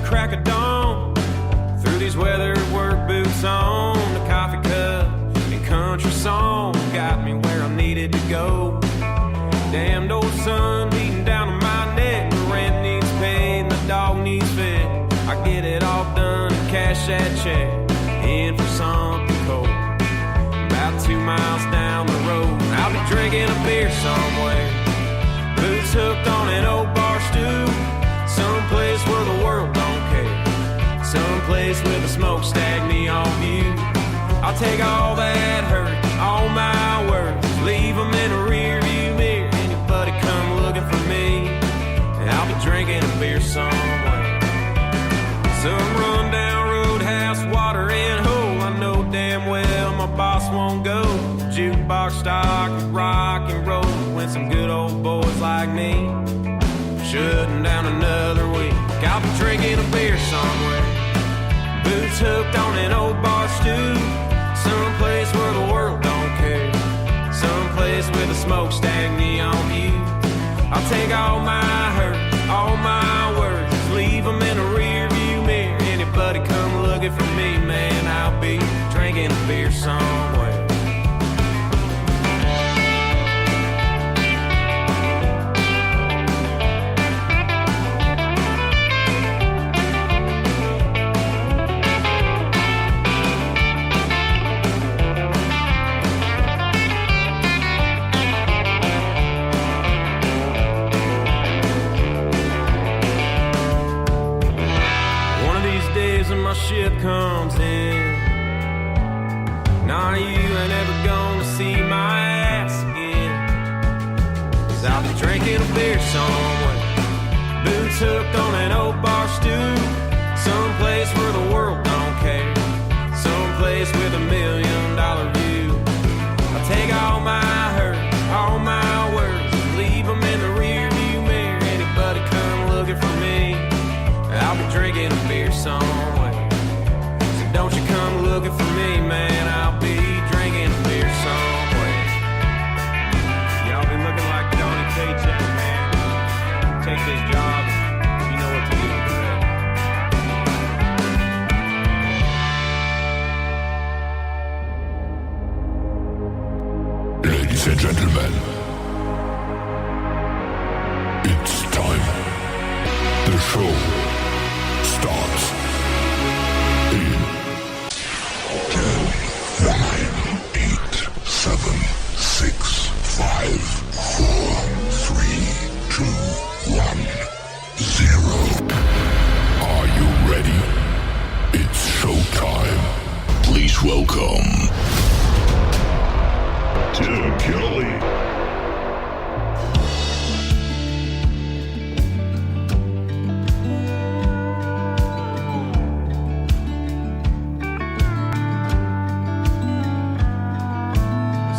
crack of dawn. Through these weathered work boots on, the coffee cup and country song got me where I needed to go. Damned old sun beating down on my neck. The rent needs paid and the dog needs fed. I get it all done and cash that check in for something cold. About 2 miles down the road, I'll be drinking a beer somewhere. Boots hooked on an old bar stool. Someplace where the world don't care. Someplace with a smokestack neon view. I'll take all that hurt, all my worries, leave them in a rear view mirror. Anybody come looking for me, and I'll be drinking a beer somewhere. Some rundown roadhouse, watering hole. I know damn well my boss won't go. Jukebox stock, rock and roll, when some good old boys like me shutting down another week. I'll be drinking a beer somewhere. Boots hooked on an old bar stool. Someplace where the world don't care. Someplace with a smokestack neon view. I'll take all my hurt, all my worries, leave them in a rear view mirror. Anybody come looking for me, man, I'll be drinking a beer somewhere. Ship comes in, nah, you ain't ever gonna see my ass again. 'Cause I'll be drinking a beer somewhere. Boots hooked on an old bar stool. Someplace where the world don't care. Someplace with $1 million view. I'll take all my hurt, all my worries, leave them in the rear view mirror. Anybody come looking for me, I'll be drinking a beer somewhere. Don't you come looking for me, man, I'll be drinking a beer somewhere. Y'all be looking like Johnny Paycheck, man. Take this job, you know what to do with it. Ladies and gentlemen, it's time. The show starts in 10, 9, 8, 7, 6, 5, 4, 3, 2, 1, 0. Are you ready? It's showtime. Please welcome Tim Kelly.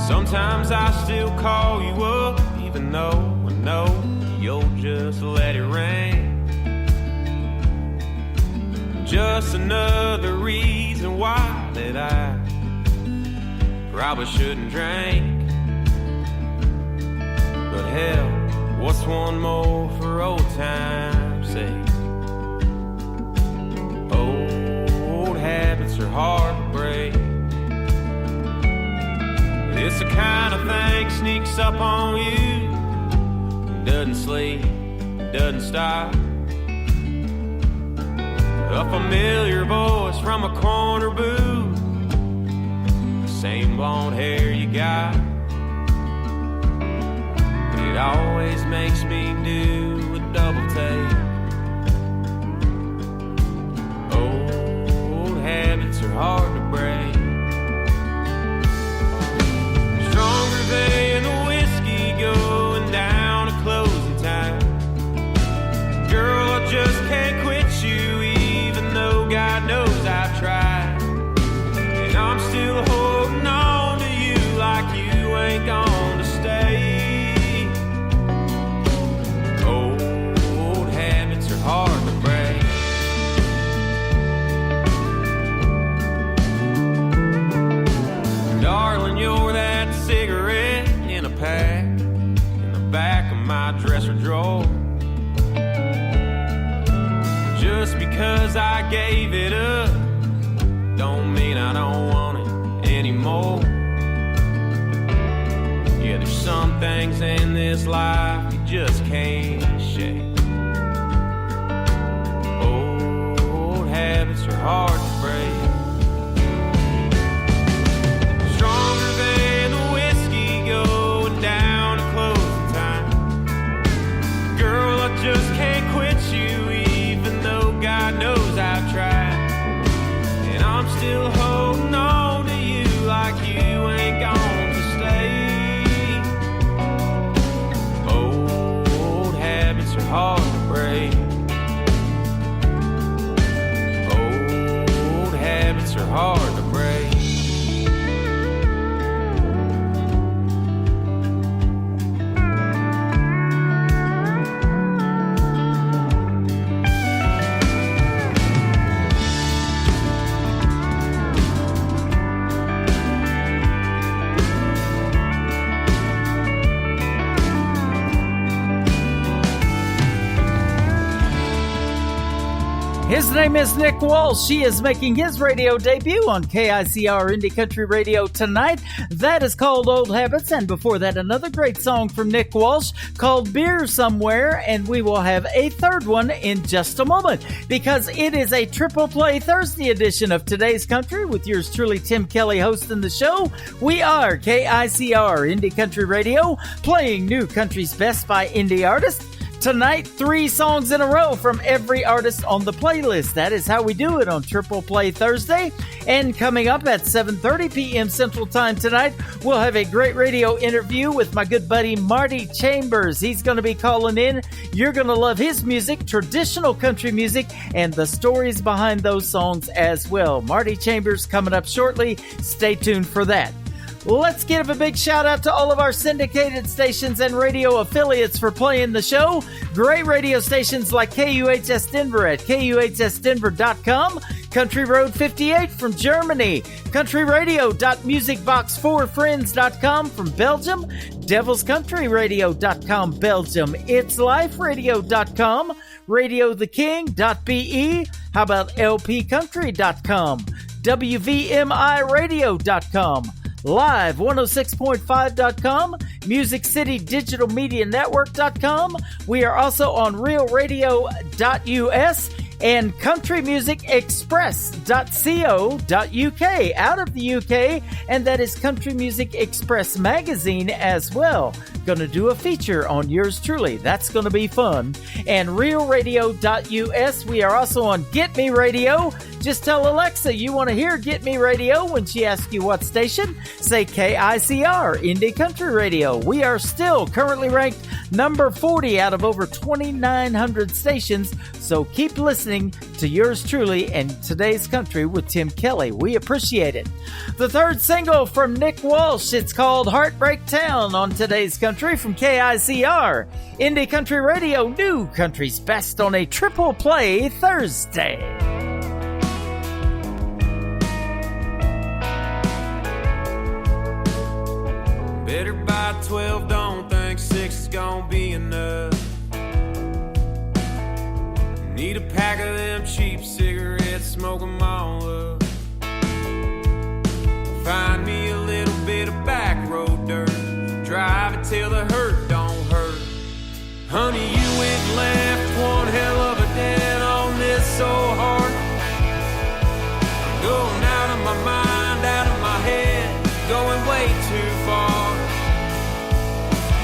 Sometimes I still call you up, even though I know you'll just let it rain. Just another reason why that I probably shouldn't drink. But hell, what's one more for old time's sake? Old habits are hard to break. It's the kind of thing sneaks up on you, doesn't sleep, doesn't stop. A familiar voice from a corner booth, the same blonde hair you got. It always makes me do a double take. Old habits are hard to break. Stronger than the whiskey going down at closing time. Girl, I just can't quit you, even though God knows I've tried. And I'm still holding on to you like you ain't gonna stay. Old habits Just because I gave it up don't mean I don't want it anymore. Yeah, there's some things in this life you just can't shake. Old habits are hard to break. Stronger than the whiskey going down to closing time. Girl, I just can't quit you even though God knows I've tried. And I'm still holding on to you like you ain't gone to stay. Old habits are hard to break. Old habits are hard to break. His name is Nick Walsh. He is making his radio debut on KICR Indie Country Radio tonight. That is called Old Habits. And before that, another great song from Nick Walsh called Beer Somewhere. And we will have a third one in just a moment because it is a Triple Play Thursday edition of Today's Country with yours truly, Tim Kelly, hosting the show. We are KICR Indie Country Radio, playing new country's best by indie artists. Tonight, 3 songs in a row from every artist on the playlist. That is how we do it on Triple Play Thursday. And coming up at 7:30 p.m. Central Time tonight, we'll have a great radio interview with my good buddy Marty Chambers. He's going to be calling in. You're going to love his music, traditional country music, and the stories behind those songs as well. Marty Chambers coming up shortly. Stay tuned for that. Let's give a big shout out to all of our syndicated stations and radio affiliates for playing the show. Great radio stations like KUHS Denver at KUHSdenver.com, Country Road 58 from Germany, countryradio.musicbox4friends.com from Belgium, devilscountryradio.com Belgium, itsliferadio.com, radiotheking.be, how about lpcountry.com, wvmiradio.com, live106.5.com, Music City Digital Media Network.com. We are also on realradio.us and countrymusicexpress.co.uk out of the UK, and that is Country Music Express magazine as well. Going to do a feature on yours truly. That's going to be fun. And realradio.us. We are also on Get Me Radio. Just tell Alexa you want to hear Get Me Radio. When she asks you what station, say KICR, Indie Country Radio. We are still currently ranked number 40 out of over 2,900 stations, so keep listening to yours truly and Today's Country with Tim Kelly. We appreciate it. The third single from Nick Walsh, it's called Heartbreak Town on Today's Country from KICR. Indie Country Radio, new country's best on a Triple Play Thursday. Better buy 12, don't think 6 is gonna be enough. Need a pack of them cheap cigarettes, smoke them all up. Find me a little bit of back road dirt, drive it till the hurt don't hurt. Honey, you went and left one hell of a dent on this so hard. I'm going out of my mind, out of my head, going way too far.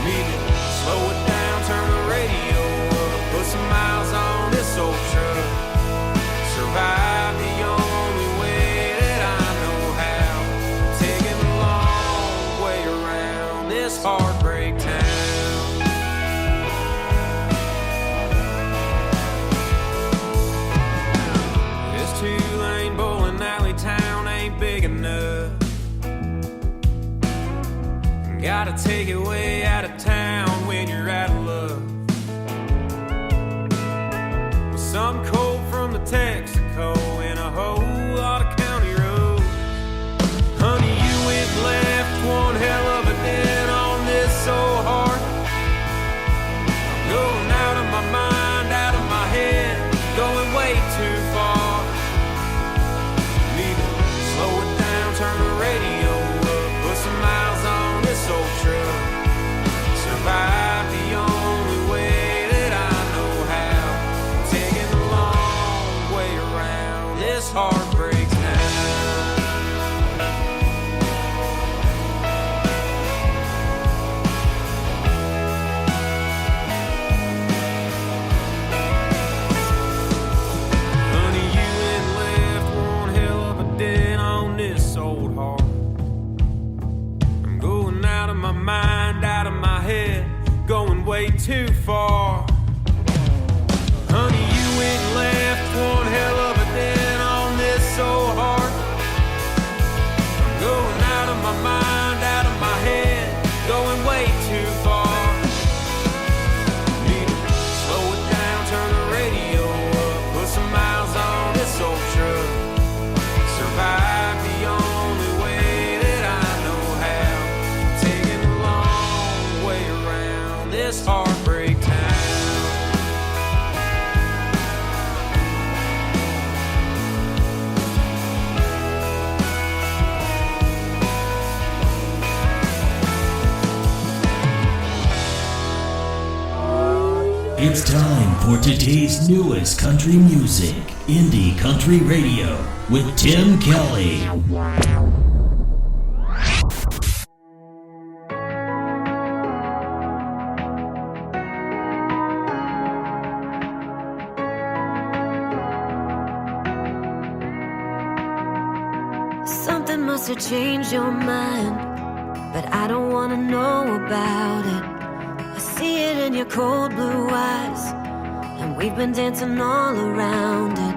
Need to slow it down, turn the radio up, put some miles on this old truck. Survive the only way that I know how, taking the long way around this heartbreak town. This 2-lane bowling alley town ain't big enough. Gotta take it way out of town when you're out of love. With some cold from the Texaco and a whole lot of county roads. Honey, you went and left one hell of a dent on this so hard. I'm going out of my mind, out of my head, going way too far. Need to slow it down, turn the radio up, put some miles on this old truck. Survive the only way that I know how. Taking the long way around this heartbreak town. Honey, you ain't left one hell of a dent on this old heart. I'm going out of my mind, out of my head, going way too far. Honey, you ain't left one hell of a dent on this old heart. I'm going out of my mind, out of my head, going way too far. Need to slow it down, turn the radio up, put some miles on this old truck. Survive the only way that I know how. Taking a long way around this heartbreak town. It's time for today's newest country music, Indie Country Radio, with Tim Kelly. Something must have changed your mind, but I don't wanna know about it. I see it in your cold blue eyes, and we've been dancing all around it.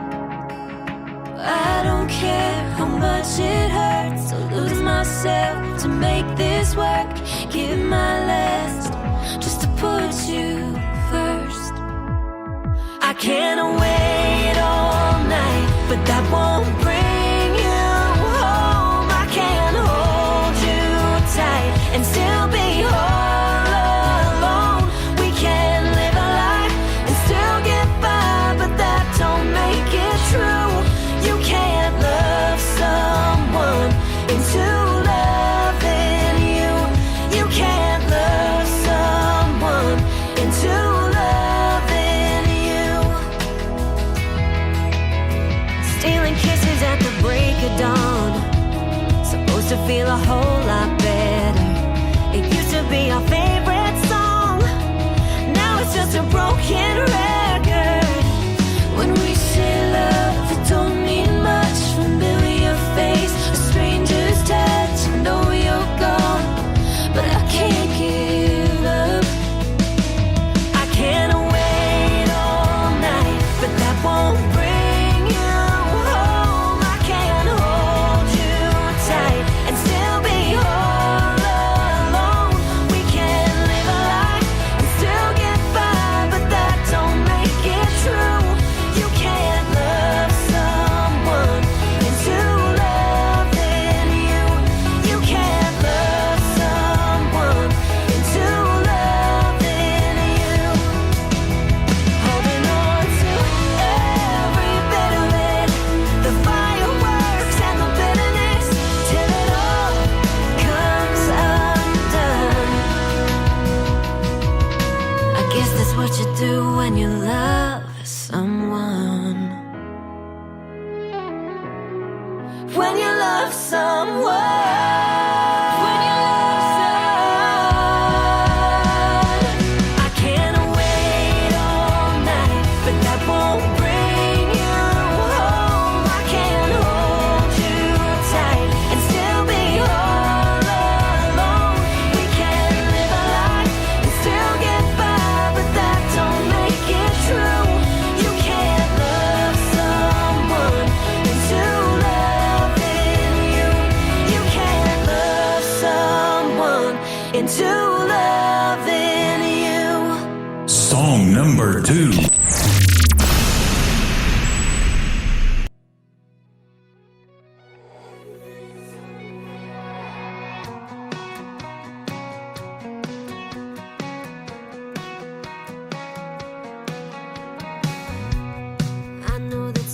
I don't care how much it hurts to lose myself to make this work. Give my last just to put you first. I can't wait all night, but that won't bring you home. I can't hold you tight and still be all alone. We can live a life and still get by, but that don't make it true. You can't love someone into loving you. You can't love someone into loving you. Stealing kisses at the break of dawn, supposed to feel a whole lot better. It used to be our favorite song, now it's just a broken record. When we say love, it don't mean much. Familiar face, a stranger's touch. I know you're gone, but I can't give up. I can't wait all night, but that won't bring you home. I can't hold you tight and still be all alone. We can live a life and still get by, but that don't make it true. You can't love someone into loving you. You can't love someone into loving you. Holding on to every bit of it, the fireworks and the bitterness, till it all comes undone. I guess that's what you do when you love someone. When you love someone. When you love someone. I can't wait all night, but that won't bring you home. I can't hold you tight and still be all alone. We can live a life and still get by, but that don't make it true. You can't love someone into loving you. You can't love someone into loving you. Song number 2. I know that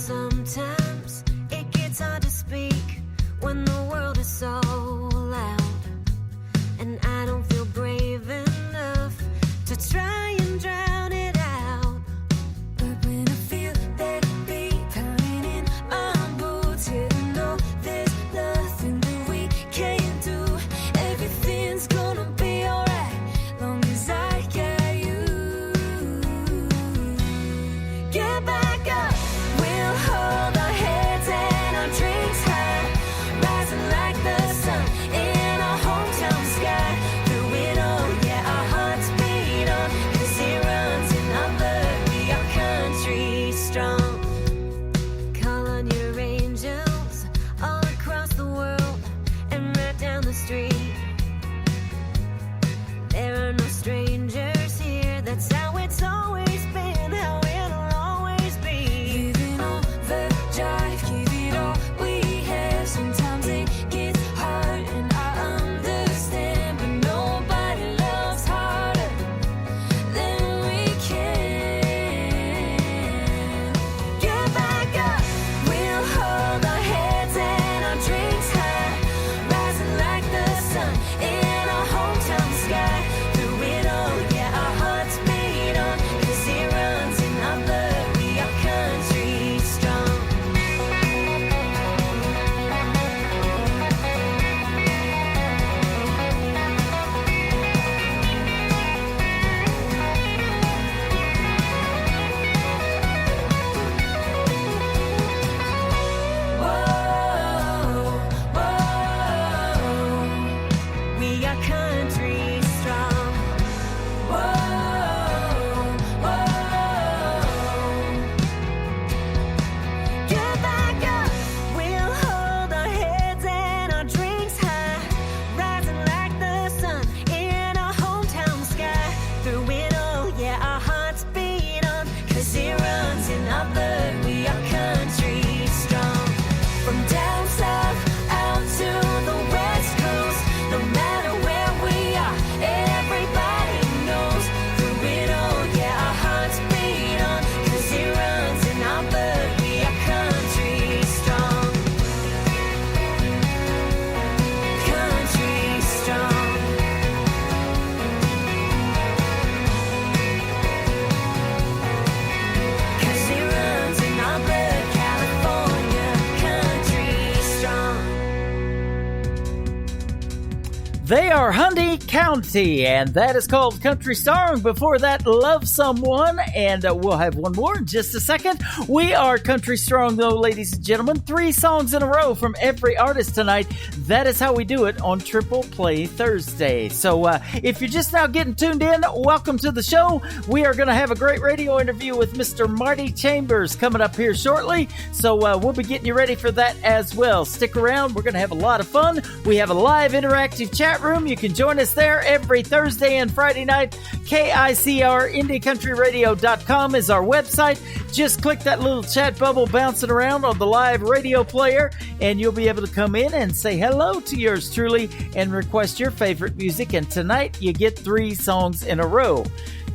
They are Honey County, and that is called Country Song. Before that, Love Someone, and we'll have one more in just a second. We are Country Strong, though, ladies and gentlemen. 3 songs in a row from every artist tonight. That is how we do it on Triple Play Thursday. So if you're just now getting tuned in, welcome to the show. We are going to have a great radio interview with Mr. Marty Chambers coming up here shortly. So we'll be getting you ready for that as well. Stick around. We're going to have a lot of fun. We have a live interactive chat room. You can join us there every Thursday and Friday night. KICR IndieCountryRadio.com is our website. Just click that little chat bubble bouncing around on the live radio player, and you'll be able to come in and say hello to yours truly and request your favorite music. And tonight you get 3 songs in a row.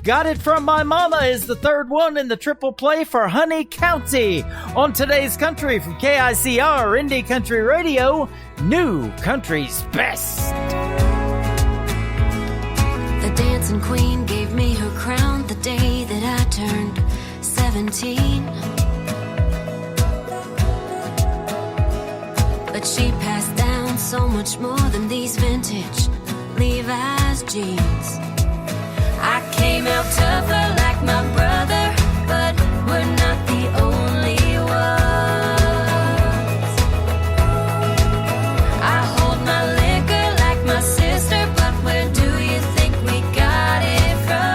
Got It From My Mama is the third one in the triple play for Honey County. On today's Country from KICR Indie Country Radio, New Country's Best. The dancing queen gave me her crown the day that I turned 17. But she passed down so much more than these vintage Levi's jeans. I came out tougher like my brother, but we're not the only ones. I hold my liquor like my sister, but where do you think we got it from?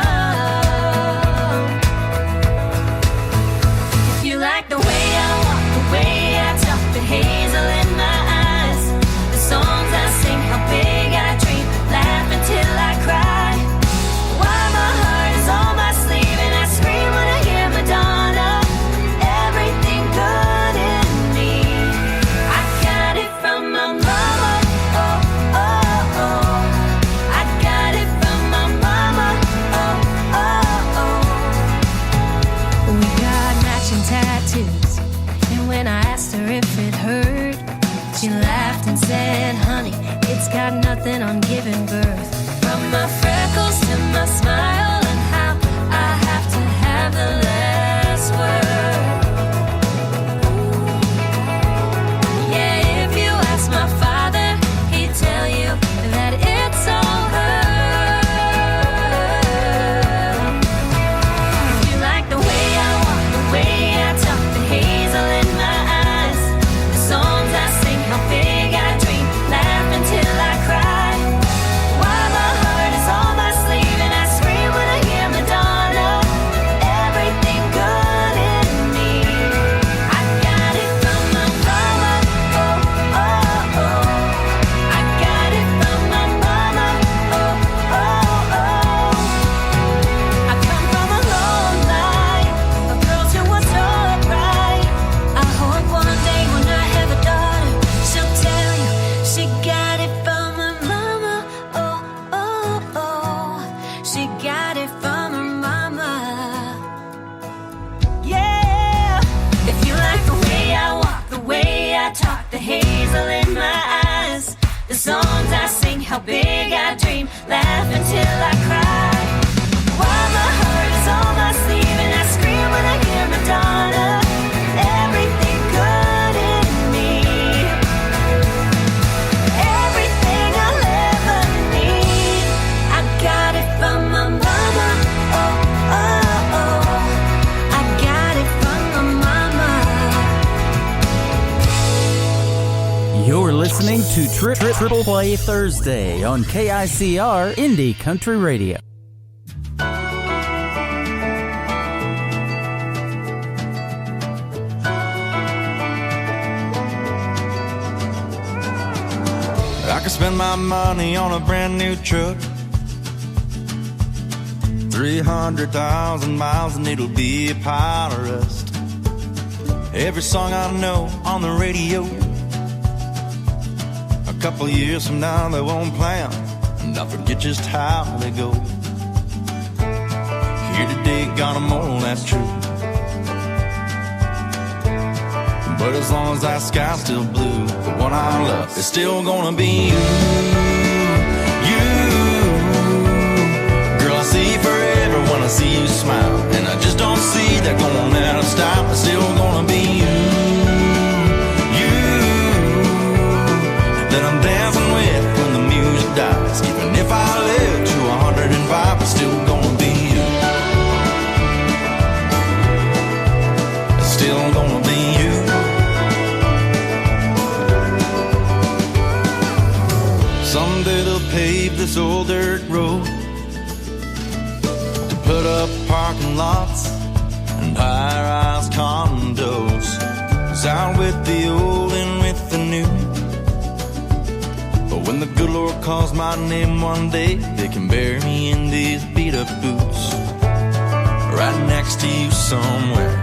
If you like the way I walk, the way I talk, the hazel in my eyes, the songs I sing, how big I dream, laugh until I cry. She laughed and said, honey, it's got nothing on giving birth. From my freckles to my smile and how I have to have the last word. Yeah, if you ask my father, he'd tell you that it's all her. If you like the way I walk, the way I talk, the hazel in my eyes, the songs I sing, how big I dream, laugh until I cry. Why my heart is on my sleeve and I scream when I hear Madonna. Everything good in me, I got it from my mama. Oh, oh, oh, I got it from my mama. Oh, oh, oh. I come from a long line of girls who were so bright. I hope one day when I have a daughter, she'll tell you she got it from her mama. Oh, oh, oh, she got it from her mama. Yeah, if you like the way I walk, the way I talk, the hazel in my eyes, the songs I sing, how big I dream, laugh until I cry. While my heart is on my sleeve and I scream when I hear Madonna. Everything good in me, everything I'll ever need, I got it from my mama. Oh, oh, oh, I got it from my mama. You're listening to Triple Play Thursday on KICR Indie Country Radio. I could spend my money on a brand new truck, 300,000 miles and it'll be a pile of rust. Every song I know on the radio, a couple years from now they won't play 'em, and I forget just how they go. Here today, got 'em all, that's true. But as long as that sky's still blue, the one I love is still gonna be you. You, girl, I see forever when I see you smile, and I just don't see that going out of style. It's still gonna be you. You, that I'm dancing with when the music dies. this old dirt road to put up parking lots and high-rise condos. Was out with the old and with the new. But when the good Lord calls my name one day, they can bury me in these beat-up boots right next to you somewhere.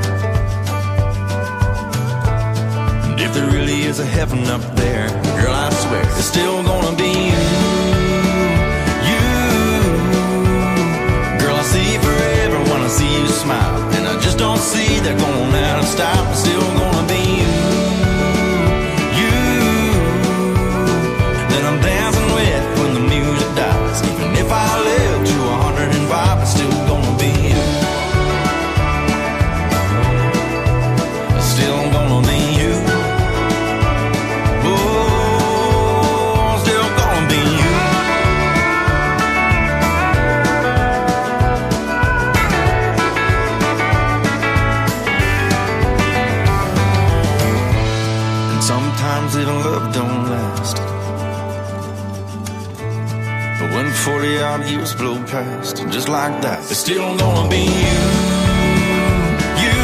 And if there really is a heaven up there, girl, I swear it's still gonna be you. Girl, I see forever when I see you smile, and I just don't see that going out of style. It's still gonna be you, that I'm dancing with when the music dies. Even if I live to 105, it's still gonna be you. It's still gonna be you. Oh, still gonna be you. And sometimes even love don't last. But when 40 odd years blow past, just like that, it's still gonna be you. You.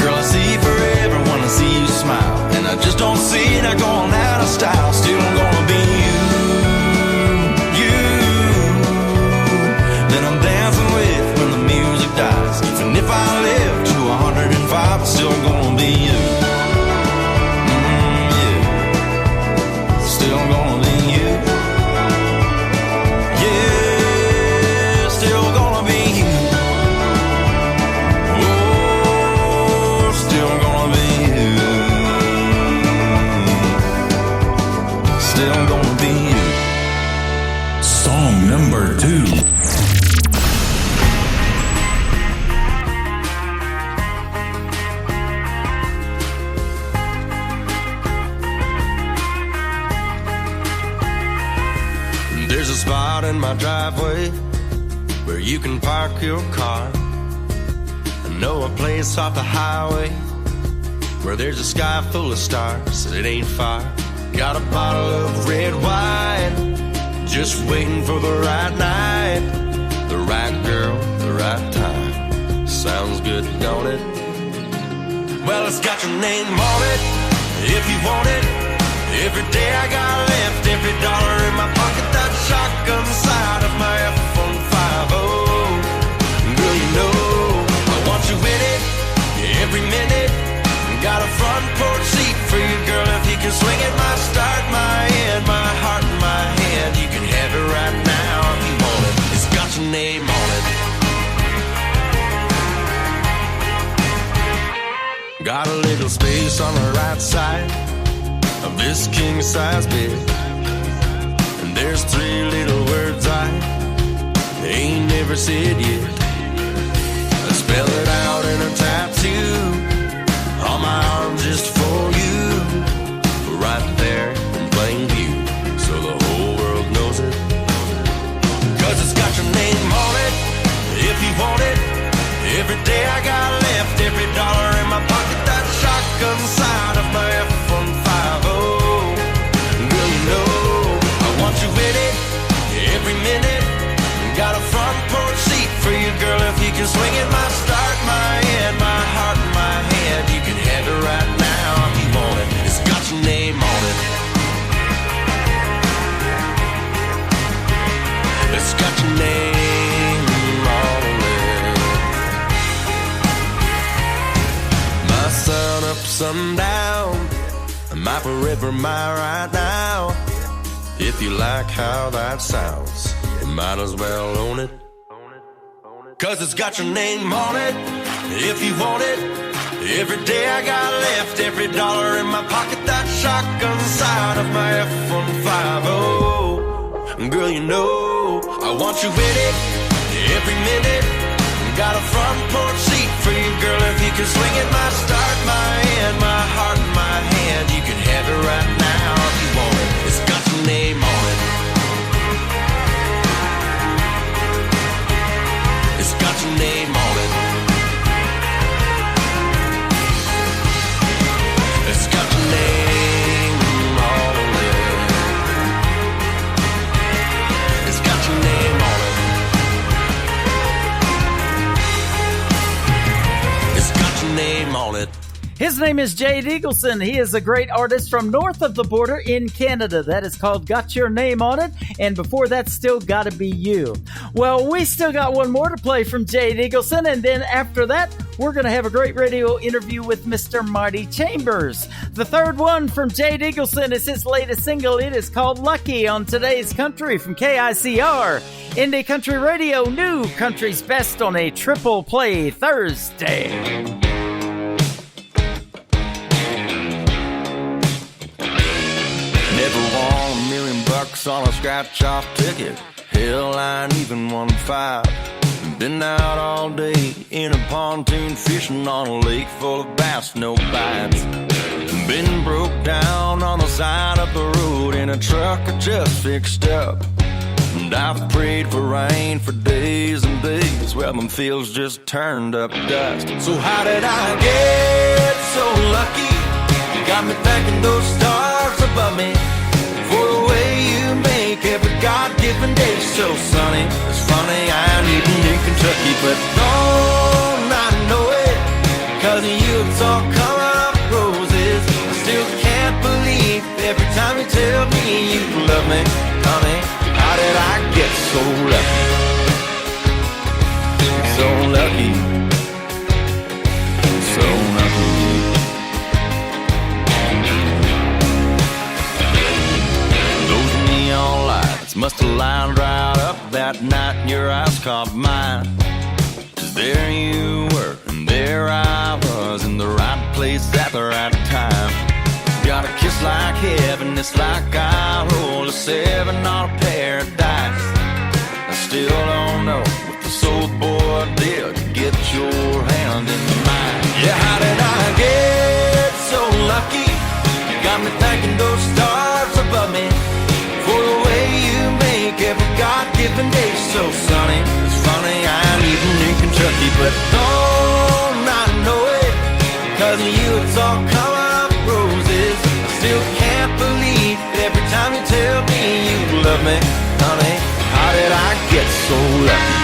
Girl, I see forever when I see you smile, and I just don't see that going out of style. Still gonna be you. You. That I'm dancing with when the music dies. Even if I live to 105, it's still gonna be you. Yeah. Still gonna be you. Yeah, still gonna be you. Oh, still gonna be you. Still gonna be you. Song number 2. There's a spot in my driveway where you can park your car. I know a place off the highway where there's a sky full of stars. It ain't far. Got a bottle of red wine, just waiting for the right night, the right girl, the right time. Sounds good, don't it? Well, it's got your name on it, if you want it. Every day I got left, every dollar in my pocket, that shotgun side of my F-150. Girl, you know I want you in it, every minute. Got a front porch seat for you, girl, if you can swing it. My start, my end, my heart in my hand. You can have it right now if you want it. It's got your name on it. Got a little space on the right side of this king-size bed, and there's 3 little words I ain't never said yet. I spell it out in a tattoo on my arm just for you, right there in plain view, so the whole world knows it. 'Cause it's got your name on it, if you want it. Every day I got left, every dollar in my pocket, that shotgun side of my F-150. Girl, you know I want you in it, every minute. Got a front porch seat for you, girl, if you can swing it. My start, my end, my heart in my hand. You can have it right now if you want it. It's got your name on it. It's got your name on it. My sun up, sundown, my forever, my right now. If you like how that sounds, you might as well own it. 'Cause it's got your name on it, if you want it. Every day I got left, every dollar in my pocket, that shotgun side of my F-150. Girl, you know I want you in it, every minute. Got a front porch seat for you, girl, if you can swing it. My start, my end, my heart in my hand. You can have it right now if you want it. It's got your name on it. It's got your name on it. It's got your name on it. His name is Jade Eagleson. He is a great artist from north of the border in Canada. That is called Got Your Name on It. And before that, Still Gotta Be You. Well, we still got one more to play from Jade Eagleson. And then after that, we're going to have a great radio interview with Mr. Marty Chambers. The third one from Jade Eagleson is his latest single. It is called Lucky on Today's Country from KICR. Indie Country Radio, new country's best on a triple play Thursday. Never won $1,000,000 on a scratch-off ticket. Hell, I ain't even won 5. Been out all day in a pontoon fishing on a lake full of bass, no bites. Been broke down on the side of the road in a truck I just fixed up. And I've prayed for rain for days and days. Well, them fields just turned up dust. So how did I get so lucky? You got me thanking those stars above me for the way you make every God-given day so sunny. It's funny, I'm eating in Kentucky, but don't I know it? 'Cause of you it's all coming up roses. I still can't believe every time you tell me you love me, honey. How did I get so lucky? So lucky. So lucky. Those neon lights must have lined right up that night and your eyes caught mine. 'Cause there you were and there I was in the right place at the right time. Got a kiss like heaven, it's like I rolled a 7 on a paradise. I still don't know what the soul boy did to get your hand in mine. Yeah, how did I get so lucky? You got me thanking those stars above me for the way you make every God-given day so sunny. It's funny, I'm even in Kentucky, but don't I know it? 'Cause of you it's all coming up roses. I still can't believe every time you tell me you love me, honey. How did I get so lucky?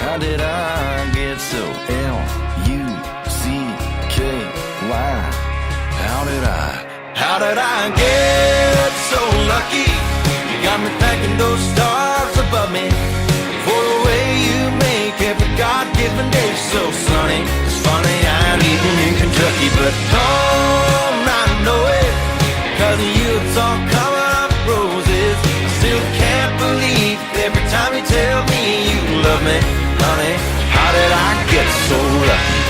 How did I get so L-U-C-K-Y? How did I get so lucky? You got me thanking those stars above me for the way you make every God-given day so sunny. It's funny, I'm even in Kentucky, but don't I know it? 'Cause of you it's all coming up roses. I still can't believe every time you tell me you love me, honey. How did I get so lucky?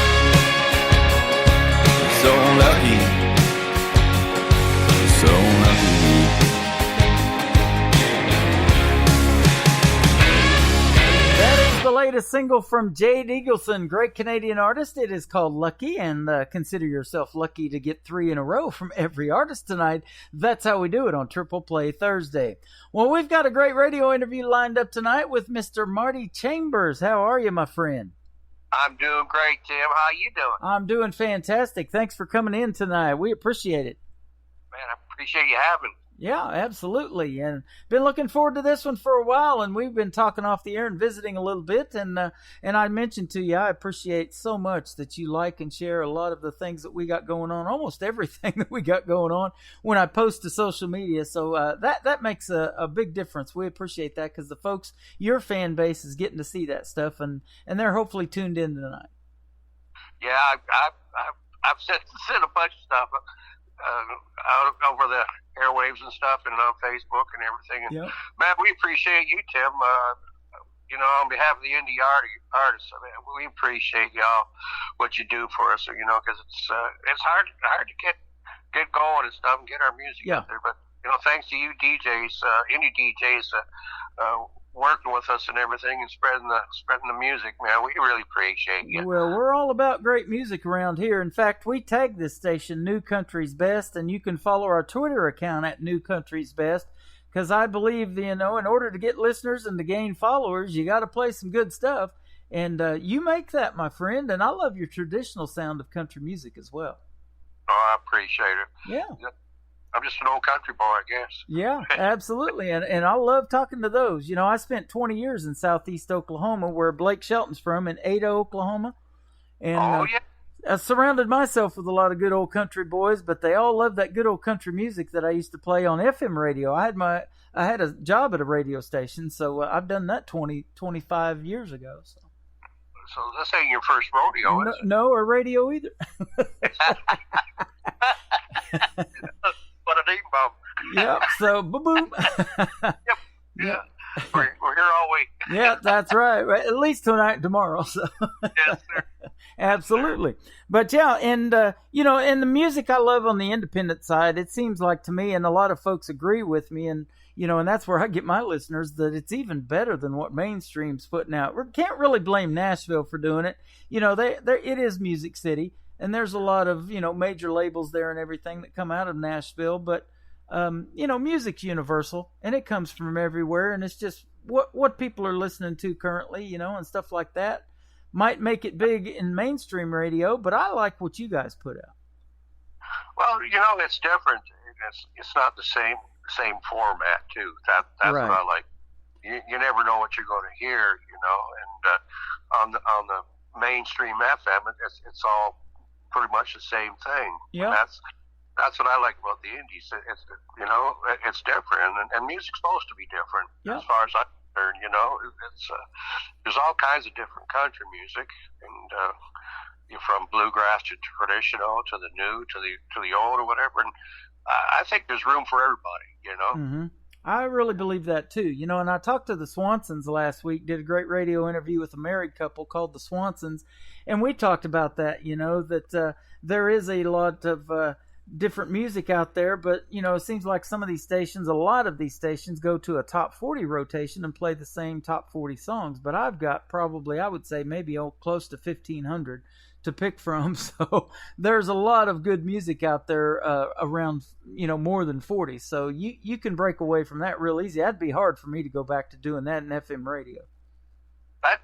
So lucky. So lucky. That is the latest single from Jade Eagleson, great Canadian artist. It is called Lucky, and consider yourself lucky to get 3 in a row from every artist tonight. That's how we do it on Triple Play Thursday. Well, we've got a great radio interview lined up tonight with Mr. Marty Chambers. How are you, my friend? I'm doing great, Tim. How you doing? I'm doing fantastic. Thanks for coming in tonight. We appreciate it. Man, I appreciate you having me. Yeah, absolutely. And been looking forward to this one for a while, and we've been talking off the air and visiting a little bit. And I mentioned to you, I appreciate so much that you like and share a lot of the things that we got going on, almost everything that we got going on when I post to social media. So that makes a big difference. We appreciate that because the folks, your fan base is getting to see that stuff, and they're hopefully tuned in tonight. Yeah, I've sent a bunch of stuff out over the airwaves and stuff, and on Facebook and everything. And Yep. man, we appreciate you, Tim. On behalf of the indie artists, I mean, we appreciate y'all what you do for us. Because it's hard to get going and stuff and get our music Yeah. out there. But thanks to you DJs, indie DJs, working with us and everything, and spreading the music, man. We really appreciate you. Well, we're all about great music around here. In fact, we tag this station New Country's Best, and you can follow our Twitter account at New Country's Best, because I believe, in order to get listeners and to gain followers, you got to play some good stuff. And you make that, my friend, and I love your traditional sound of country music as well. Oh, I appreciate it. Yeah. I'm just an old country boy, I guess. Yeah, absolutely. And I love talking to those. I spent 20 years in southeast Oklahoma, where Blake Shelton's from, in Ada, Oklahoma. And I surrounded myself with a lot of good old country boys, but they all love that good old country music that I used to play on FM radio. I had a job at a radio station, so I've done that 25 years ago. So this ain't your first rodeo, is it? No, or radio either. What a deep bump. Yep, so boom. Yeah. We're here all week. Yeah, that's right. At least tonight and tomorrow. So. Yes, sir. Absolutely. But yeah, and and the music I love on the independent side, it seems like to me, and a lot of folks agree with me, and and that's where I get my listeners, that it's even better than what mainstream's putting out. We can't really blame Nashville for doing it. It is Music City, and there's a lot of major labels there and everything that come out of Nashville, but music's universal, and it comes from everywhere, and it's just what people are listening to currently, and stuff like that might make it big in mainstream radio, but I like what you guys put out. Well, it's different. It's not the same format too. That's right. what I like. You never know what you're going to hear, and on the mainstream FM, it's all pretty much the same thing. Yeah. That's what I like about the indies. It's different, and music's supposed to be different. Yeah. As far as I'm concerned, it's there's all kinds of different country music, and from bluegrass to traditional to the new to the old or whatever. And I think there's room for everybody. Mm-hmm. I really believe that too. And I talked to the Swansons last week, did a great radio interview with a married couple called the Swansons, and we talked about that, that there is a lot of different music out there, but, it seems like a lot of these stations go to a top 40 rotation and play the same top 40 songs, but I've got probably, I would say, maybe close to 1,500 to pick from. So there's a lot of good music out there around, more than 40. So you can break away from that real easy. That'd be hard for me to go back to doing that in FM radio. That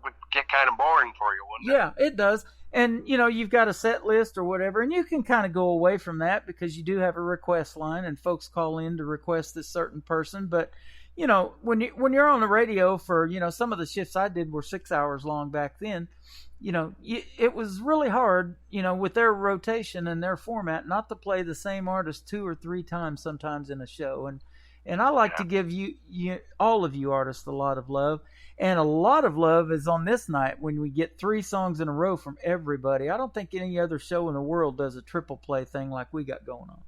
would get kind of boring for you, wouldn't it? Yeah, it does. And, you've got a set list or whatever, and you can kind of go away from that because you do have a request line and folks call in to request this certain person. But, when you're on the radio for, some of the shifts I did were 6 hours long back then, it was really hard, with their rotation and their format, not to play the same artist 2 or 3 times sometimes in a show. And I like to give all of you artists a lot of love. And a lot of love is on this night when we get 3 songs in a row from everybody. I don't think any other show in the world does a triple play thing like we got going on.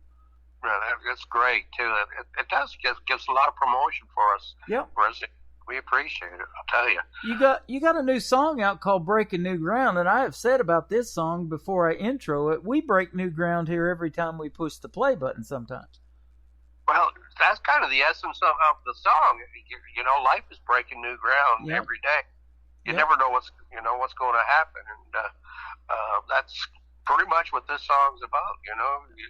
Yeah, that's great, too. It does gives a lot of promotion for us. Yep. We appreciate it, I'll tell you. You got a new song out called Breaking New Ground, and I have said about this song before I intro it, we break new ground here every time we push the play button sometimes. Well, that's kind of the essence of the song. Life is breaking new ground every day. You never know what's going to happen, and that's pretty much what this song's about.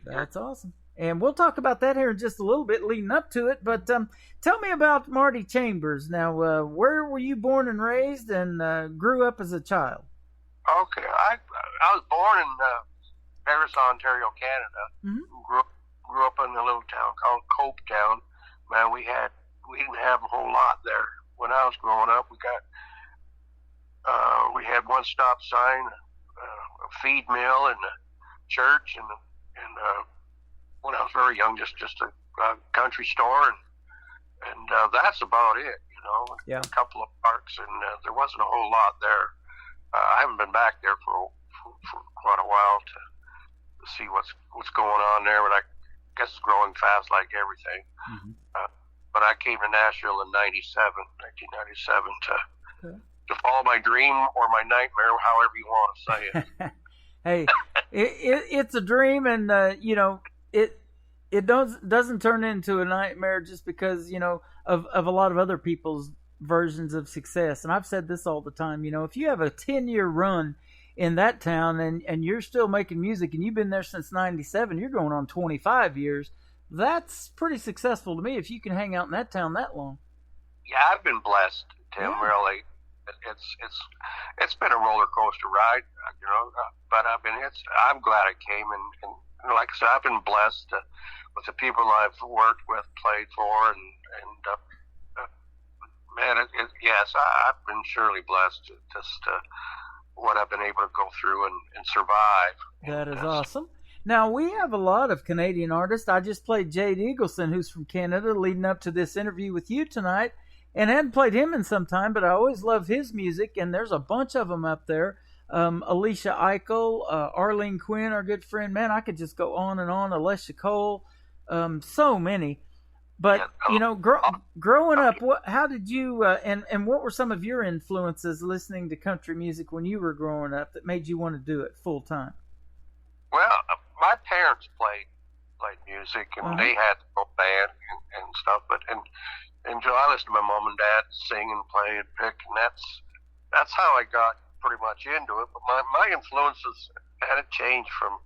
That's awesome. And we'll talk about that here in just a little bit leading up to it. But tell me about Marty Chambers. Now, where were you born and raised and grew up as a child? Okay. I was born in Paris, Ontario, Canada. Mm-hmm. Grew up in a little town called Copetown. Man, we didn't have a whole lot there when I was growing up. We had one stop sign, a feed mill, and a church, and when I was very young, just a country store, and that's about it. A couple of parks, and there wasn't a whole lot there. I haven't been back there for quite a while to see what's going on there, but I guess it's growing fast like everything. Mm-hmm. But I came to Nashville in 1997 to follow my dream or my nightmare, however you want to say it. Hey, it's a dream, and it doesn't turn into a nightmare just because of a lot of other people's versions of success. And I've said this all the time, if you have a 10-year run in that town and you're still making music and you've been there since 97, you're going on 25 years. That's pretty successful to me if you can hang out in that town that long. Yeah, I've been blessed, Tim, really. It's been a roller coaster ride, but I'm glad I came, and like I said, I've been blessed with the people I've worked with, played for, and man, yes, I've been surely blessed. Just what I've been able to go through and survive. That is awesome. Now, we have a lot of Canadian artists. I just played Jade Eagleson, who's from Canada, leading up to this interview with you tonight, and hadn't played him in some time, but I always love his music, and there's a bunch of them up there. Alicia Eichel, Arlene Quinn, our good friend. Man, I could just go on and on. Alessia Cole, so many. But, growing up, how did you, and what were some of your influences listening to country music when you were growing up that made you want to do it full time? Well, my parents played music, and they had a band and stuff. But and so I listened to my mom and dad sing and play and pick, and that's how I got pretty much into it. But my influences hadn't changed from.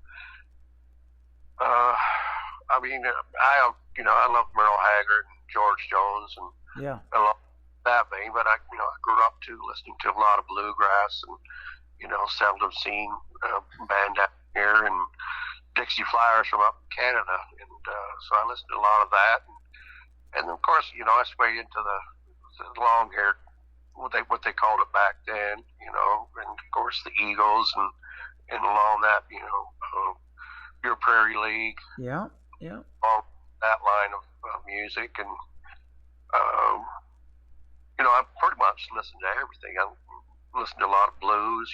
I love Merle Haggard and George Jones and that vein. But I grew up listening to a lot of bluegrass and seldom seen band out here and Dixie Flyers from up in Canada, and so I listened to a lot of that, and of course, I swayed into the long hair, what they called it back then, and of course the Eagles and along that, Your Prairie League, all that line of music, and I pretty much listened to everything. I listened to a lot of blues,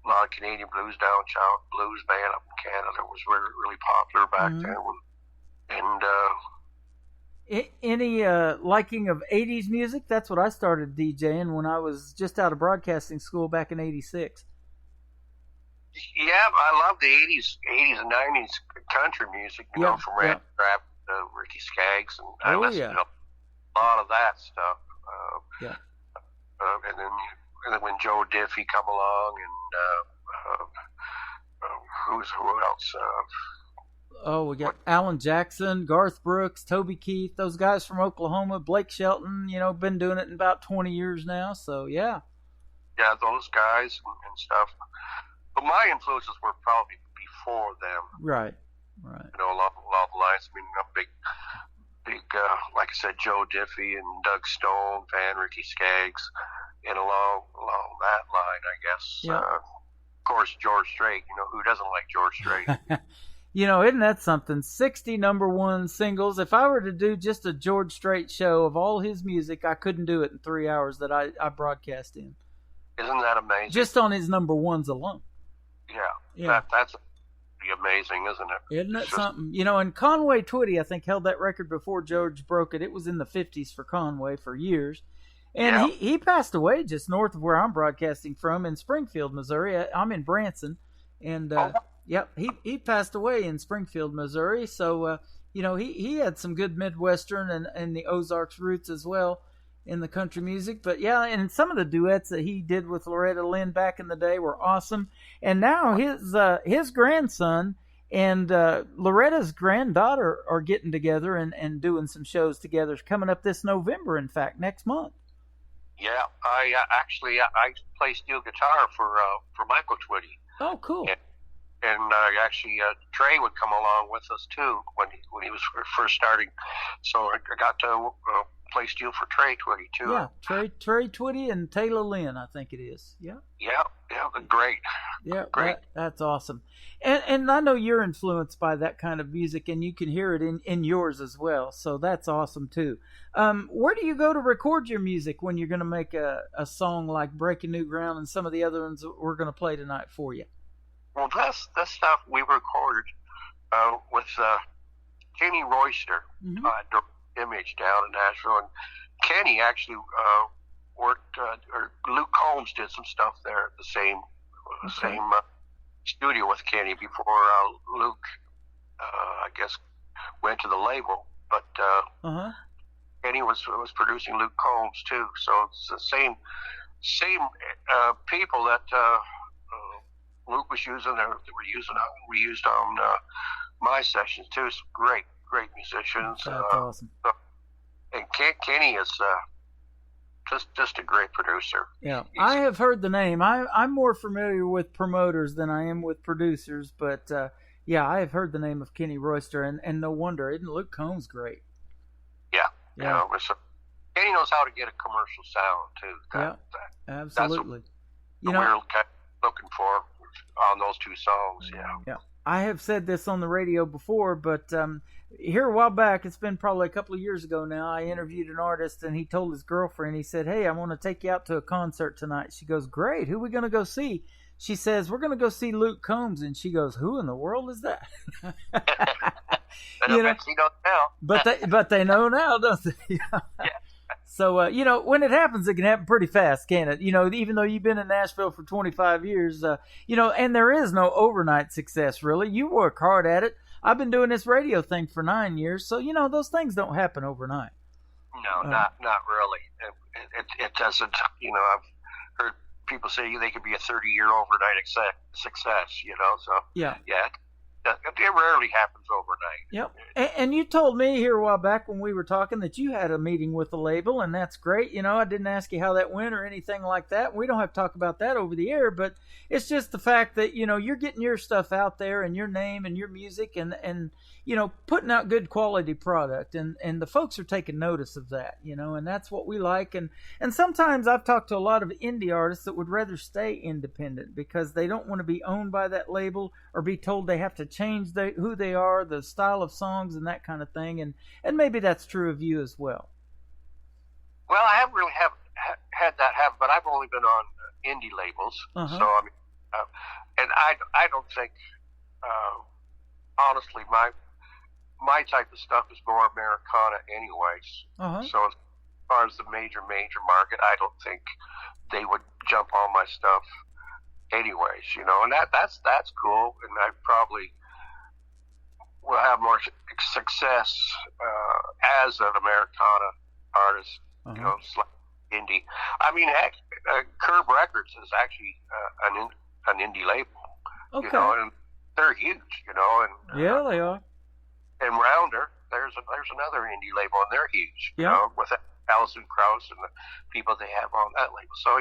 a lot of Canadian blues. Downchild Blues Band up in Canada was really popular back then. And any liking of 80s music? That's what I started DJing when I was just out of broadcasting school back in '86. Yeah, I love the 80s and 90s country music, from Randy Trapp to Ricky Skaggs, and I listened to a lot of that stuff. And then when Joe Diffie come along, and who else? We got Alan Jackson, Garth Brooks, Toby Keith, those guys from Oklahoma, Blake Shelton, been doing it in about 20 years now, so yeah. Yeah, those guys and stuff. But my influences were probably before them. Right. Along the lines. I mean, a big, like I said, Joe Diffie and Doug Stone, Ricky Skaggs, and along that line, I guess. Yeah. Of course, George Strait. Who doesn't like George Strait? Isn't that something? 60 number one singles. If I were to do just a George Strait show of all his music, I couldn't do it in 3 hours that I broadcast in. Isn't that amazing? Just on his number ones alone. Yeah. That's amazing, isn't it? Isn't it something? And Conway Twitty, I think, held that record before George broke it. It was in the 50s for Conway for years. And he passed away just north of where I'm broadcasting from in Springfield, Missouri. I'm in Branson. And, he passed away in Springfield, Missouri. So, he had some good Midwestern and the Ozarks roots as well in the country music. But, and some of the duets that he did with Loretta Lynn back in the day were awesome. And now his grandson and Loretta's granddaughter are getting together and doing some shows together. It's coming up this November, in fact, next month. Yeah, I play steel guitar for Michael Twitty. Oh, cool. And Trey would come along with us too when he was first starting. So I got to play steel for Trey Twitty too. Yeah, Trey Twitty and Taylor Lynn, I think it is. Yeah. Yeah, great. Yeah, great. That's awesome. And I know you're influenced by that kind of music, and you can hear it in yours as well. So that's awesome too. Where do you go to record your music when you're going to make a song like Breaking New Ground and some of the other ones that we're going to play tonight for you? Well, that's stuff we recorded with Kenny Royster at Image down in Nashville, and Kenny actually worked, or Luke Combs did some stuff there at the same studio with Kenny before Luke, I guess, went to the label. But Kenny was producing Luke Combs too. So it's the same people that Luke was using. That we used on my sessions too. It's great musicians. That's awesome. And Kenny is just a great producer. Yeah, I have heard the name. I'm more familiar with promoters than I am with producers, but yeah, I have heard the name of Kenny Royster, and no wonder. Isn't Luke Combs great? Yeah. Yeah. Kenny knows how to get a commercial sound too. Absolutely. That's what we're kind of looking for on those two songs. Yeah. I have said this on the radio before, but here a while back, it's been probably a couple of years ago now, I interviewed an artist, and he told his girlfriend, he said, "Hey, I want to take you out to a concert tonight." She goes, "Great, who are we going to go see?" She says, "We're going to go see Luke Combs." And she goes, "Who in the world is that?" You know, he knows now. but they know now, don't they? Yeah. So, when it happens, it can happen pretty fast, can't it? Even though you've been in Nashville for 25 years, and there is no overnight success, really. You work hard at it. I've been doing this radio thing for 9 years, so, those things don't happen overnight. No, not really. It doesn't, I've heard people say they could be a 30-year overnight success, so. Yeah. It rarely happens overnight. Yep. And you told me here a while back when we were talking that you had a meeting with the label, and that's great. I didn't ask you how that went or anything like that. We don't have to talk about that over the air, but it's just the fact that, you're getting your stuff out there and your name and your music and putting out good quality product. And the folks are taking notice of that, and that's what we like. And sometimes I've talked to a lot of indie artists that would rather stay independent because they don't want to be owned by that label or be told they have to change who they are, the style of songs and that kind of thing. And maybe that's true of you as well. Well, I haven't really had that happen, but I've only been on indie labels. Uh-huh. So, and I don't think, honestly, my type of stuff is more Americana anyways. Uh-huh. So as far as the major market, I don't think they would jump on my stuff anyways, and that's cool. And I probably will have more success as an Americana artist, Uh-huh. like indie. I mean, heck, Curb Records is actually an indie label, Okay. and they're huge, and Yeah, they are. and Rounder, there's another indie label, and they're huge, Yeah. with Alison Krauss and the people they have on that label. So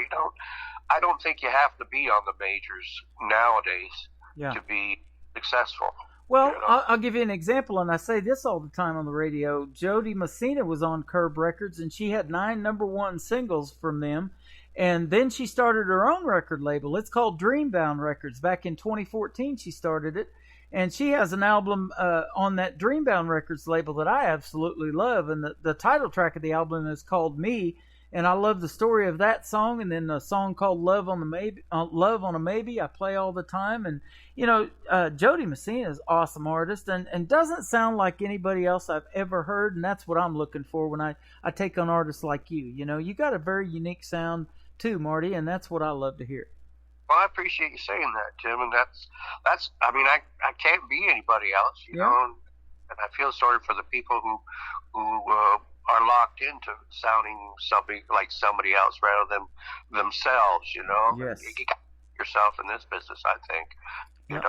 I don't think you have to be on the majors nowadays to be successful. Well, I'll give you an example, and I say this all the time on the radio. Jody Messina was on Curb Records, and she had 9 #1 singles from them. And then she started her own record label. It's called Dreambound Records. Back in 2014, she started it. And she has an album on that Dreambound Records label that I absolutely love. And the title track of the album is called Me. And I love the story of that song. And then a song called Love on a Maybe I play all the time. And, Jody Messina is an awesome artist and doesn't sound like anybody else I've ever heard. And that's what I'm looking for when I take on artists like you. You got a very unique sound too, Marty. And that's what I love to hear. Well, I appreciate you saying that, Tim. And that's. I mean, I can't be anybody else, you know. And I feel sorry for the people who are locked into sounding something like somebody else rather than themselves, Yes. You got yourself in this business, I think. You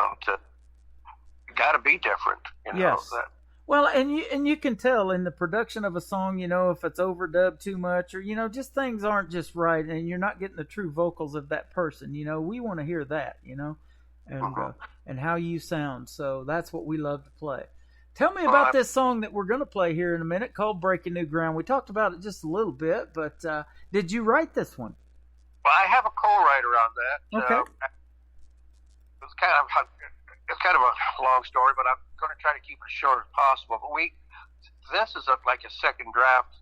got to be different. Yes. Well, and you can tell in the production of a song, if it's overdubbed too much or, just things aren't just right and you're not getting the true vocals of that person. We want to hear that, and how you sound. So that's what we love to play. Tell me about this song that we're going to play here in a minute called Breaking New Ground. We talked about it just a little bit, but did you write this one? Well, I have a co-writer on that. Okay. It's kind of a long story, but I'm going to try to keep it as short as possible. But this is like a second draft.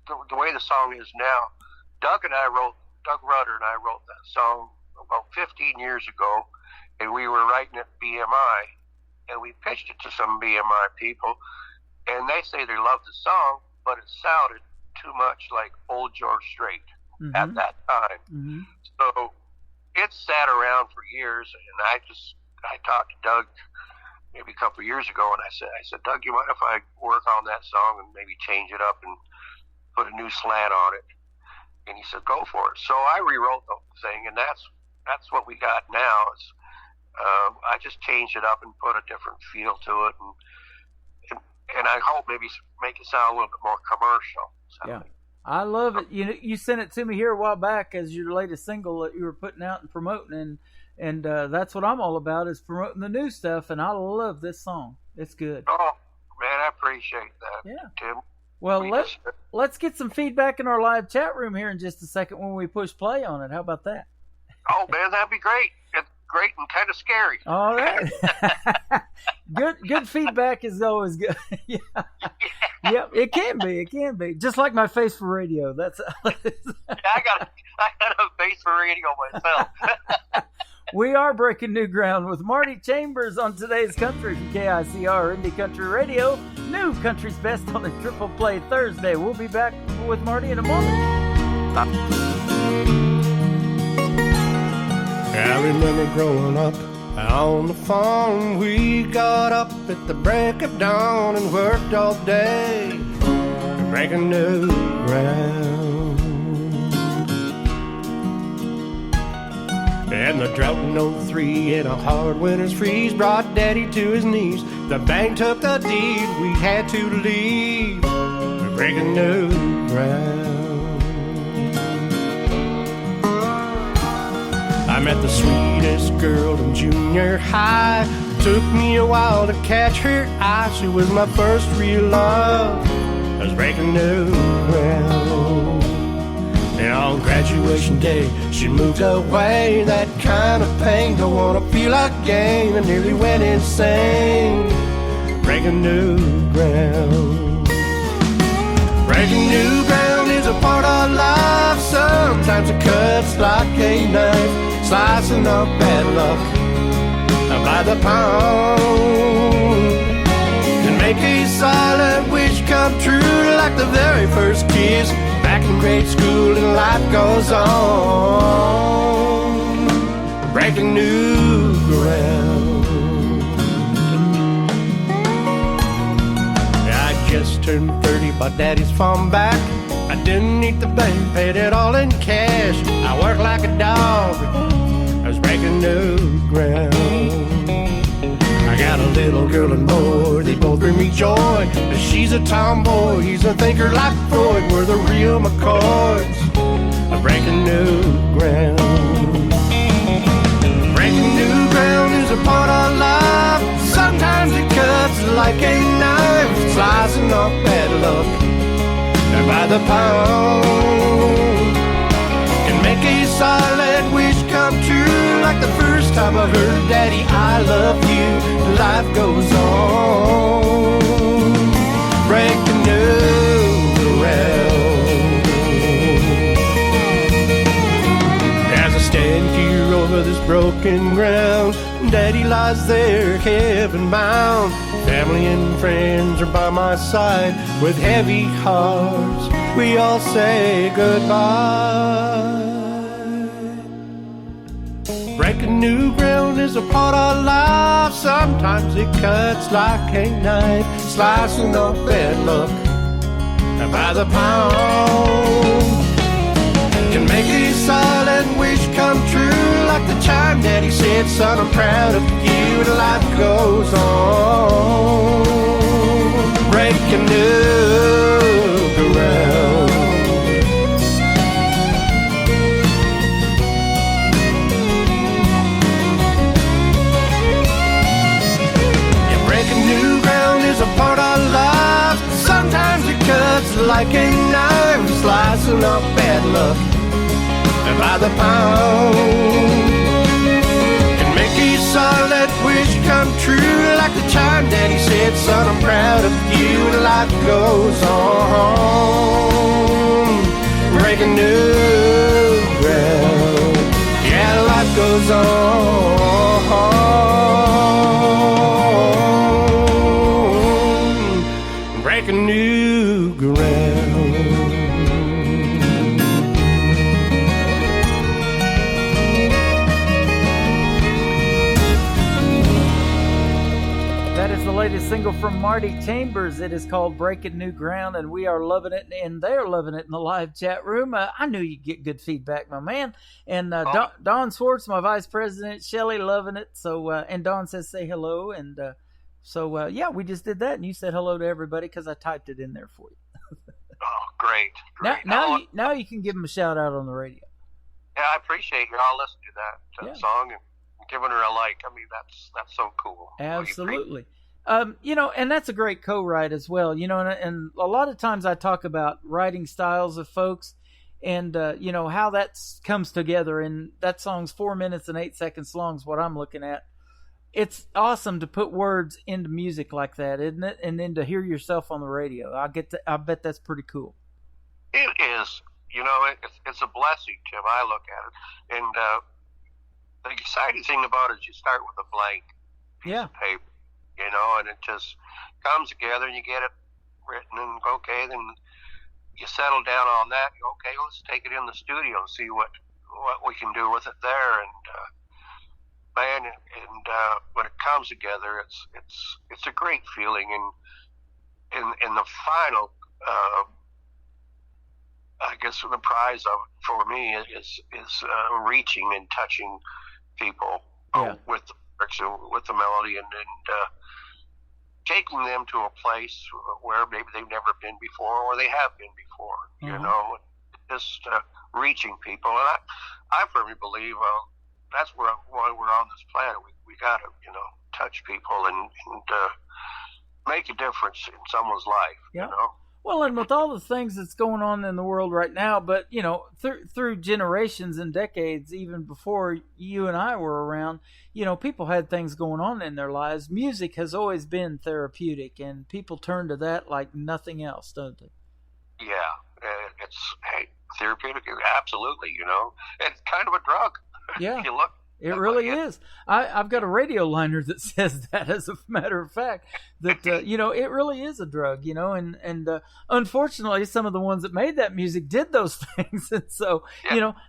The way the song is now, Doug Rudder and I wrote that song about 15 years ago, and we were writing it BMI, and we pitched it to some BMI people, and they say they loved the song, but it sounded too much like Old George Strait at that time. Mm-hmm. So it sat around for years, and I talked to Doug maybe a couple of years ago, and I said, Doug, you mind if I work on that song and maybe change it up and put a new slant on it. And he said, go for it. So I rewrote the thing, and that's what we got now. Is I just changed it up and put a different feel to it, and I hope maybe make it sound a little bit more commercial. So. Yeah, I love it. You sent it to me here a while back as your latest single that you were putting out and promoting, and that's what I'm all about, is promoting the new stuff. And I love this song. It's good. Oh man, I appreciate that. Yeah, Tim. Well, let's get some feedback in our live chat room here in just a second when we push play on it. How about that? Oh man, that'd be great. It's great and kind of scary. All right. Good feedback is always good. Yeah. Yep, it can be. Just like my face for radio. That's I got a face for radio myself. We are breaking new ground with Marty Chambers on today's Country from KICR Indie Country Radio. New Country's Best on a Triple Play Thursday. We'll be back with Marty in a moment. I remember growing up on the farm. We got up at the break of dawn and worked all day, breaking new ground. And the drought in '03 and a hard winter's freeze brought Daddy to his knees. The bank took the deed, we had to leave, breaking new ground. I met the sweetest girl in junior high. Took me a while to catch her eye. She was my first real love. I was breaking new ground. And on graduation day, she moved away. That kind of pain, don't wanna feel again. I nearly went insane. Breaking new ground. Breaking new ground is a part of life. Sometimes it cuts like a knife, slicing up bad luck by the pound. And make a silent wish come true, like the very first kiss back in grade school, and life goes on. Breaking new ground. I just turned 30, bought Daddy's farm back. I didn't need the bank, paid it all in cash. I worked like a dog, I was breaking new ground. I got a little girl and boy, they both bring me joy. She's a tomboy, he's a thinker like Freud. We're the real McCoys, breaking new ground. Breaking new ground is a part of life. Sometimes it cuts like a knife, slicing off bad luck by the pound. And make a silent wish come true, like the first time I heard Daddy, I love you. Life goes on. Breaking new ground. As I stand here over this broken ground, Daddy lies there heaven bound. Family and friends are by my side. With heavy hearts we all say goodbye. Breaking new ground is a part of life. Sometimes it cuts like a knife, slicing up bad luck by the pound. Can make a silent wish come true, like the time Daddy said, son, I'm proud of you, and life goes on. Breaking new ground. Is a part of life. Sometimes it cuts like a knife, slicing up bad luck by the pound. Can make a solid wish come true, like the time Daddy said, son, I'm proud of you, and life goes on. Breaking new ground. Yeah, life goes on. Breaking new ground. That is the latest single from Marty Chambers. It is called Breaking New Ground, and we are loving it, and they're loving it in the live chat room. I knew you'd get good feedback, my man. And Don Swartz, my vice president, Shelley, loving it. So, and Don says say hello. And yeah, we just did that, and you said hello to everybody because I typed it in there for you. Oh, great. Now you can give them a shout out on the radio. Yeah, I appreciate you all listening to that song and giving her a like. I mean, that's so cool. Absolutely. And that's a great co-write as well. And a lot of times I talk about writing styles of folks and, how that comes together. And that song's 4 minutes and 8 seconds long is what I'm looking at. It's awesome to put words into music like that, isn't it? And then to hear yourself on the radio. I bet that's pretty cool. It is. It's a blessing, Tim. I look at it. And the exciting thing about it is you start with a blank piece of paper, and it just comes together and you get it written and okay, then you settle down on that. Okay, let's take it in the studio and see what we can do with it there. And when it comes together, it's a great feeling. And in the final, I guess the prize for me is reaching and touching people with the lyrics and with the melody and taking them to a place where maybe they've never been before or they have been before, just reaching people. And I firmly believe that's why we're on this planet. We got to, touch people and make a difference in someone's life, Well, and with all the things that's going on in the world right now, but, through generations and decades, even before you and I were around, people had things going on in their lives. Music has always been therapeutic, and people turn to that like nothing else, don't they? Yeah, it's therapeutic, absolutely, It's kind of a drug. Yeah. If you look. It really is. I've got a radio liner that says that, as a matter of fact, that, it really is a drug, and unfortunately some of the ones that made that music did those things. And so,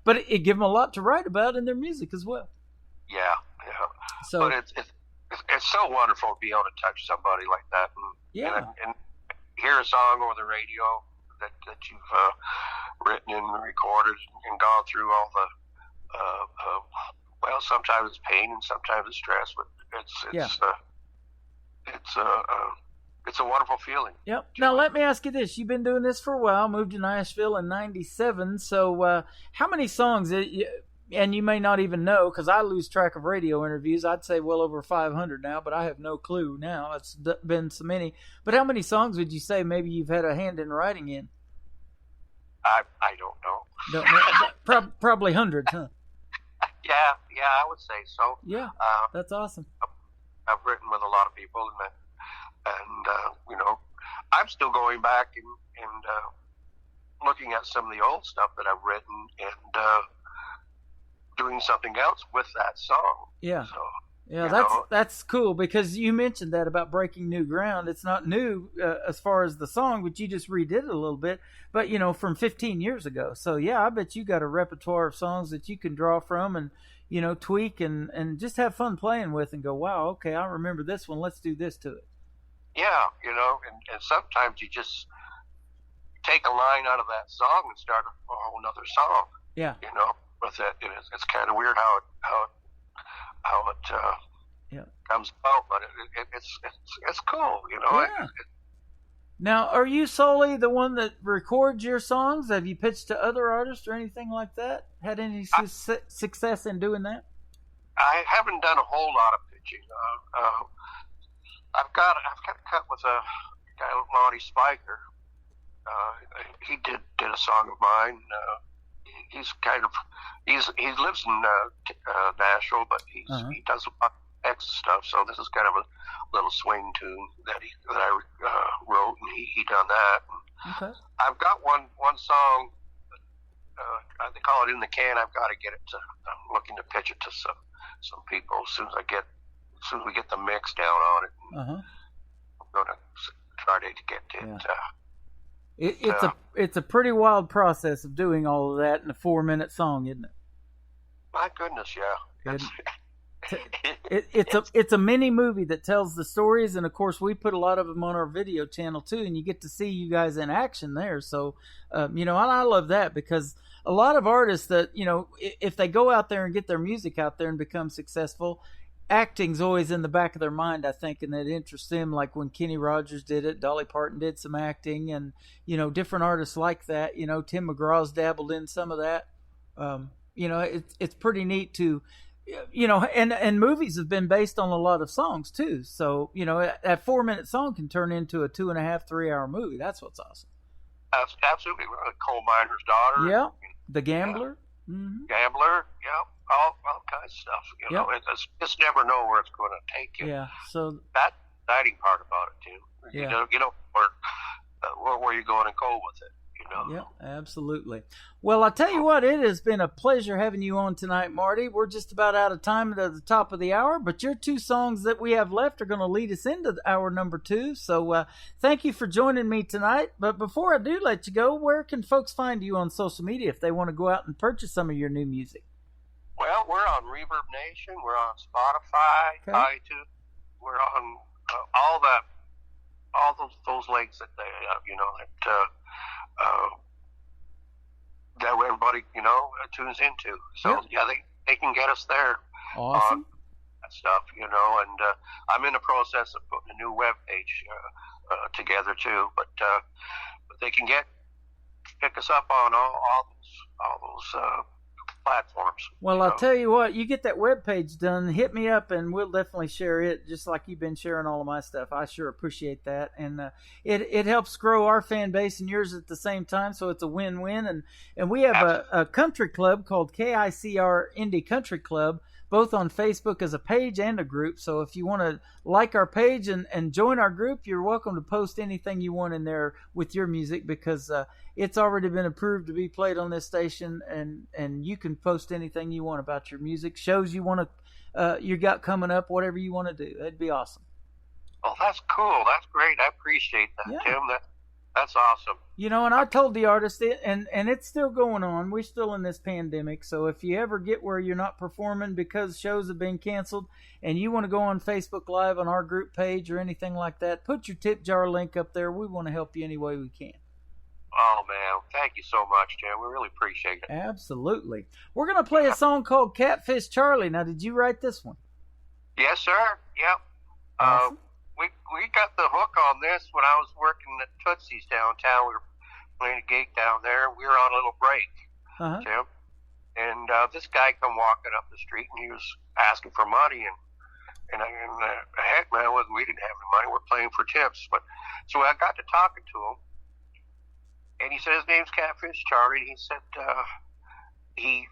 but it gave them a lot to write about in their music as well. Yeah. So, but it's so wonderful to be able to touch somebody like that and hear a song over the radio that you've written and recorded and gone through all the, well, sometimes it's pain and sometimes it's stress, but it's a wonderful feeling. Yep. Now let me ask you this: you've been doing this for a while. Moved to Nashville in '97. So how many songs? And you may not even know because I lose track of radio interviews. I'd say well over 500 now, but I have no clue now. It's been so many. But how many songs would you say maybe you've had a hand in writing in? I don't know. Probably hundreds, huh? Yeah, I would say so. Yeah, that's awesome. I've written with a lot of people, and I'm still going back and looking at some of the old stuff that I've written and doing something else with that song. Yeah. So, yeah, that's cool because you mentioned that about breaking new ground. It's not new as far as the song, but you just redid it a little bit. But, from 15 years ago. So, yeah, I bet you got a repertoire of songs that you can draw from and, tweak and just have fun playing with and go, wow, okay, I remember this one. Let's do this to it. Yeah, and sometimes you just take a line out of that song and start a whole nother song. Yeah. With it. It's kind of weird how it comes about, but it's cool, Yeah. Now, are you solely the one that records your songs? Have you pitched to other artists or anything like that? Had any success in doing that? I haven't done a whole lot of pitching. I've got a cut with a guy, Lonnie Spiker. He did a song of mine. He lives in Nashville, but he does a lot of extra stuff. So this is kind of a little swing tune that I wrote, and he done that. Okay. I've got one song. They call it in the can. I've got to get it to. I'm looking to pitch it to some people as soon as we get the mix down on it. I'm going to try to get it. It's a pretty wild process of doing all of that in a 4-minute song, isn't it? My goodness, yeah. It's a mini movie that tells the stories, and of course we put a lot of them on our video channel too, and you get to see you guys in action there. So, I love that because a lot of artists that if they go out there and get their music out there and become successful, acting's always in the back of their mind, I think, and it interests them. Like when Kenny Rogers did it, Dolly Parton did some acting, and different artists like that. Tim McGraw's dabbled in some of that. It's pretty neat to, and movies have been based on a lot of songs too. So that 4-minute song can turn into a 2.5, 3-hour movie. That's what's awesome. Absolutely, Coal Miner's Daughter. Yeah, The Gambler. Yeah. Mm-hmm. Gambler. Yeah. All kinds of stuff. It's just never know where it's going to take you. Yeah. So that's the exciting part about it too. Yeah. Where you're going and go with it. Yeah, absolutely. Well, I tell you what, it has been a pleasure having you on tonight, Marty. We're just about out of time at the top of the hour, but your 2 songs that we have left are going to lead us into hour number 2. So thank you for joining me tonight. But before I do let you go, where can folks find you on social media if they want to go out and purchase some of your new music? Well, we're on Reverb Nation. We're on Spotify, iTunes. We're on all those links that they, that everybody, tunes into. So they can get us there. Awesome. That stuff, and I'm in the process of putting a new web page together too. But they can pick us up on all those platforms. Well, I'll tell you what, you get that webpage done, hit me up, and we'll definitely share it, just like you've been sharing all of my stuff. I sure appreciate that, and it helps grow our fan base and yours at the same time, so it's a win-win. And we have a country club called KICR Indie Country Club, both on Facebook as a page and a group. So if you want to like our page and join our group, you're welcome to post anything you want in there with your music, because it's already been approved to be played on this station, and you can post anything you want about your music, shows you want to you got coming up, whatever you want to do. That'd be awesome. Oh, that's cool. That's great. I appreciate that, Tim. That's awesome. And I told the artist, and it's still going on. We're still in this pandemic. So if you ever get where you're not performing because shows have been canceled and you want to go on Facebook Live on our group page or anything like that, put your tip jar link up there. We want to help you any way we can. Oh, man. Thank you so much, Tim. We really appreciate it. Absolutely. We're going to play a song called Catfish Charlie. Now, did you write this one? Yes, sir. Yep. Awesome. We got the hook on this when I was working at Tootsie's downtown. We were playing a gig down there. We were on a little break, Tim. And this guy come walking up the street, and he was asking for money. And heck, man, we didn't have any money. We're playing for tips. So I got to talking to him, and he said his name's Catfish Charlie. And he said he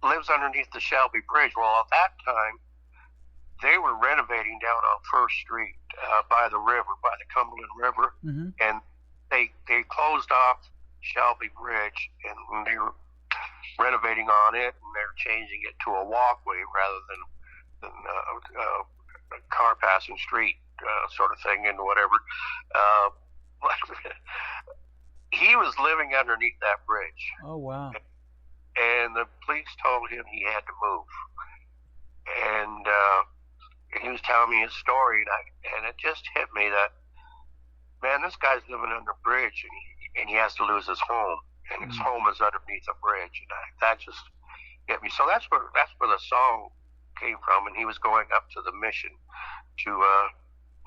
lives underneath the Shelby Bridge. Well, at that time, they were renovating down on First Street by the river, by the Cumberland River, and they closed off Shelby Bridge, and they were renovating on it, and they're changing it to a walkway rather than a car passing street sort of thing, and whatever. He was living underneath that bridge. Oh, wow. And the police told him he had to move. And he was telling me his story, and it just hit me that, man, this guy's living under a bridge, and he has to lose his home, and his home is underneath a bridge, and that just hit me. So that's where the song came from, and he was going up to the Mission to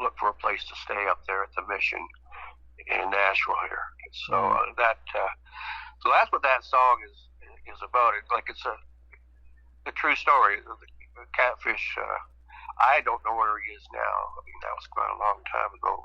look for a place to stay up there at the Mission in Nashville here. So so that's what that song is about. It's like it's a true story. The catfish. I don't know where he is now. I mean, that was quite a long time ago.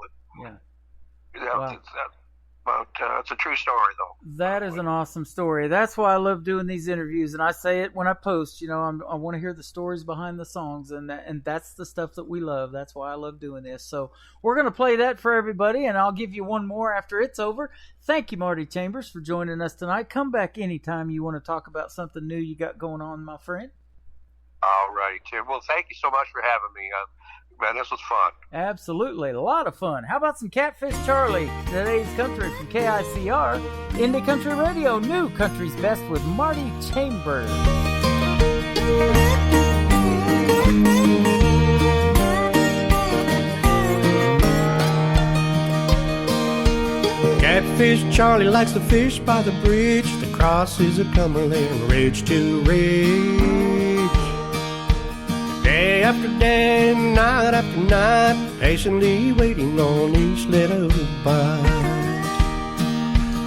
But it's a true story, though. That is an awesome story. That's why I love doing these interviews, and I say it when I post. I want to hear the stories behind the songs, and that's the stuff that we love. That's why I love doing this. So we're going to play that for everybody, and I'll give you one more after it's over. Thank you, Marty Chambers, for joining us tonight. Come back anytime you want to talk about something new you got going on, my friend. All righty, Tim. Well, thank you so much for having me. Man, this was fun. Absolutely. A lot of fun. How about some Catfish Charlie? Today's country from KICR, Indie Country Radio, New Country's Best with Marty Chambers. Catfish Charlie likes to fish by the bridge that crosses the Cumberland ridge to ridge. Day after day, night after night, patiently waiting on each little bite.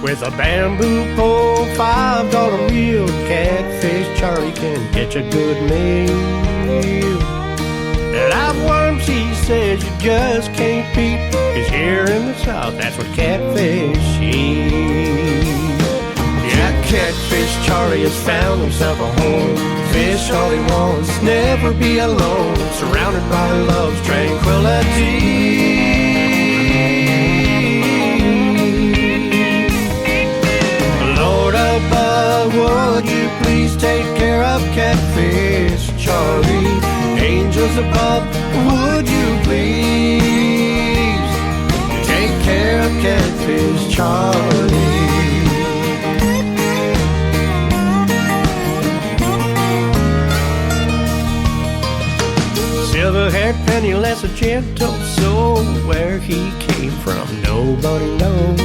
With a bamboo pole, $5 reel, Catfish Charlie can catch a good meal. Live worms, he says, you just can't beat, 'cause here in the South, that's what catfish eat. Yeah, Catfish Charlie has found himself a home. Fish all he wants, never be alone, surrounded by love's tranquility. Lord above, would you please take care of Catfish Charlie? Angels above, would you please take care of Catfish Charlie? Silver-haired, penniless, a gentle soul. Where he came from, nobody knows.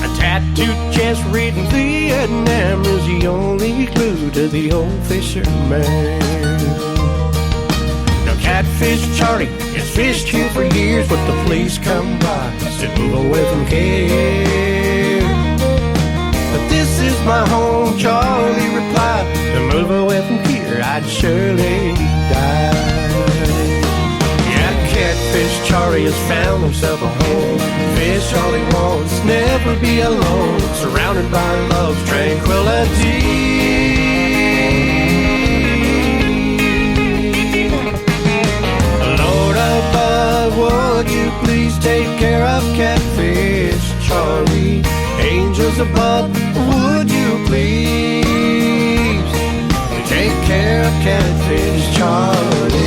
A tattooed chest reading Vietnam is the only clue to the old fisherman. Now Catfish Charlie has fished here for years, but the police come by to move away from here. But this is my home, Charlie replied. To move away from here, I'd surely die. Yeah, Catfish Charlie has found himself a home. Fish all he wants, never be alone, surrounded by love's tranquility. Lord above, would you please take care of Catfish Charlie? Angels above, would you please take care of Catfish Charlie?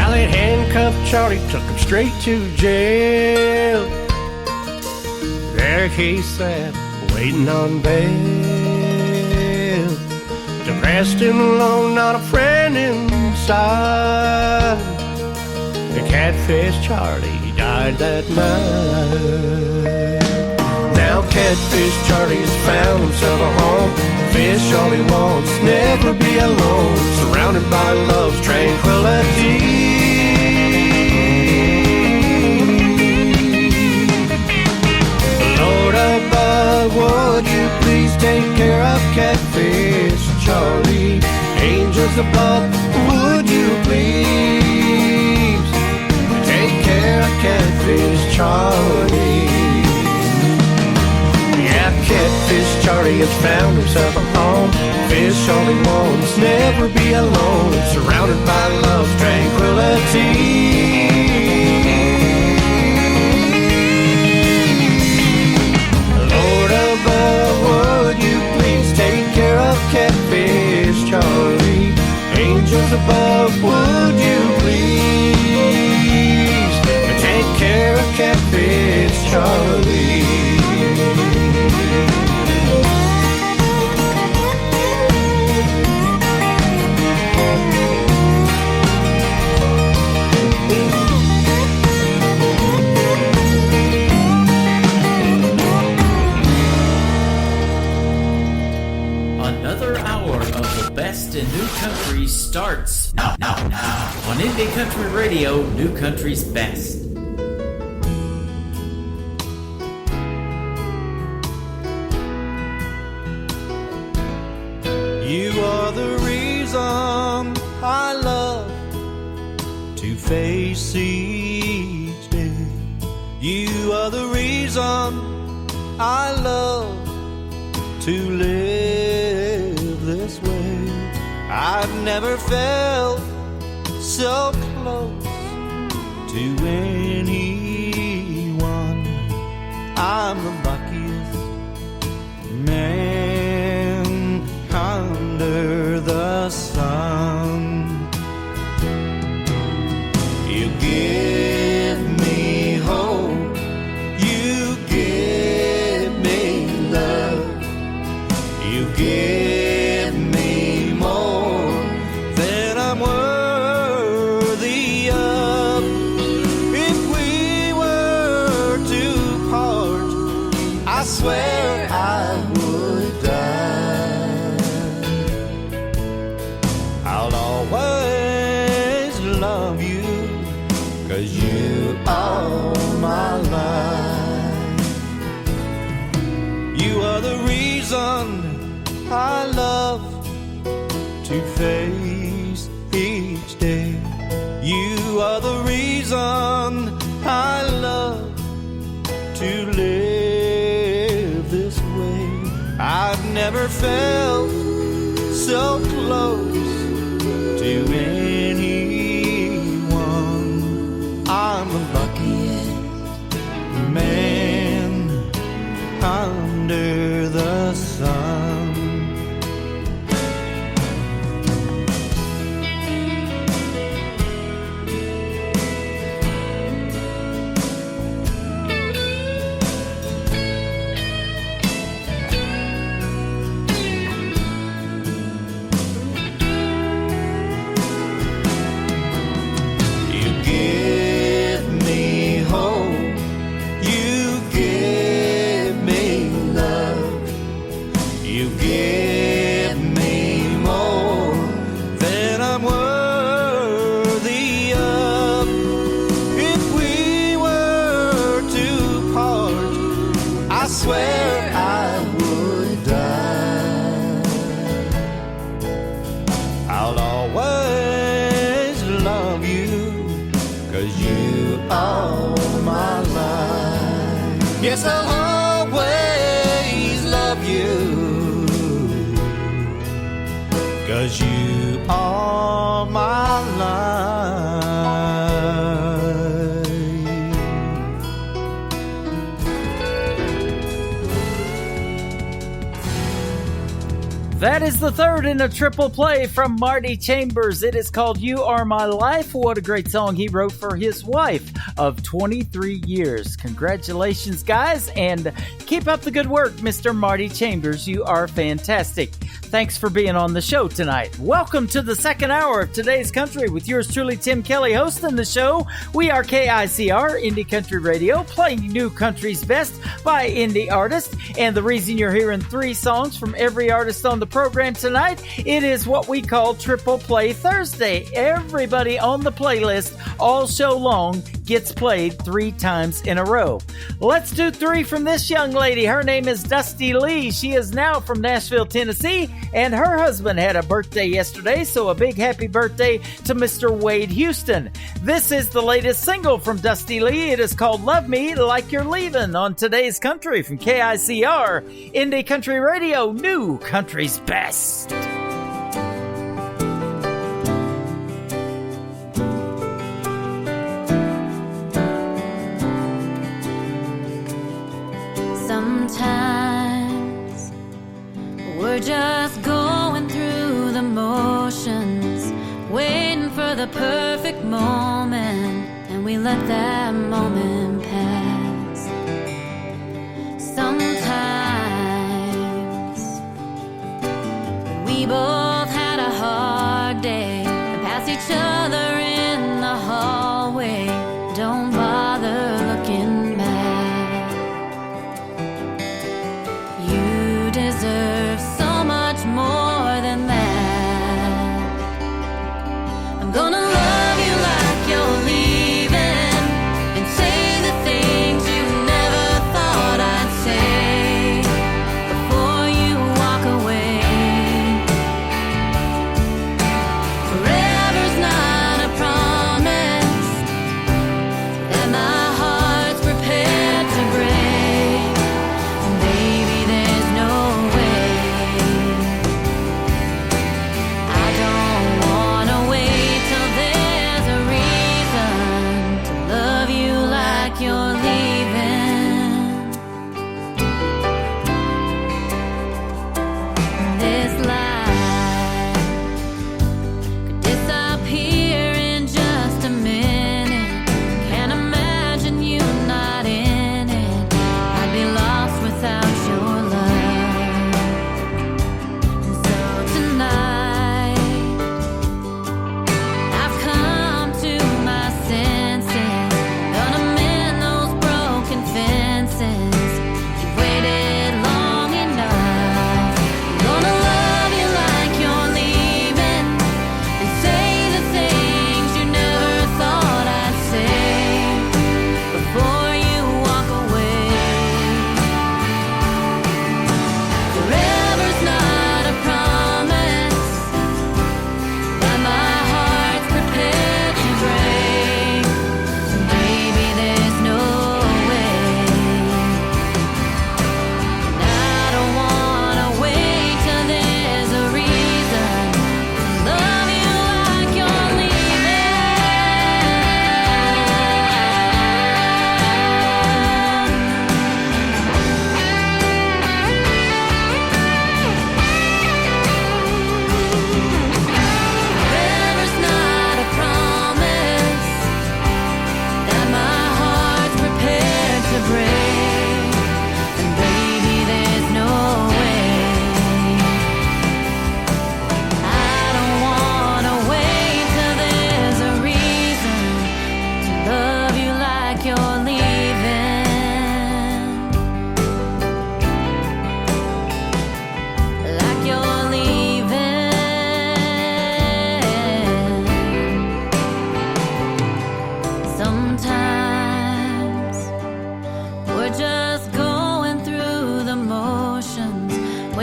Alley handcuffed Charlie, took him straight to jail. There he sat, waiting on bail. Depressed and alone, not a friend inside. The Catfish Charlie died that night. Now Catfish Charlie's found himself a home. Fish all he wants, never be alone, surrounded by love's tranquility. Lord above, would you please take care of Catfish Charlie? Angels above, would you please take care of Catfish Charlie? Yeah, Catfish Charlie has found himself a home. Fish all he wants, never be alone, surrounded by love's tranquility. Would you please take care of Catfish Charlie? Angels above, would you please take care of Catfish Charlie? Best in New Country starts now on Indie Country Radio, New Country's best. You are the reason I love to face each day. You are the reason I love to live this way. I've never felt so close to anyone. I'm the luckiest man under the sun. You give me hope, you give me I swear I would die. I'll always love you, 'cause you are my life. You are the reason I love to face each day. You are the reason I love to live this way. I've never felt so close to anyone. I'm the luckiest man under the sun. Yes, I'll always love you, 'cause you are my life. That is the third in a triple play from Marty Chambers. It is called You Are My Life. What a great song he wrote for his wife of 23 years. Congratulations, guys, and keep up the good work, Mr. Marty Chambers. You are fantastic. Thanks for being on the show tonight. Welcome to the second hour of Today's Country with yours truly, Tim Kelly, hosting the show. We are KICR, Indie Country Radio, playing new country's best by indie artists. And the reason you're hearing 3 songs from every artist on the program tonight, it is what we call Triple Play Thursday. Everybody on the playlist all show long gets played 3 times in a row. Let's do 3 from this young lady. Her name is Dusty Lee. She is now from Nashville, Tennessee, and her husband had a birthday yesterday, so a big happy birthday to Mr. Wade Houston. This is the latest single from Dusty Lee. It is called Love Me Like You're Leaving on Today's Country from KICR, Indie Country Radio, new country's best. Sometimes we're just going through the motions, waiting for the perfect moment, and we let that moment pass. Sometimes we both had a hard day and passed each other in the hallway. Don't bother looking back. You deserve so much more than that. I'm gonna love you like you're leaving and say the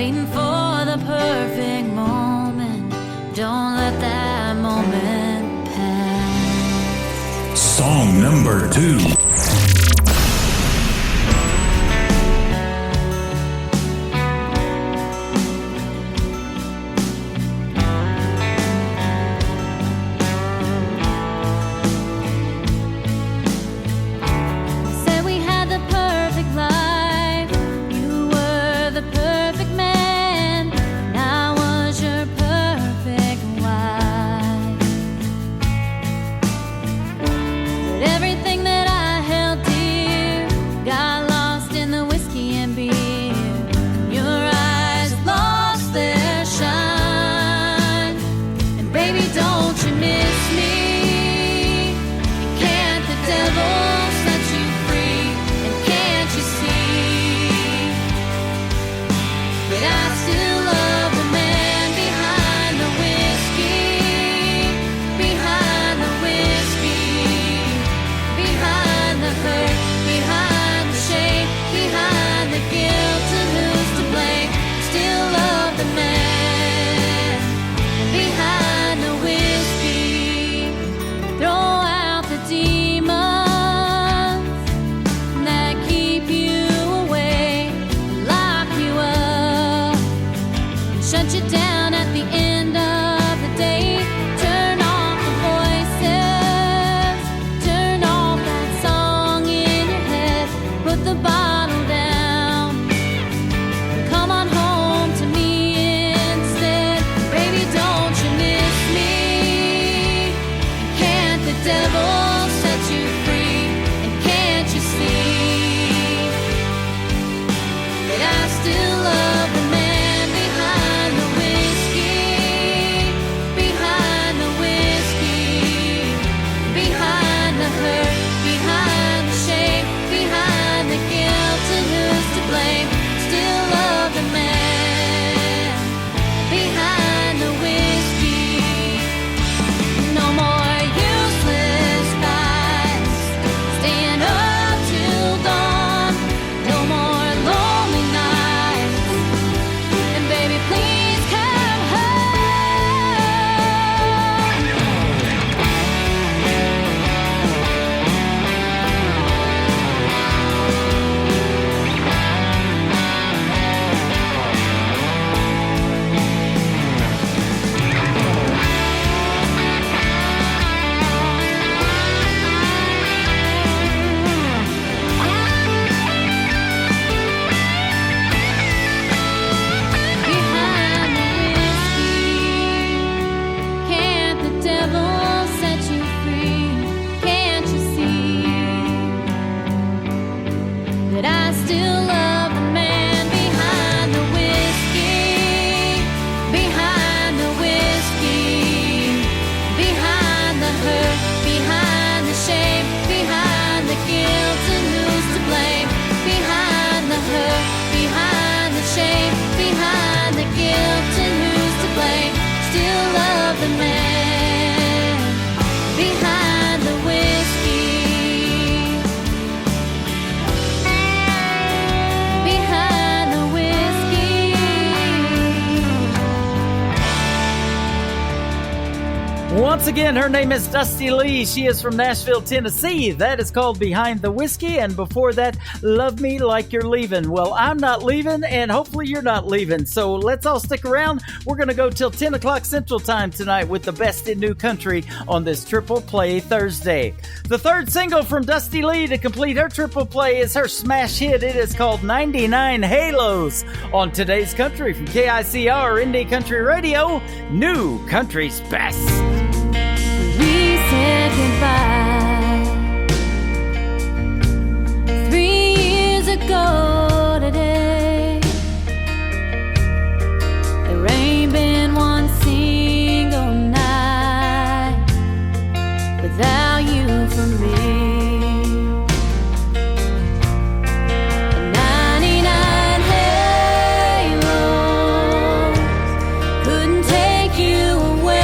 waiting for the perfect moment. Don't let that moment pass. Song number 2. Once again, her name is Dusty Lee. She is from Nashville, Tennessee. That is called Behind the Whiskey. And before that, Love Me Like You're Leaving. Well, I'm not leaving, and hopefully you're not leaving. So let's all stick around. We're going to go till 10 o'clock Central Time tonight with the best in new country on this Triple Play Thursday. The third single from Dusty Lee to complete her Triple Play is her smash hit. It is called 99 Halos on Today's Country from KICR Indie Country Radio, New Country's Best. We said goodbye 3 years ago today. There ain't been one single night without you for me. And 99 halos couldn't take you away.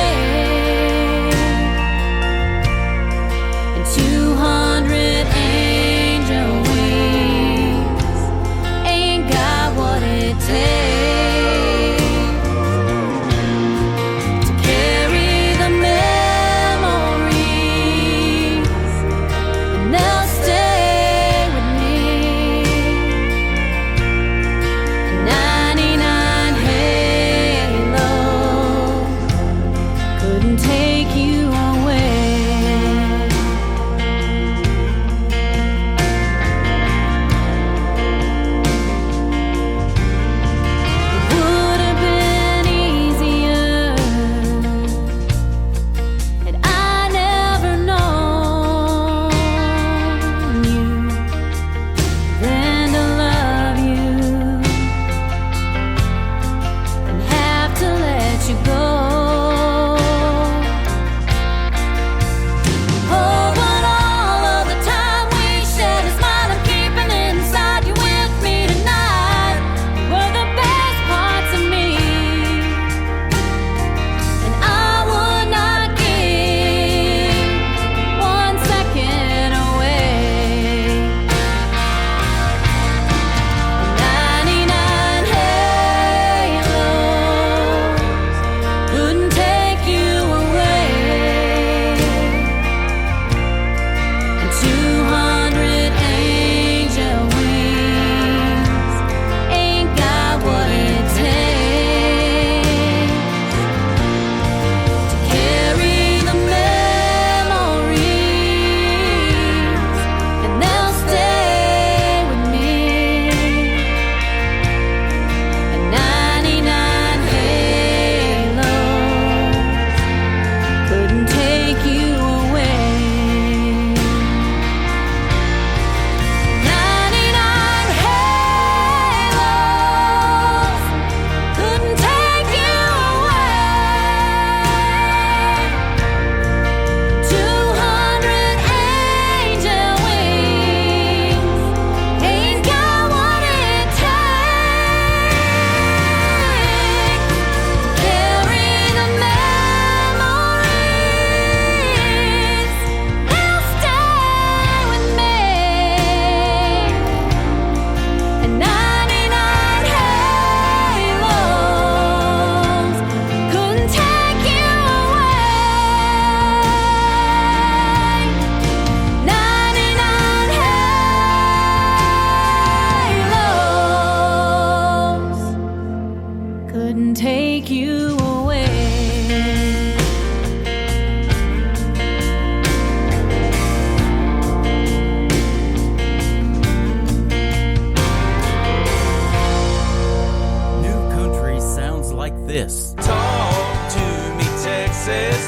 this. Talk to me, Texas.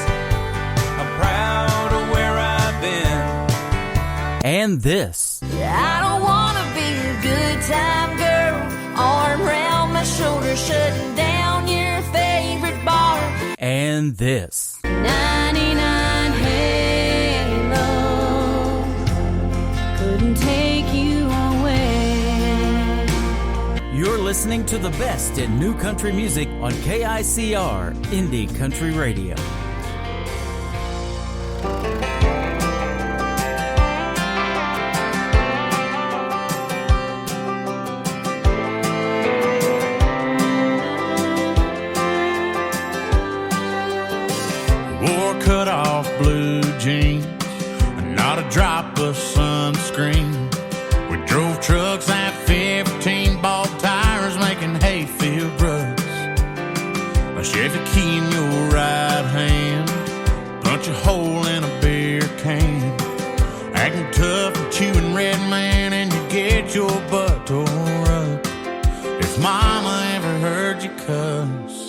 I'm proud of where I've been. And this. I don't wanna be a good time girl, arm around my shoulder, shutting down your favorite bar. And this. 99 Halo couldn't take you away. You're listening to the best in new country music on KICR Indie Country Radio. Wore cut-off blue jeans and not a drop of sunscreen. We drove trucks at 15, bought tires making hayfield ruts. A Chevy key in your right hand, punch a hole in a beer can. Acting tough and chewing red man, and you get your butt tore up. If mama ever heard you cuss.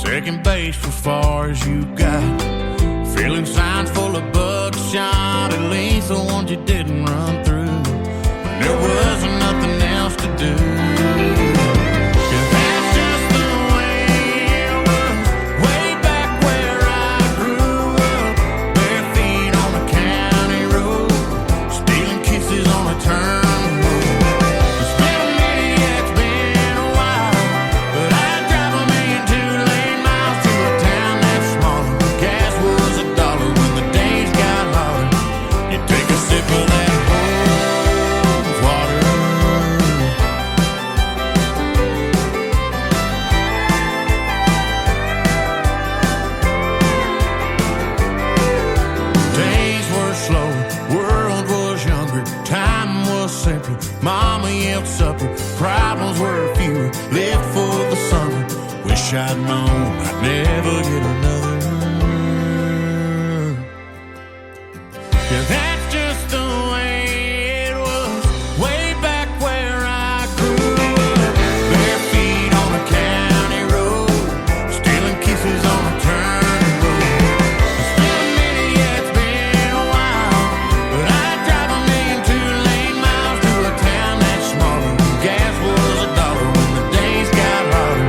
Second base for far as you got. Filling signs full of buckshot. At least the ones you didn't run through. When there wasn't nothing else to do. Mama yelled supper, problems were fewer, lived for the summer. Wish I'd known I'd never get another. Yeah, that's just the way it was, way back where I grew up. Bare feet on a county road, stealing kisses on a turn road. It's been a minute, yeah, it's been a while, but I'd drive a million 2-lane miles to a town that's smaller. Gas was $1 when the days got hotter.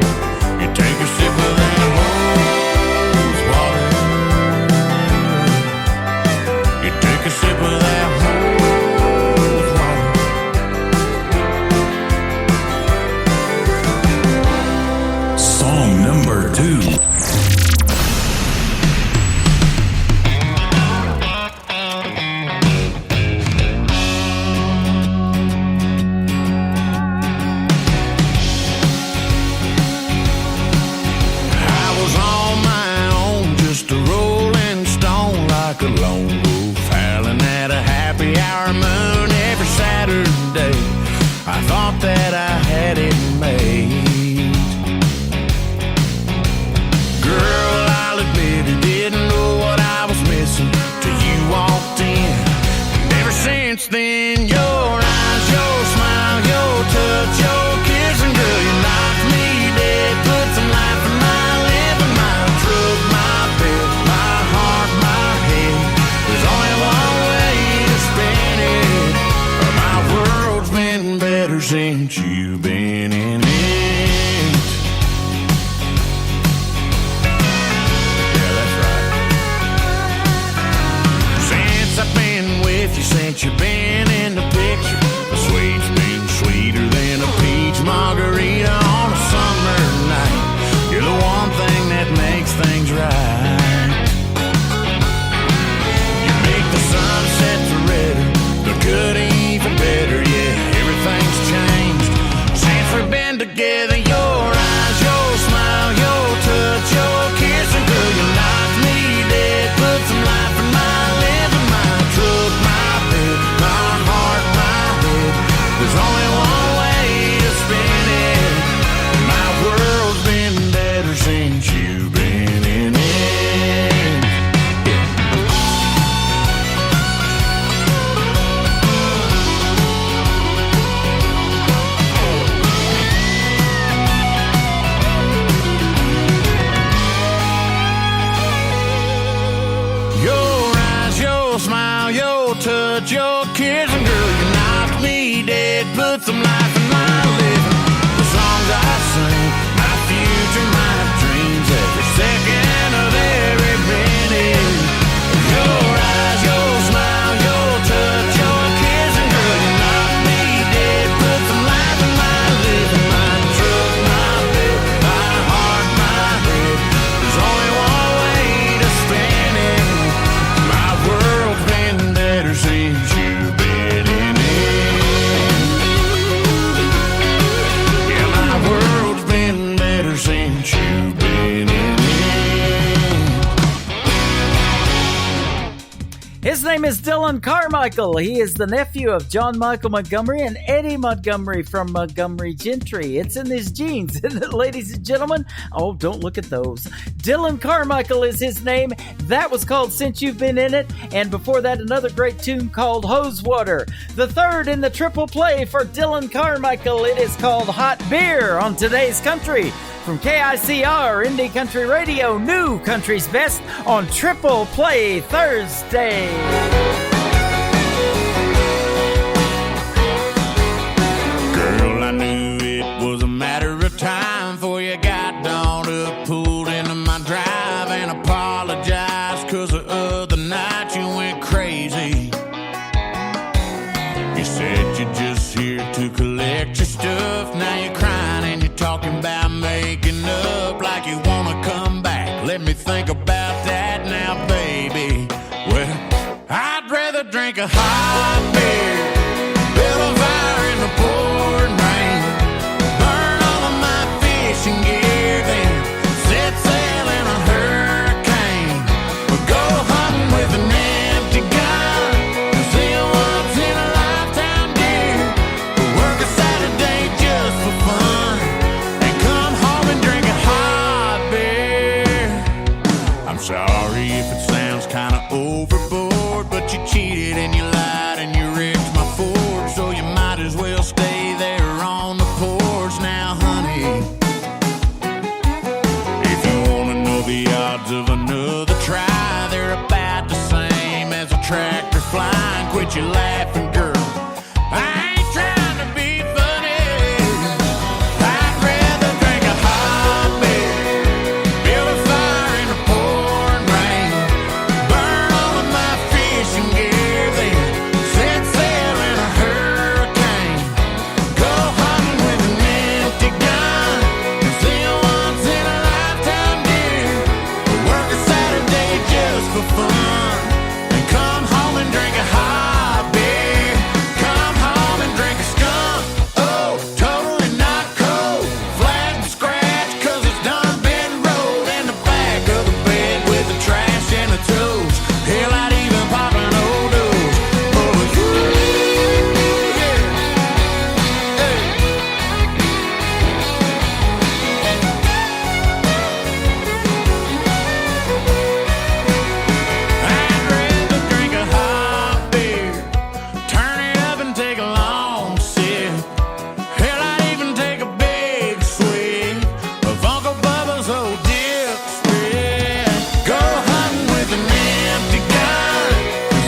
You take a sip of that hose water. You take a sip of that hose water. Song number 2. I was on my own, just a rolling stone, like a lone wolf howling at a happy hour moon every Saturday. I thought that I had it made. Girl, I'll admit I didn't know what I was missing till you walked in. And ever since then, your eyes, your smile, your touch, your kiss, and girl, you knocked me dead. Put some life in my living, my truck, my bed, my heart, my head. There's only one way to spin it. My world's been better since you've been in it. Yeah, that's right. Since I've been with you, since you've been in the picture, the sweet's been sweeter than a peach margarita on a summer night. You're the one thing that makes things right. You make the sunsets redder, the good even better, yeah, everything's changed. your kiss, and girl, you knocked me dead. Put some life in my living. The songs I sing, my future, my dreams, every second of every minute. Your eyes, your smile, your touch, your kiss, and girl, you knocked me dead. Put some life in my living. My truck, my bed, my heart, my head. There's only one way to spin it. My world's been better since you've been in it. Yeah, my world's been better since you've been in it. His name is Dylan Carmichael. He is the nephew of John Michael Montgomery and Eddie Montgomery from Montgomery Gentry. It's in his genes, isn't it, ladies and gentlemen? Oh, don't look at those. Dylan Carmichael is his name. That was called Since You've Been In It. And before that, another great tune called Hose Water. The third in the triple play for Dylan Carmichael. It is called Hot Beer on Today's Country. From KICR, Indie Country Radio, New Country's Best on Triple Play Thursday. Girl, I knew it was a matter of time before you got dawned up, pulled into my drive and apologized, 'cause the other night you went crazy. You said you're just here to collect your stuff. Now you're crying and you're talking about making up, like you wanna come back. Let me think about that now, baby. Well, I'd rather drink a hot beer, build a fire in the pouring rain, burn all of my fishing gear, then set sail in a hurricane, or go hunting with an empty gun, and see a once in a lifetime deer, or work a Saturday just for fun, and come home and drink a hot beer. I'm sorry if it sounds kinda overboard, but you cheated and you lied and you wrecked my Ford, so you might as well stay there on the porch now, honey. If you wanna know the odds of another try, they're about the same as a tractor flying. Quit your laughing, girl. I ain't trying to be funny. I'd rather drink a hot beer, build a fire in the pouring rain, burn all of my fishing gear, then set sail in a hurricane, go hunting with an empty gun, and see a once in a lifetime deer, or work a Saturday just for fun, and come home and drink a hot beer, come home and drink a skunk, oh, totally not cold, flat and scratch, 'cause it's done been rolled in the back of the bed with the trash and the tools, hell, I'd even pop an old dose, oh, yeah, hey. I'd rather drink a hot beer, turn it up and take a long sip, hell, I'd even take a big swig of Uncle Bubba's old dip spread, go hunting with an empty gun,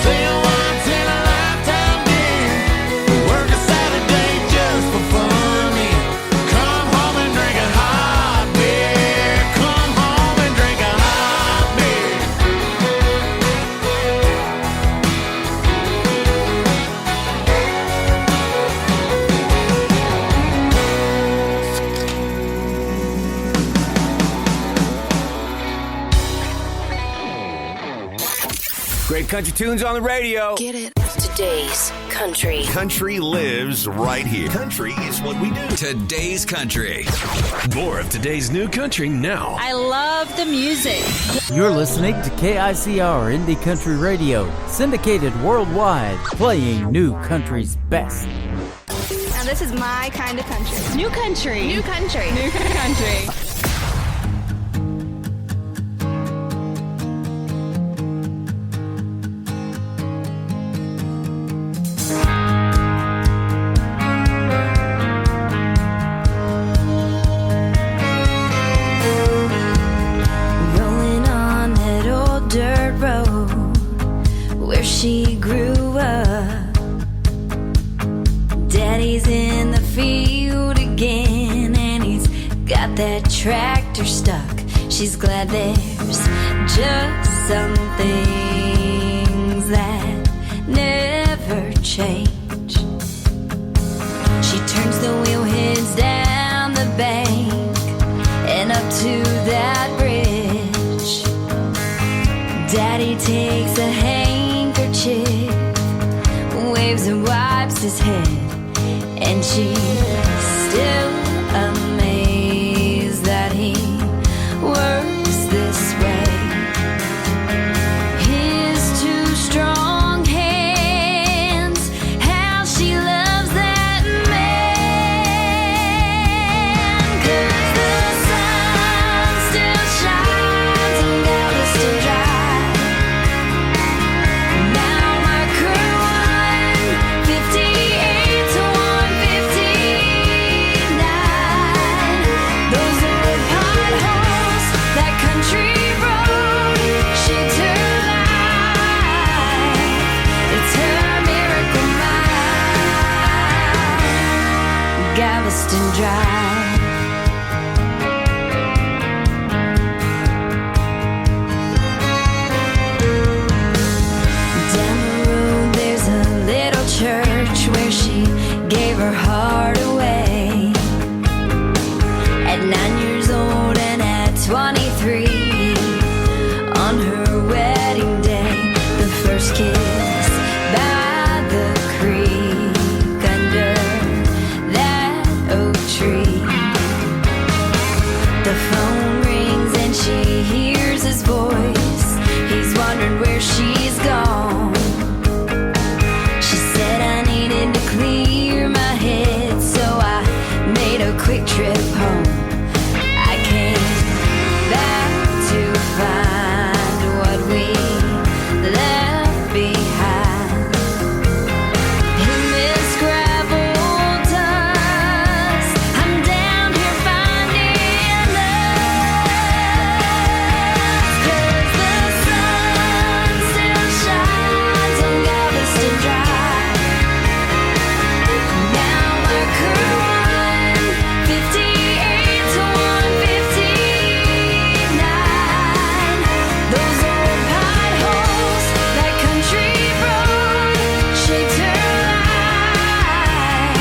see a once in a lifetime deer, work a Saturday just for fun, yeah. Come home and drink a hot beer, come home and drink a hot beer. Great country tunes on the radio. Get it? Today's country. Country lives right here. Country is what we do. Today's Country. More of today's new country now. I love the music. You're listening to KICR Indie Country Radio, syndicated worldwide, playing New Country's best. Now this is my kind of country. New country. New country. New country. Rolling on that old dirt road where she grew up. tractor stuck. She's glad there's just some things that never change. She turns the wheel, heads down the bank and up to that bridge. Daddy takes a handkerchief, waves and wipes his head, and she's still amazed that he works this way. His two strong hands, how she loves that man. 'Cause the sun still shines on Galveston Drive. Now my crew 158 to 159. Those old potholes, that country road shaped her life. It's her miracle mile, Galveston Drive. Down the road there's a little church where she gave her heart away. At 9 years old and at 23, on her wedding day, the first kiss by the creek under that oak tree. The phone rings and she hears his voice. He's wondered where she's gone. She said I needed to clear my head, so I made a quick trip home. I came back to find what we left behind. In this gravel dust, I'm down here finding love. 'Cause the sun still shines on Galveston Drive. Now my crew 158 to 159. Those old potholes, that country road shaped her life.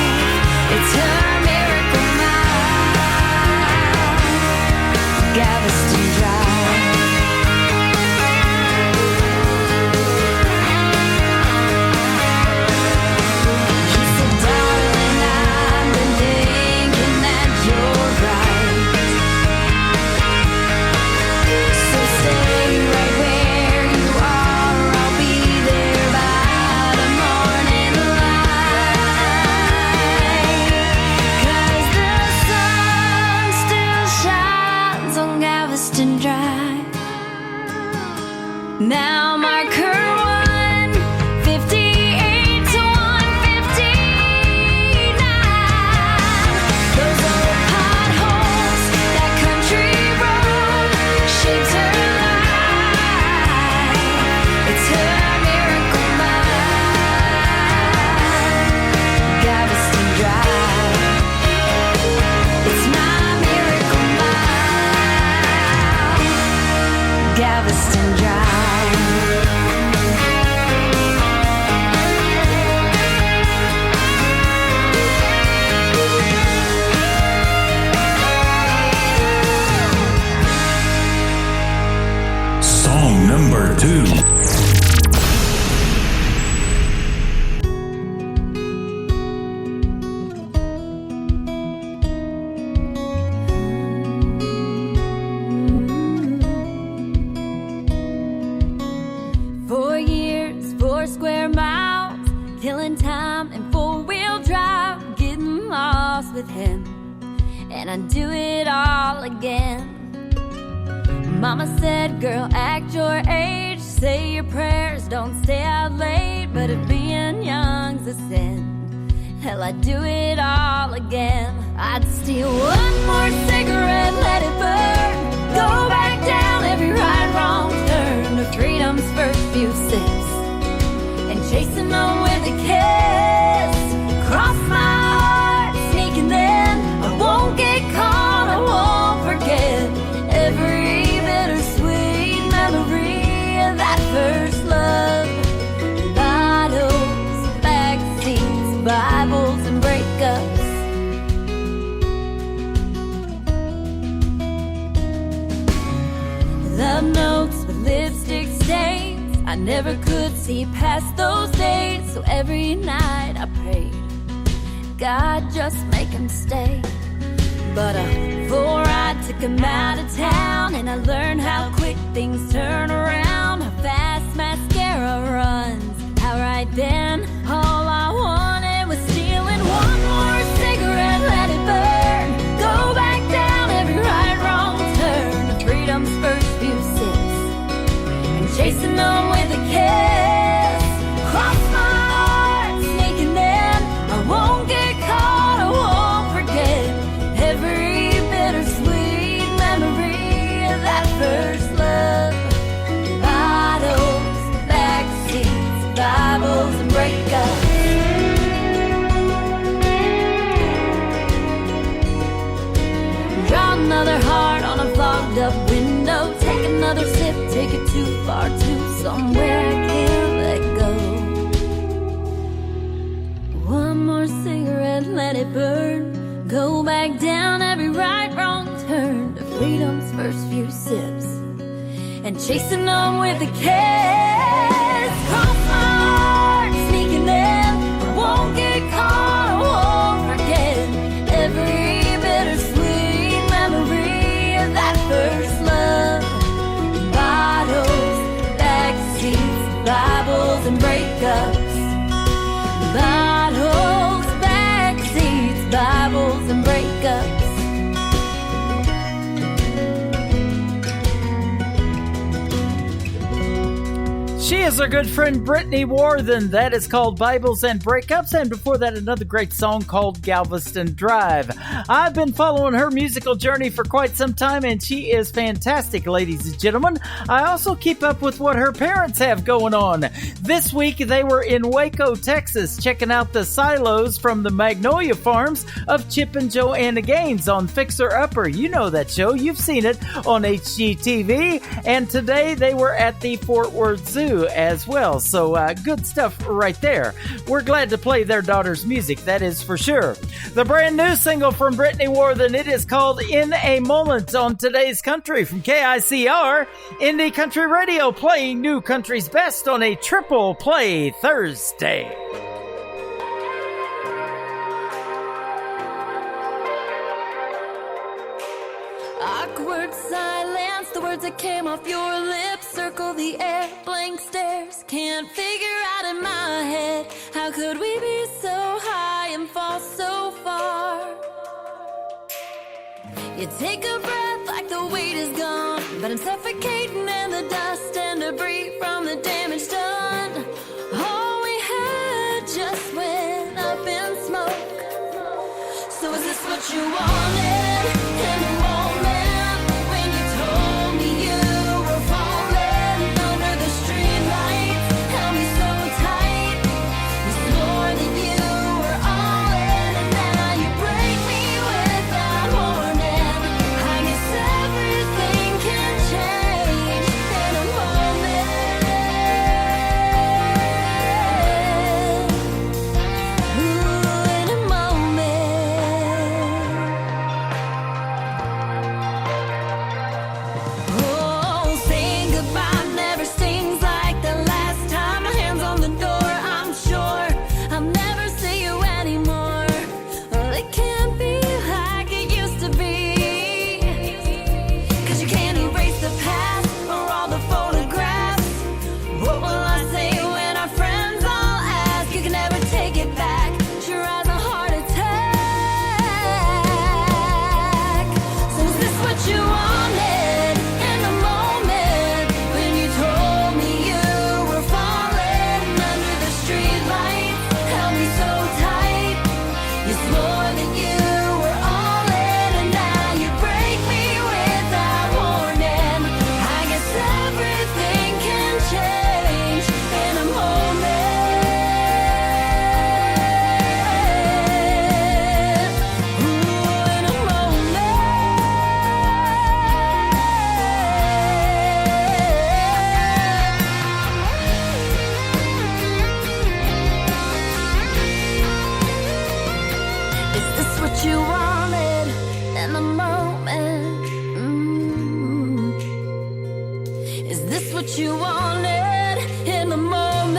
It's her miracle mile, Galveston Drive. He said, darling, I've been thinking that you're right. So stay right where you are. I'll be there by the morning light. 'Cause the sun still shines on Galveston Drive. Now my crew 158 to 159. Those old potholes, that country road shapes her life. It's her miracle mile, Galveston Drive. It's my miracle mile, Galveston Drive. Song number 2. 4 years, 4 square miles, killing time in 4-wheel drive, getting lost with him, and I do it all again. Mama said, girl, act your age, say your prayers, don't stay out late, but if being young's a sin, hell, I'd do it all again. I'd steal one more cigarette, let it burn, go back down every right, wrong turn to freedom's first few sips, and chasing on with a kiss. Cross my heart, sneaking in, I won't get caught, I won't forget. Bibles and breakups. Love notes with lipstick stains. I never could see past those days. So every night I prayed, God, just make him stay. But before I took him out of town, and I learned how quick things turn around, how fast mascara runs. How right then, all I wanted was stealing one more cigarette, let it burn. Go back down every right, wrong turn to freedom's first few sips, and chasing on with a kiss. Cross my heart, sneaking in. I won't get caught, I won't forget every bittersweet memory of that first love. Bottles, backseats, Bibles, and breakups. Draw another heart on a fogged up window. Take another sip, take it too far, to somewhere I can't let go. One more cigarette, let it burn. Go back down every right, wrong turn to freedom's first few sips, and chasing on with a kiss. Cross my heart, sneaking in. I won't get caught, I won't forget every bittersweet memory of that first love. Bottles, backseats, Bibles, and breakups. Bottles, backseats, Bibles, and breakups. She is our good friend Brittany Warthen. That is called Bibles and Breakups. And before that, another great song called Galveston Drive. I've been following her musical journey for quite some time, and she is fantastic, ladies and gentlemen. I also keep up with what her parents have going on. This week, they were in Waco, Texas, checking out the silos from the Magnolia Farms of Chip and Joanna Gaines on Fixer Upper. You know that show. You've seen it on HGTV. And today, they were at the Fort Worth Zoo as well. So good stuff right there. We're glad to play their daughter's music, that is for sure. The brand new single from Brittany Warthen, it is called In a Moment on Today's Country from KICR, Indie Country Radio, playing new country's best on a triple play Thursday. Awkward silence, the words that came off your lips circle the air, blank stares. Can't figure out in my head, how could we be so high and fall so far? You take a breath like the weight is gone, but I'm suffocating in the dust and debris from the damage done. All we had just went up in smoke. So is this what you wanted in a moment when you told me you were falling under the streetlights? Held me so tight, you swore that you were all in, and now you break me without warning. I guess everything can change in a moment. Ooh, in a moment. what you wanted in the moment? Is this what you wanted in the moment?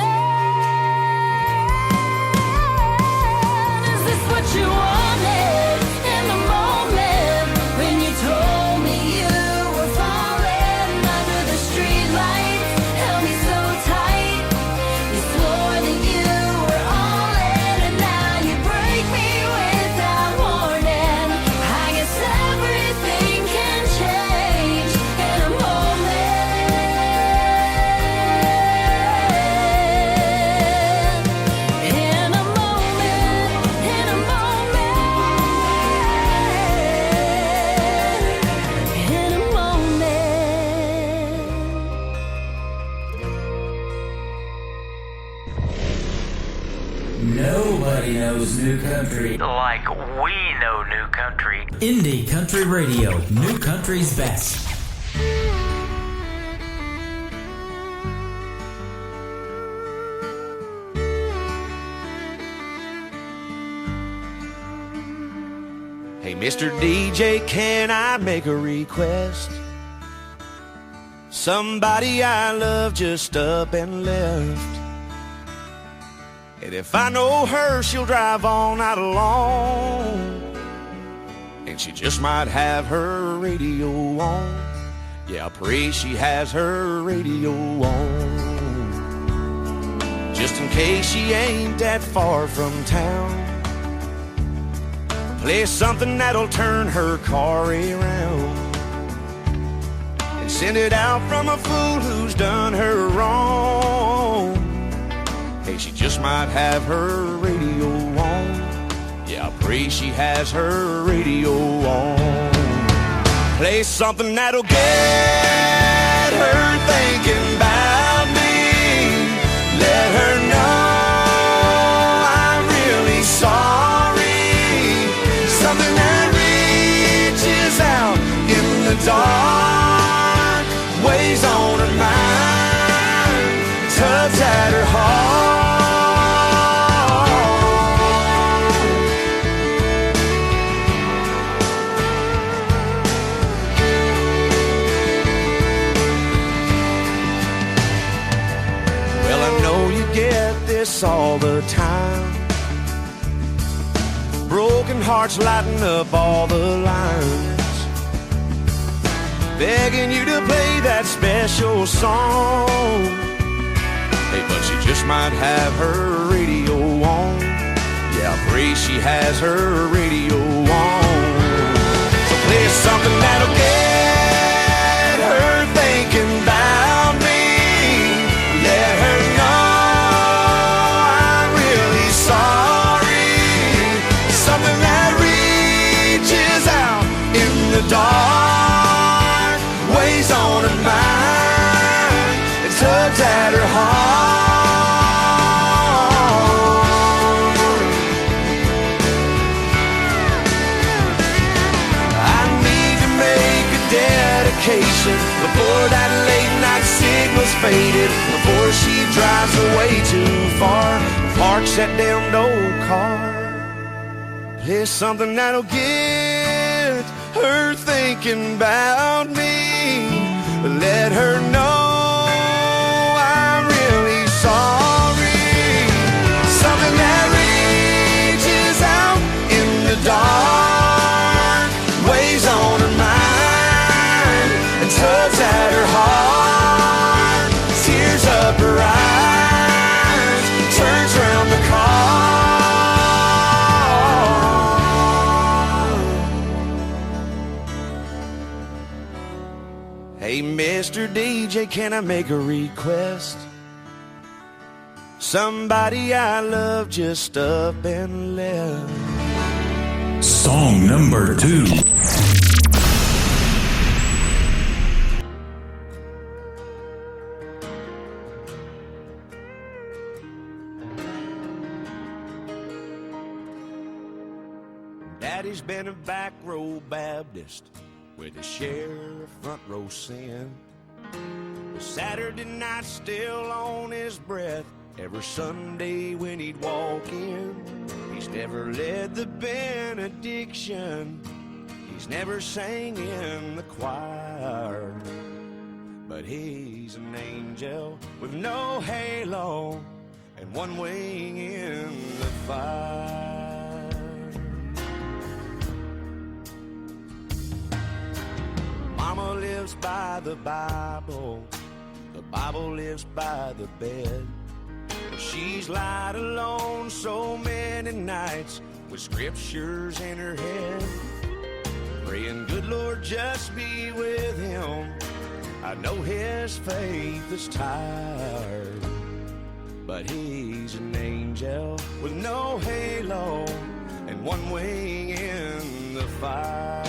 Is this what you wanted in the moment when you told me you were falling under the streetlights? Held me so tight, you swore that you were all in, and now you break me without warning. I guess everything can change in a moment. In a moment, in a moment, in a moment. Nobody knows new country Like we know new country. Indie Country Radio, new country's best. Hey, Mr. DJ, can I make a request? Somebody I love just up and left. And if I know her, she'll drive all night alone. And she just might have her radio on. Yeah, I pray she has her radio on. Just in case she ain't that far from town. Play something that'll turn her car around. And send it out from a fool who's done her wrong. Hey, she just might have her radio on. Yeah, I pray she has her radio on. Play something that'll get her thinking about me. Let her know I'm really sorry. Something that reaches out in the dark, weighs on her mind, tugs at her heart. Well, I know you get this all the time. Broken hearts lighting up all the lines, begging you to play that special song. Hey, but she just might have her radio on. Yeah, I pray she has her radio on. So play something that'll get her thinking about me. Let her know I'm really sorry. Something that reaches out in the dark, weighs on her mind, and tugs at her heart. I need to make a dedication before that late night signal's faded, before she drives away too far, parks that damned old car. Play something that'll get her thinking about me. Let her know I'm really sorry. Something that reaches out in the dark, weighs on her mind, and tugs at her heart. Tears up her eyes, turns round the car. Hey, Mr. DJ, can I make a request? Somebody I love just up and left. Song number 2. Daddy's been a back row Baptist with a share of front row sin. Saturday night still on his breath every Sunday when he'd walk in. He's never led the benediction. He's never sang in the choir. But he's an angel with no halo and one wing in the fire. Mama lives by the Bible lives by the bed. She's lied alone so many nights with scriptures in her head, praying, good Lord, just be with him. I know his faith is tired, but he's an angel with no halo and one wing in the fire.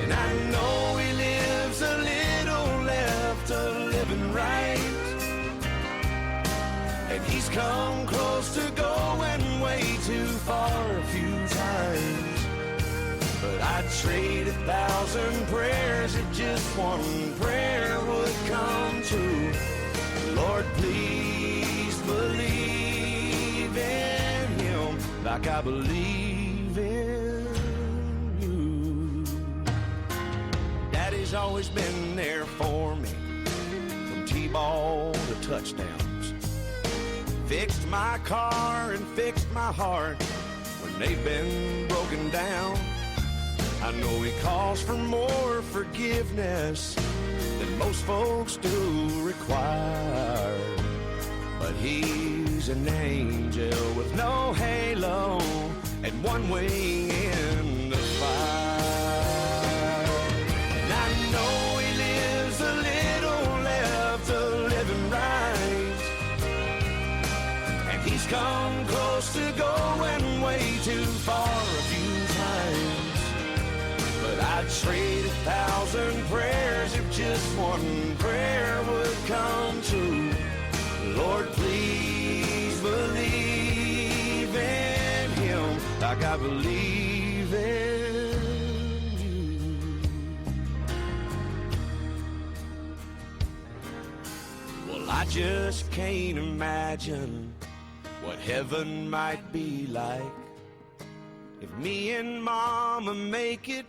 And I know he lives a little left of living right, and he's come close to going way too far a few times. But I'd trade 1,000 prayers if just one prayer would come true. Lord, please believe in him like I believe in you. Daddy's always been there for me, from T-ball to touchdowns. Fixed my car and fixed my heart when they've been broken down. I know he calls for more forgiveness than most folks do require. But he's an angel with no halo and one wing in the fire. And I know he lives a little left of living right, and he's come close to going way too far a few times. But I'd trade 1,000 prayers if just one prayer would come true. Lord, please believe in him like I believe in you. Well, I just can't imagine what heaven might be like if me and Mama make it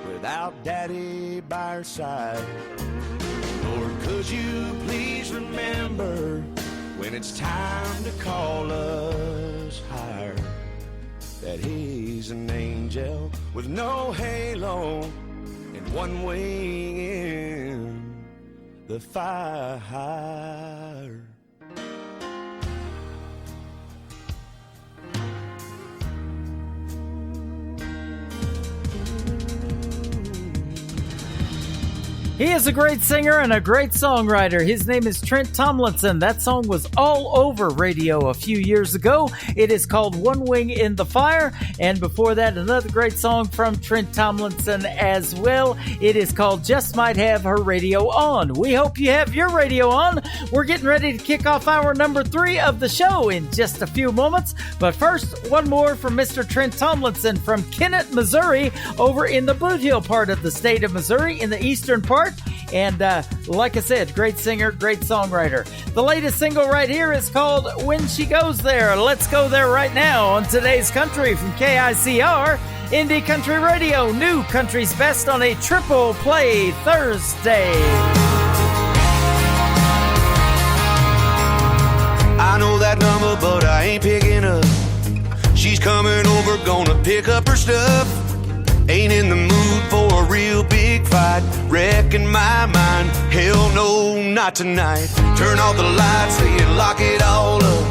without Daddy by her side. Lord, could you please remember when it's time to call us higher, that he's an angel with no halo and one wing in the fire. He is a great singer and a great songwriter. His name is Trent Tomlinson. That song was all over radio a few years ago. It is called One Wing in the Fire. And before that, another great song from Trent Tomlinson as well. It is called Just Might Have Her Radio On. We hope you have your radio on. We're getting ready to kick off hour number 3 of the show in just a few moments. But first, one more from Mr. Trent Tomlinson from Kennett, Missouri, over in the Boot Hill part of the state of Missouri in the eastern part. And like I said, great singer, great songwriter. The latest single right here is called When She Goes There. Let's go there right now on Today's Country from KICR, Indie Country Radio, new country's best on a triple play Thursday. I know that number, but I ain't picking up. She's coming over, gonna pick up her stuff. Ain't in the mood for a real big fight, wrecking my mind. Hell no, not tonight. Turn off the lights, say and lock it all up.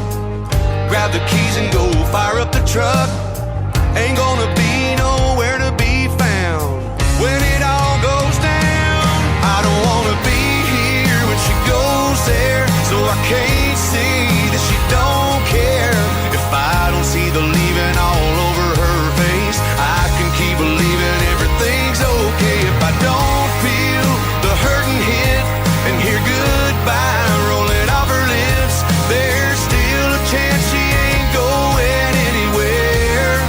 Grab the keys and go fire up the truck. Ain't gonna be nowhere to be found when it all goes down. I don't wanna be here when she goes there, so I can't see that she don't care. If I don't see the leaving all over her face, I can keep believing everything's okay. If I don't feel the hurting hit and hear goodbye rolling off her lips, there's still a chance she ain't going anywhere.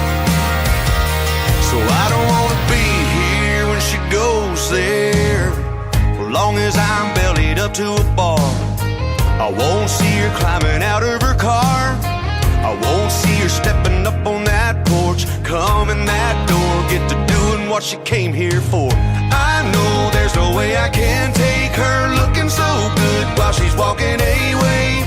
So I don't wanna be here when she goes there. For long as I'm bellied up to a bar, I won't see her climbing out of her car. I won't see her what she came here for. I know there's no way I can take her looking so good while she's walking away.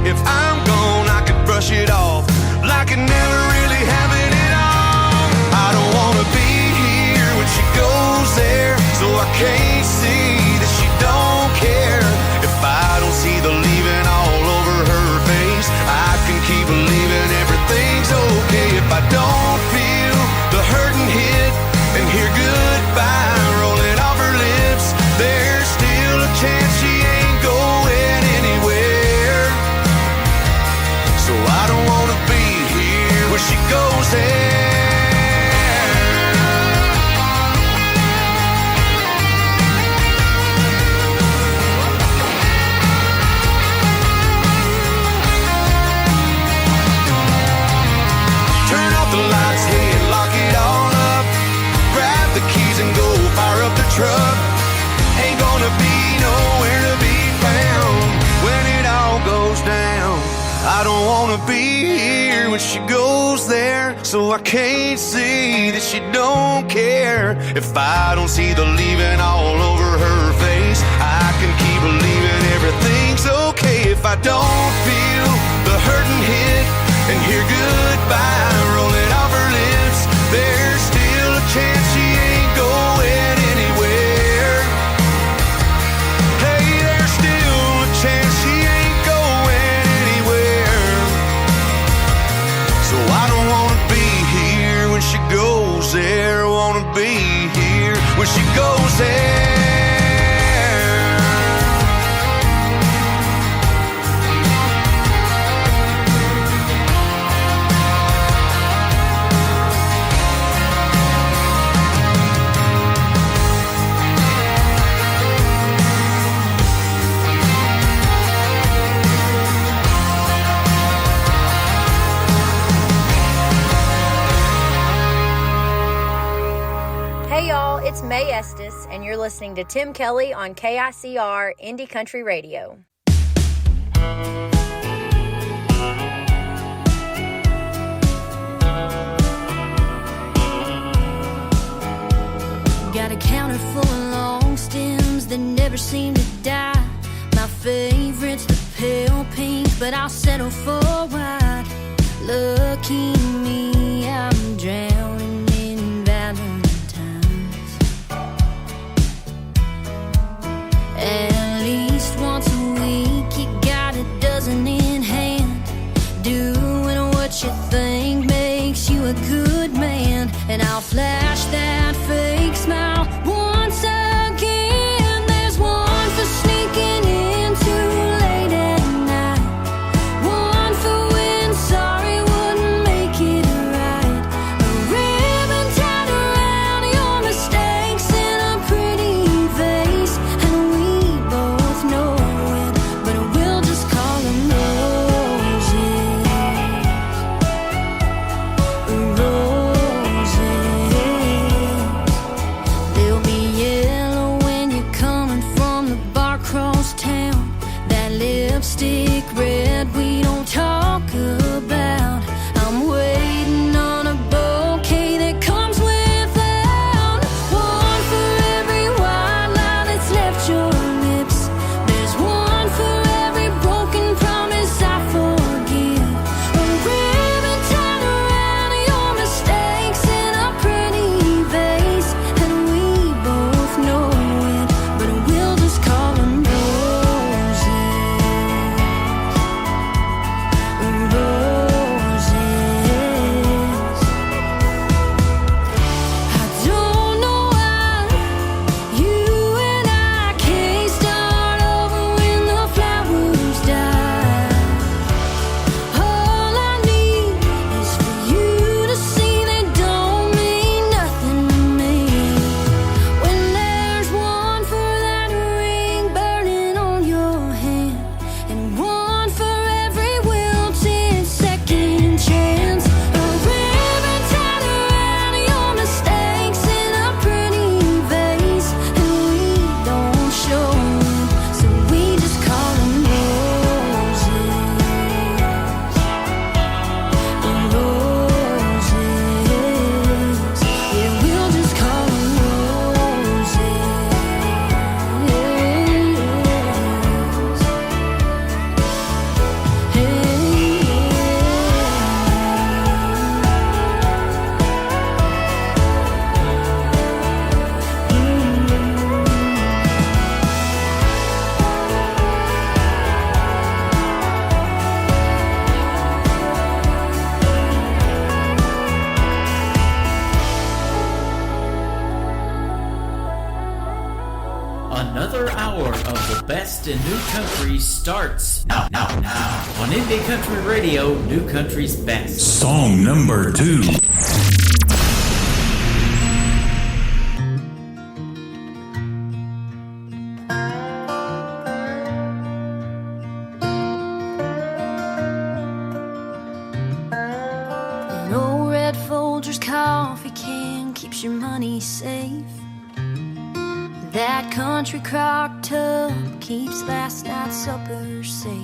If I'm gone, I could brush it off like it never really happened at all. I don't wanna be here when she goes there, so I can't see that she don't care. If I don't see the leaving all over her face, I can keep believing everything's okay. If I don't feel the hurting hit and hear goodbye rolling off her lips, there's still a chance she ain't going anywhere. So I don't wanna be here when she goes there. Turn off the lights, hey, and lock it all up. Grab the keys and go fire up the truck. Ain't gonna be nowhere to be found when it all goes down. I don't wanna be here when she goes there, so I can't see that she don't care. If I don't see the leaving all over her face, I can keep believing everything's okay. If I don't feel the hurting hit and hear goodbye rolling off her lips, there's still a chance she ain't going anywhere. Hey, there's still a chance she ain't going anywhere. So I don't wanna be here when she goes there. Wanna be here when she goes there. Hey y'all, it's May Estes, and you're listening to Tim Kelly on KICR Indie Country Radio. Got a counter full of long stems that never seem to die. My favorite's the pale pink, but I'll settle for white. Lucky me, I'm drowning in Valentine's. At least once a week, you got a dozen in hand. Doing what you think makes you a good man. And I'll flash that fake smile once again. There's one for sneaking in too late at night, one for when sorry wouldn't make it right. A ribbon tied around your mistakes in a pretty vase, and we both know it, but we'll just call them roses. Roses. hour of the best in new country starts now. On Indie Country Radio, New Country's Best. Song number 2. An old red Folgers coffee can keeps your money safe. That country crock tub keeps last night's supper safe.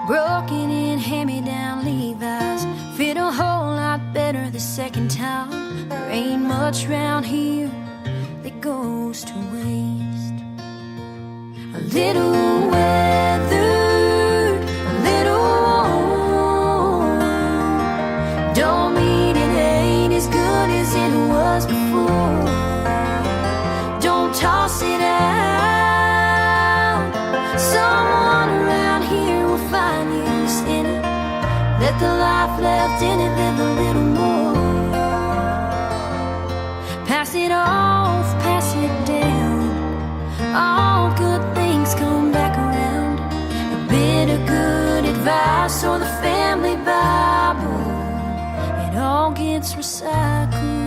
Broken in hand-me-down Levi's fit a whole lot better the second time. There ain't much round here that goes to waste. A little weathered, a little worn. Don't mean it ain't as good as it was before. Don't toss it out. Someone around here will find use in it. Let the life left in it live a little more. Pass it off, pass it down. All good things come back around. A bit of good advice or the family Bible. It all gets recycled.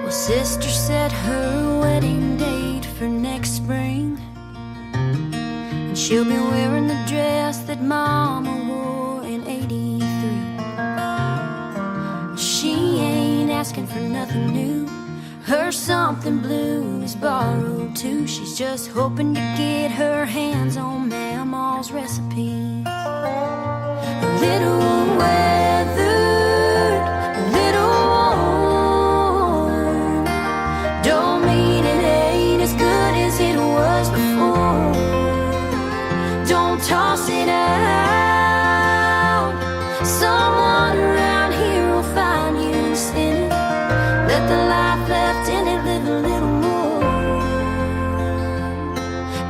Well, sister set her wedding date for next spring, and she'll be wearing the dress that Mama wore in '83. She ain't asking for nothing new. Her something blue is borrowed too. She's just hoping to get her hands on Mama's recipes. A little weathered, a little worn. Don't mean it ain't as good as it was before. Don't toss it out. Someone around here will find use in it. Let the life left in it live a little more.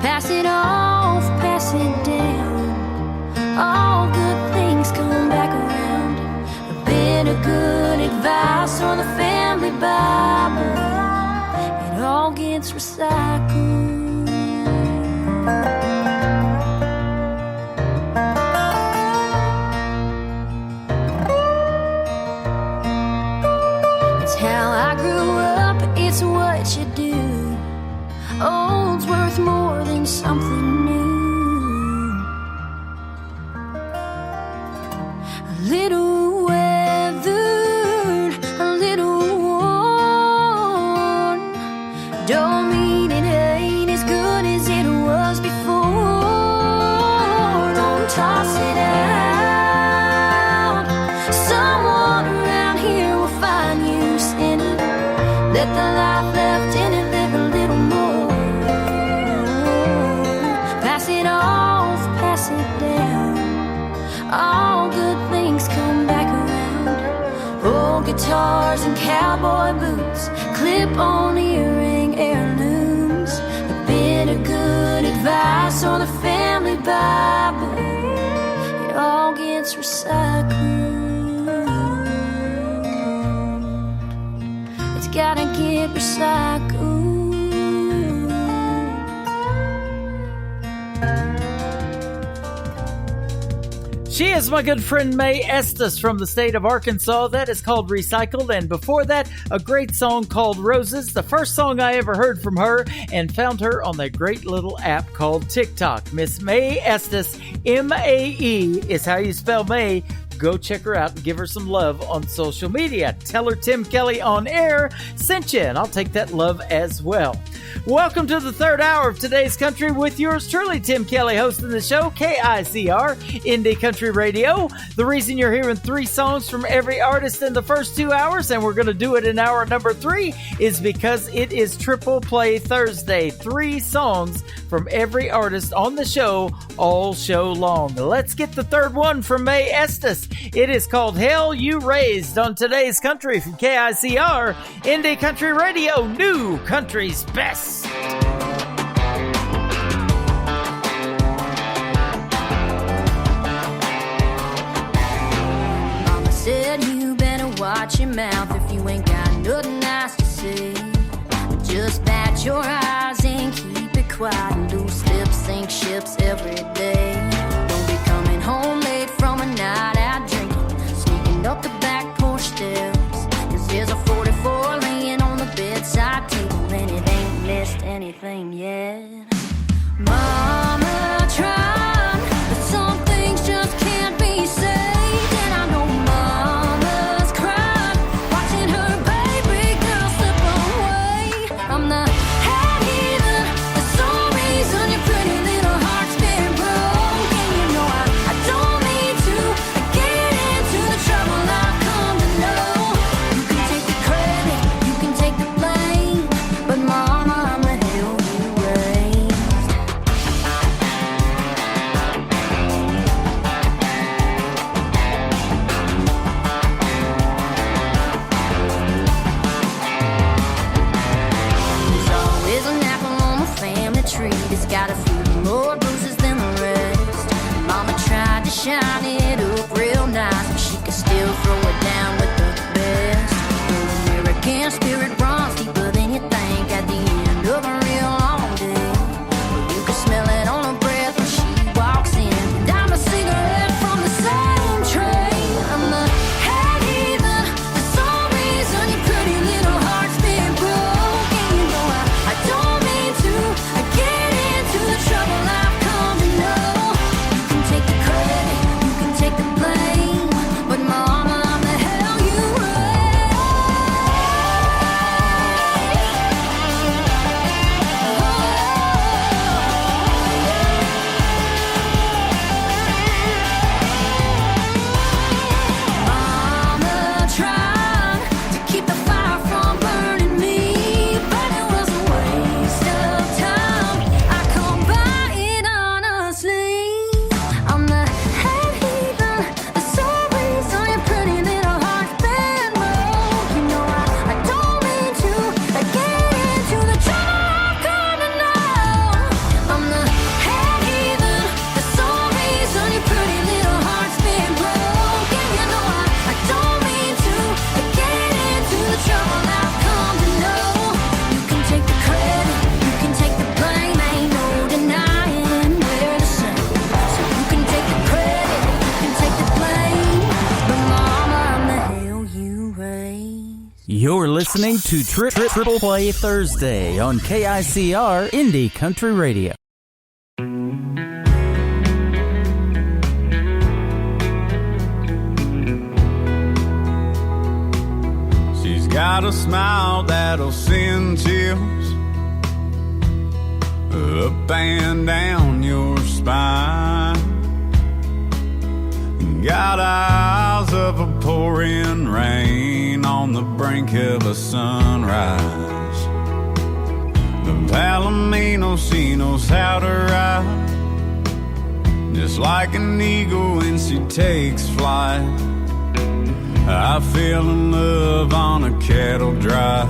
Pass it off, pass it down. All good things come back around. A bit of good advice or the family Bible. It all gets recycled. It's how I grew up, it's what you do. Old's worth more than something new. A little weathered, a little worn. Don't mean it ain't as good as it was before. Don't toss it out. Someone around here will find use in it. Let the life left in it live a little more. Pass it off, pass it down. All good things come back around. Old guitars and cowboy boots, clip-on earring heirlooms. A bit of good advice or the family Bible. It all gets recycled. It's gotta get recycled. She is my good friend May Estes from the state of Arkansas. That is called Recycled. And before that, a great song called Roses. The first song I ever heard from her, and found her on that great little app called TikTok. Miss May Estes, M-A-E is how you spell May. Go check her out and give her some love on social media. Tell her Tim Kelly on air sent you, and I'll take that love as well. Welcome to the third hour of Today's Country with yours truly, Tim Kelly, hosting the show, KICR, Indie Country Radio. The reason you're hearing 3 songs from every artist in the first 2 hours, and we're going to do it in hour number 3, is because it is Triple Play Thursday. 3 songs from every artist on the show all show long. Let's get the third one from May Estes. It is called Hell You Raised on Today's Country from KICR, Indie Country Radio, New Country's Best. Mama said you better watch your mouth if you ain't got nothing your eyes and keep it quiet. Loose lips sink ships every day. Don't be coming home late from a night out drinking, sneaking up the back porch steps. 'Cause there's a 44 laying on the bedside table, and it ain't missed anything yet. Mama tried, but some things just can't be saved. And I know mama's cried, watching her baby girl slip away. I'm the head heathen, the sole reason your pretty little heart's been broke. And you know I don't mean to get into the trouble I've come to know. You can take the credit, you can take the blame, but mama, I'm the hell you raised. There's always an apple on the family tree that's got a few more bruises than the rest. Mama tried to shine it up real nice, but she could still throw it down with the best. The American spirit runs deeper than you think at the end of a real long day. You can smell it on her breath when she walks in, and I'm a cigarette from the same tray. I'm the head heathen, the sole reason your pretty little heart's been broke. And you know I don't mean to get into the trouble I've come to know. You can take the credit, you can take the blame, but mama, I'm the hell you Mama tried to keep the fire from burning me, but it was a waste of time. I come by it honestly. I'm the head heathen, the sole reason your pretty little heart's been broke. You know I don't mean to get into the trouble I've come to know. I'm the head heathen, the sole reason your pretty little heart's been broke. And you know I don't mean to get into the trouble I've come to know. You can take the credit, you can take the blame, ain't no denying we're the same. So you can take the credit, you can take the blame, but mama, I'm the hell you raised. You're listening to Triple Play Thursday on KICR Indie Country Radio. She's got a smile that'll send chills up and down your spine. Got eyes of a pouring rain on the brink of a sunrise. The Palomino, she knows how to ride, just like an eagle when she takes flight. I fell in love on a cattle drive.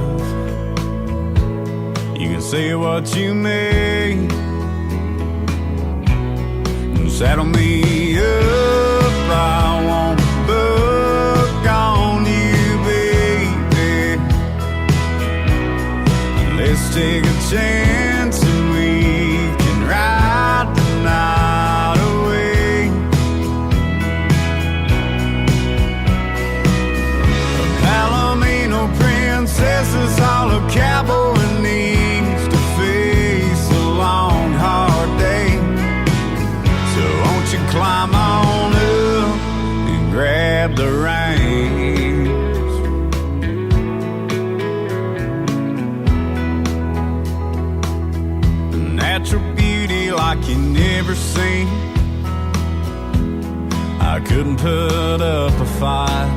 You can say what you may, and saddle me up, I won't buck on you, baby. Let's take a chance and we can ride the night away. A Palomino princess is all a cowboy needs to face a long, hard day. So won't you climb on up and grab the reins? A natural beauty like you never seen. I couldn't put up a fight.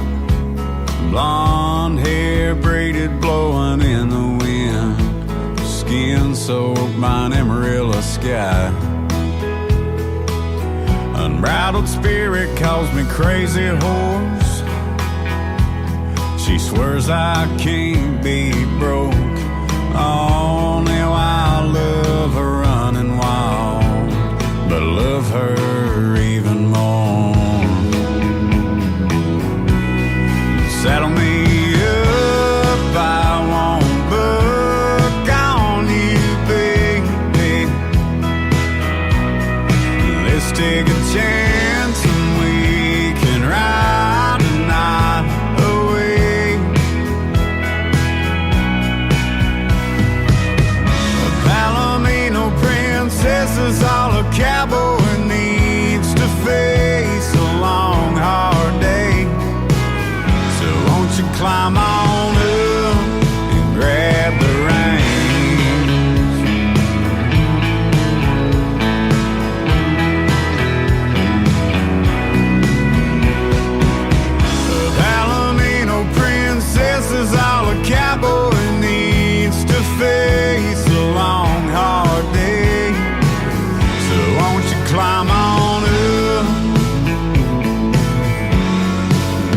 Blonde hair braided, blowing in the wind, skin soaked by an Amarillo sky. Unbridled spirit calls me crazy horse. She swears I can't be broke. Oh, now I love her running wild, but I love her even more. Saddle me up, I won't buck on you, take a chance and we can ride the night away. A Palomino princess is all a cowboy needs to face a long, hard day. So won't you climb on up and grab the reins? This is all a cowboy needs to face a long, hard day. So won't you climb on up,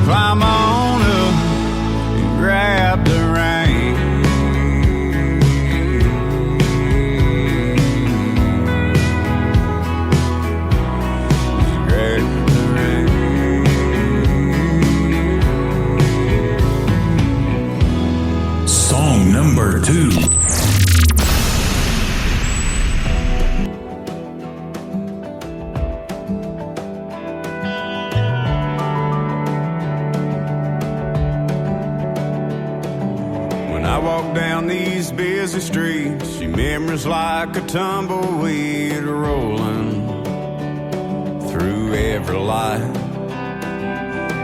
climb on up and grab the reins. Grab the Song number 2. When I walk down these busy streets, see memories like a tumbleweed rolling through every light.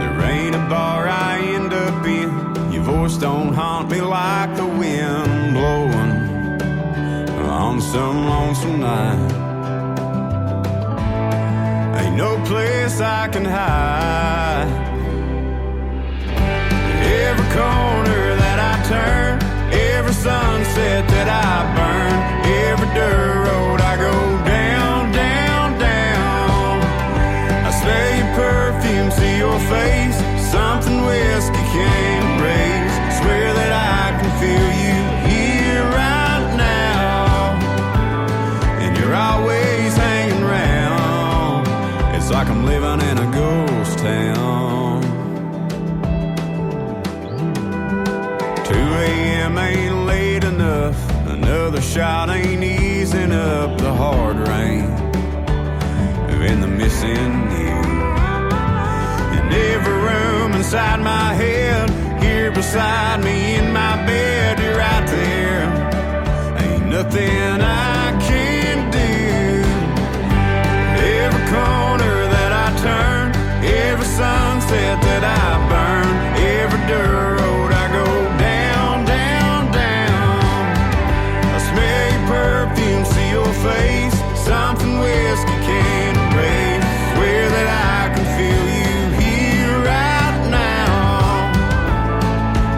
There ain't a bar I end up in, your voice don't haunt me like the wind blowing on some lonesome night. Ain't no place I can hide. Every corner that I turn, every sunset that I burn, every dirt road I go down, down, down. I smell your perfume, see your face, something whiskey can't erase. Swear that I can feel you here right now, and you're always hanging around. It's like I'm living in a ghost town. 2 a.m. ain't late enough, another shot ain't easing up the hard rain in the missing you. In every room inside my head, here beside me in my bed, you're right there. Ain't nothing I can do. Every corner that I turn, every sunset that I burn, every dirt road I go down, down, down. I smell your perfume, see your face, something whiskey can't erase. Swear that I can feel you here right now.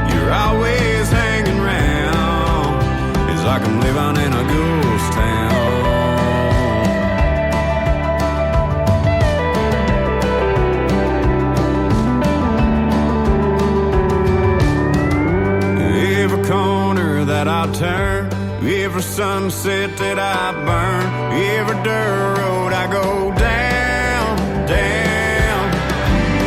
You're always hanging around. It's like I'm living in a ghost town. Every corner that I turn, every sunset that I burn, every dirt road I go down, down.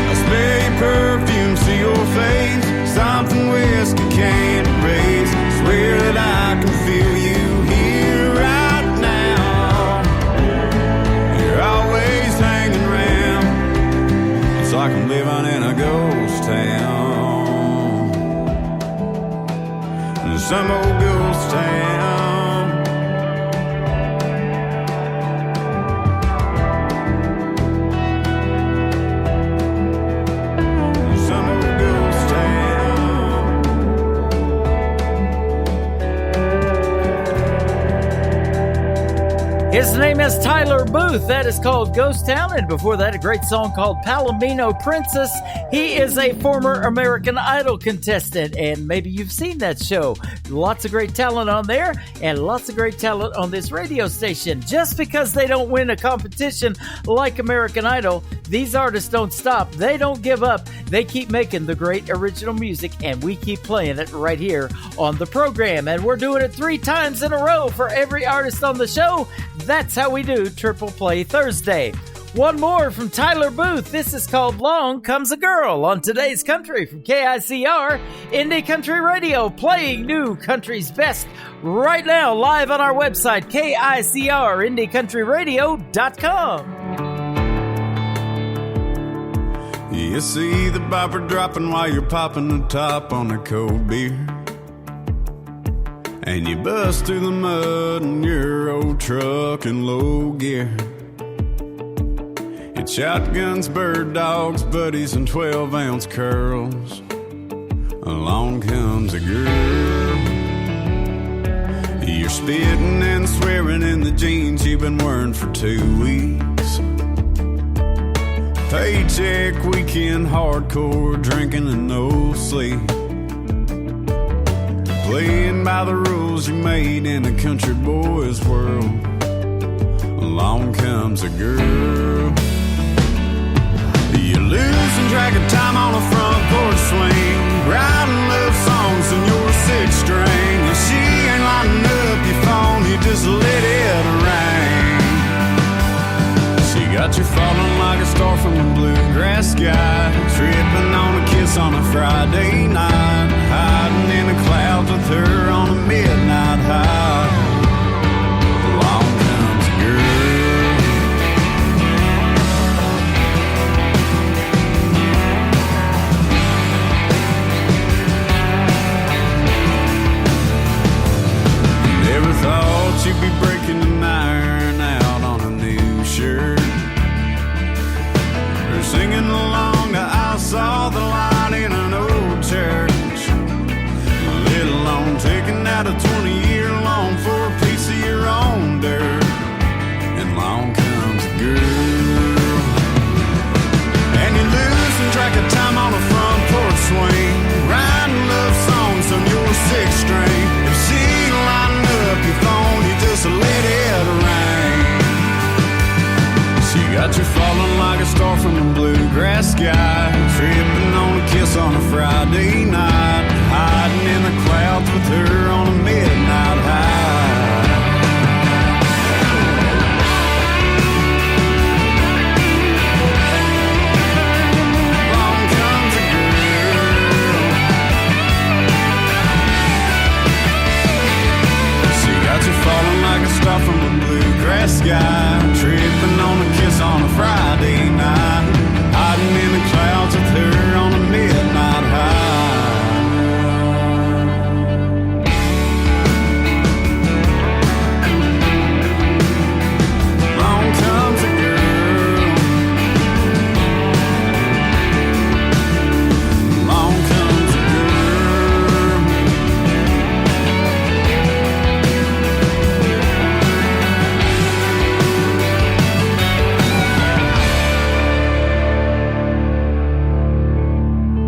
I smell your perfume, see your face, something whiskey can't erase. Swear that I can feel you here right now. You're always hanging around. It's like I'm living in a ghost town. Some old ghost town. Some old ghost town. His name is Tyler Booth. That is called Ghost Town. And before that, a great song called Palomino Princess. He is a former American Idol contestant, and maybe you've seen that show. Lots of great talent on there, and lots of great talent on this radio station. Just because they don't win a competition like American Idol, these artists don't stop. They don't give up. They keep making the great original music, and we keep playing it right here on the program. And we're doing it 3 times in a row for every artist on the show. That's how we do Triple Play Thursday. One more from Tyler Booth. This is called Long Comes a Girl on Today's Country from KICR Indie Country Radio, playing new country's best right now, live on our website, KICRIndieCountryRadio.com. You see the bopper dropping while you're popping the top on a cold beer. And you bust through the mud in your old truck in low gear. It's shotguns, bird dogs, buddies, and 12-ounce curls. Along comes a girl. You're spitting and swearing in the jeans you've been wearing for 2 weeks. Paycheck, weekend, hardcore, drinking and no sleep. Playing by the rules you made in a country boy's world. Along comes a girl. You're losing track of time on a front porch swing, writing love songs in your 6-string. And she ain't lighting up your phone, you just let it rain. She got you falling like a star from the bluegrass sky, tripping on a kiss on a Friday night, hiding in the clouds with her on a midnight high. Along comes a girl. Never thought you'd be breaking an iron out on a new shirt, or singing along to I Saw the Light in an old church, let alone taking out a 20-year loan for a piece of your own dirt. And along comes a girl. And you're losing track of time on a front porch swing, writing love songs on your 6-string. If she ain't lighting up your phone, you just let it rain. She got you falling like a star from the bluegrass sky, tripping on a kiss on a Friday night, hiding in the clouds with her on a midnight high. Along comes a girl. She got you falling like a star from the bluegrass sky, tripping on a kiss on a Friday night, hiding in the clouds with her on a midnight high. Along comes a girl. Along comes a girl.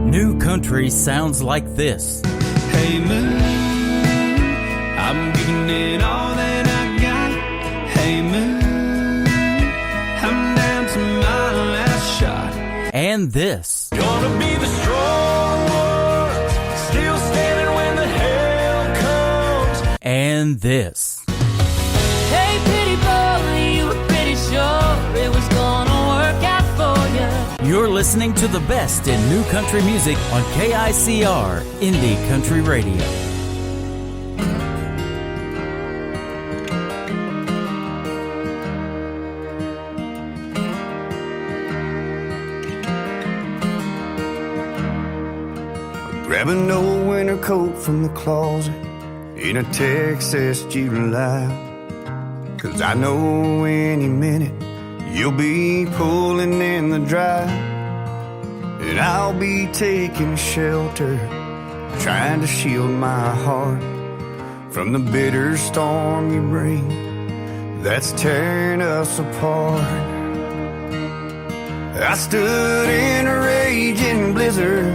New country sounds like this. Hey moon, I'm giving it all that I got. Hey moon, I'm down to my last shot. And this. Gonna be the strong ones, still standing when the hell comes. And this. Hey, pretty boy, you were pretty sure it was gonna work out for you. You're listening to the best in new country music on KICR Indie Country Radio. Grab an old winter coat from the closet in a Texas July, 'cause I know any minute you'll be pulling in the dry, and I'll be taking shelter, trying to shield my heart from the bitter storm you bring that's tearing us apart. I stood in a raging blizzard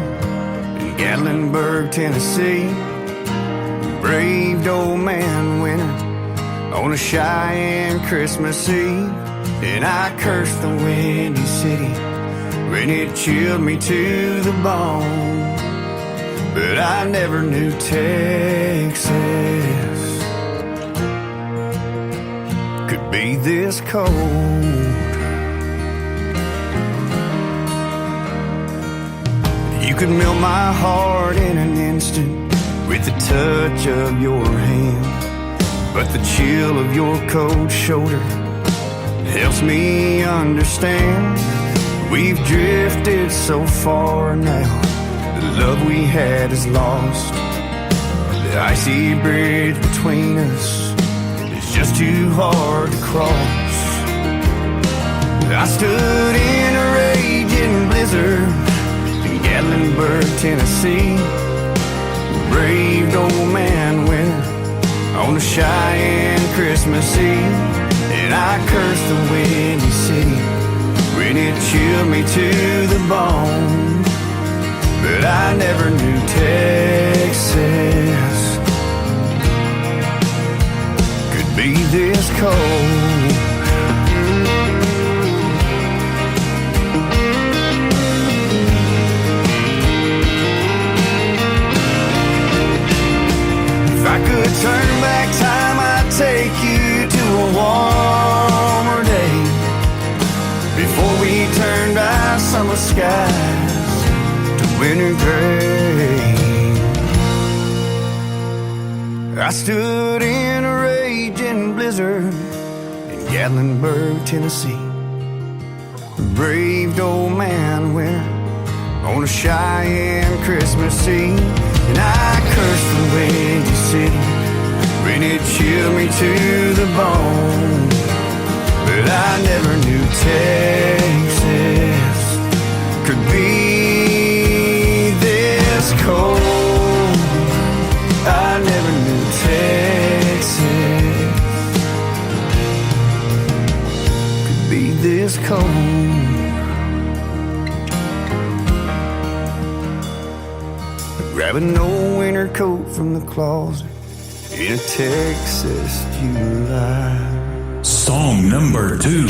in Gatlinburg, Tennessee, braved old man winter on a Cheyenne Christmas Eve, and I cursed the windy city when it chilled me to the bone. But I never knew Texas could be this cold. You could melt my heart in an instant with the touch of your hand, but the chill of your cold shoulder helps me understand We've drifted so far now, the love we had is lost. The icy bridge between us is just too hard to cross. I stood in a raging blizzard in Gatlinburg, Tennessee. Braved old man winter on a Cheyenne Christmas Eve. And I cursed the windy city when it chilled me to the bone. But I never knew Texas could be this cold. If I could turn back time, I'd take you to a warmer day before we turned our summer skies to winter gray. I stood in a raging blizzard in Gatlinburg, Tennessee. Braved old man winter on a Cheyenne Christmas Eve. And I cursed the windy city when it chilled me to the bone. But I never knew Texas could be this cold. I never knew Texas could be this cold. Grab an old winter coat from the closet in a Texas July. Song number 2.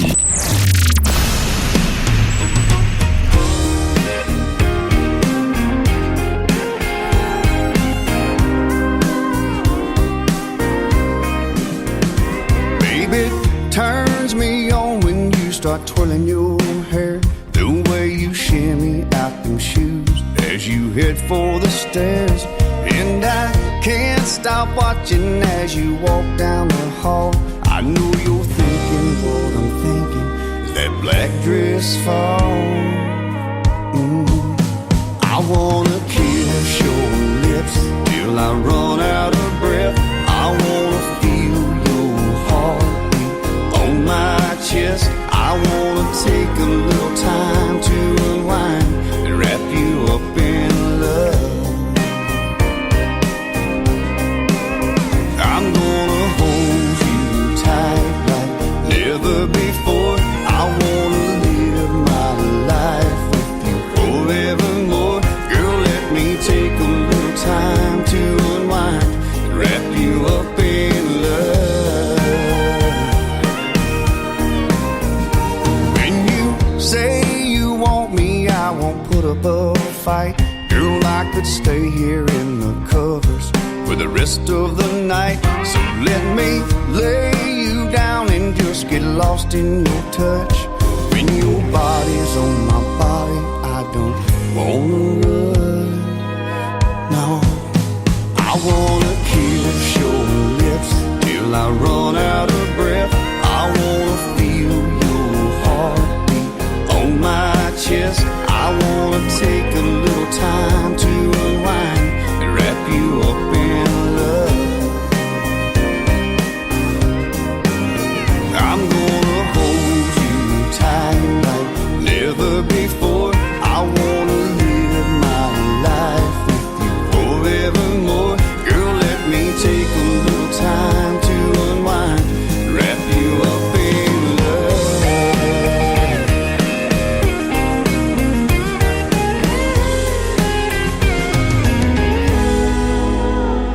Baby, it turns me on when you start twirling your hair, the way you shimmy out them shoes as you head for the stairs. And I can't stop watching as you walk down the hall. I know you're thinking what I'm thinking, is that black dress fall. I wanna kiss your lips till I run out of breath. I wanna feel your heartbeat on my chest. I wanna take a little time to unwind and wrap you up in love. I'm gonna hold you tight like never before. I wanna live my life with you forevermore. Girl, let me take a little time to unwind and wrap you up in love. When you say you want me, I won't put up a fight. Girl, I could stay here in the covers for the rest of the night. So let me lay you down and just get lost in your touch. When your body's on my body, I don't wanna run. No, I wanna kiss your lips till I run out of breath. I wanna feel your heartbeat on my chest. I wanna take a little time to unwind and wrap you up in love. I'm gonna hold you tight like never before. I wanna live my life with you forevermore. Girl, let me take a little time to unwind and wrap you up in love.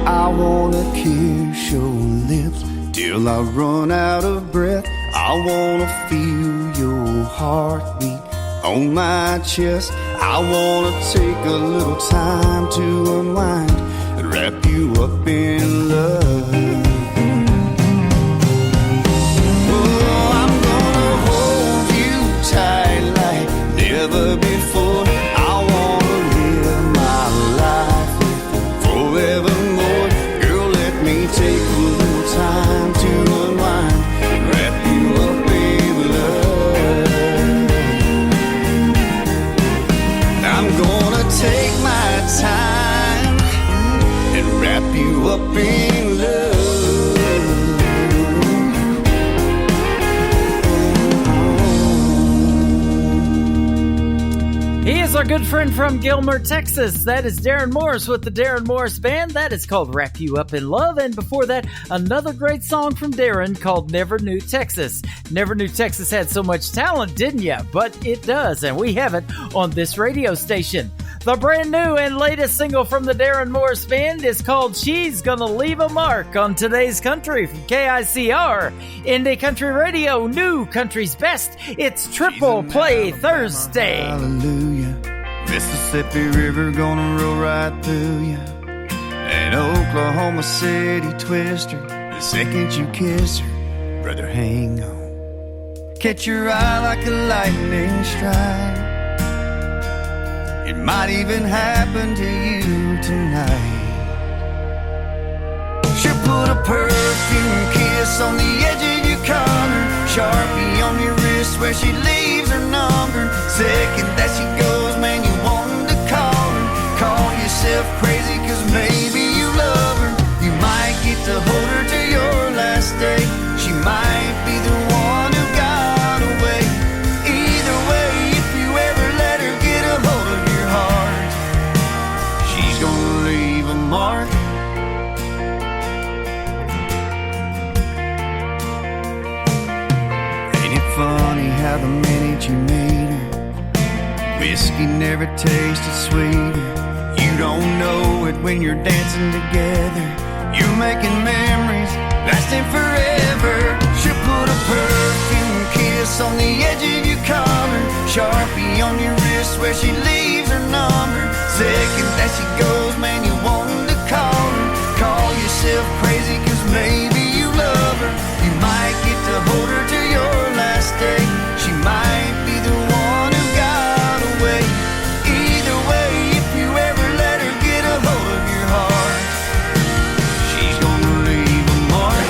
I wanna kiss your lips till I run out of breath. I wanna feel your heartbeat on my chest. I wanna take a little time to unwind and wrap you up in love. Oh, I'm gonna hold you tight like never before. I wanna live my life forevermore. Girl, let me take a little time to unwind and wrap you up in love. is our good friend from Gilmer, Texas. That is Darren Morris with the Darren Morris Band. That is called Wrap You Up in Love. And before that, another great song from Darren called Never Knew Texas. Never knew Texas had so much talent, didn't ya? But it does, and we have it on this radio station. The brand new and latest single from the Darren Morris Band is called She's Gonna Leave a Mark on Today's Country from KICR. Indie Country Radio, New Country's Best. It's Triple Play Thursday. Hallelujah. Mississippi River gonna roll right through you. An Oklahoma City twister. The second you kiss her, brother, hang on. Catch your eye like a lightning strike. It might even happen to you tonight. She'll put a perfume kiss on the edge of your collar, Sharpie on your wrist where she leaves her number. Second that she goes, man, you want to call her. Call yourself crazy cause maybe you love her. You might get to hold her to your last day. She might be the one who got away. Either way, if you ever let her get a hold of your heart, she's gonna leave a mark. Ain't it funny how the minute you meet her, whiskey never tasted sweeter. You don't know it when you're dancing together. You're making memories lasting forever. She'll put a perfume kiss on the edge of your collar, Sharpie on your wrist where she leaves her number. Second that she goes, man, you want to call her. Call yourself crazy cause maybe you love her. You might get to hold her to your last day. She might be the one who got away. Either way, if you ever let her get a hold of your heart, she's gonna leave a mark.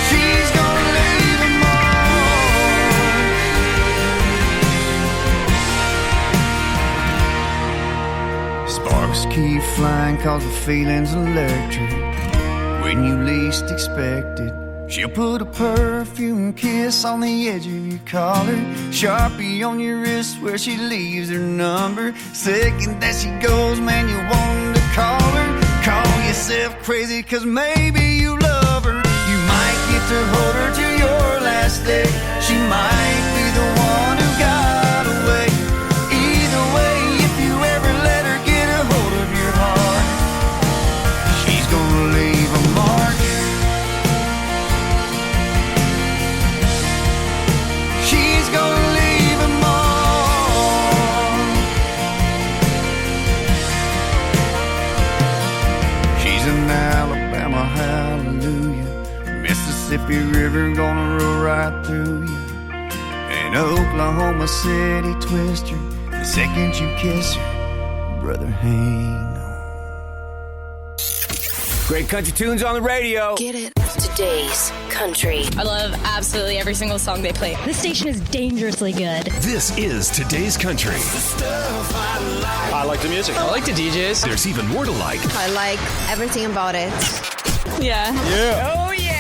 She's gonna leave a mark. Sparks keep flying cause the feeling's electric. When you least expect it, she'll put a perfume kiss on the edge of your collar, Sharpie on your wrist where she leaves her number. Second that she goes, man, you want to call her. Call yourself crazy cause maybe you love her. You might get to hold her to your last day. She might be the one who got away. Either way, if you ever let her get a hold of your heart, she's gonna leave a mark. She's gonna leave a mark. She's an Alabama hallelujah. Mississippi River gonna roll right through you. An Oklahoma City twister. The second you kiss her, brother, hang on. Great country tunes on the radio. Get it. Today's Country. I love absolutely every single song they play. This station is dangerously good. This is Today's Country. I like the music. I like the DJs. There's even more to like. I like everything about it. Yeah. Yeah. Oh, yeah.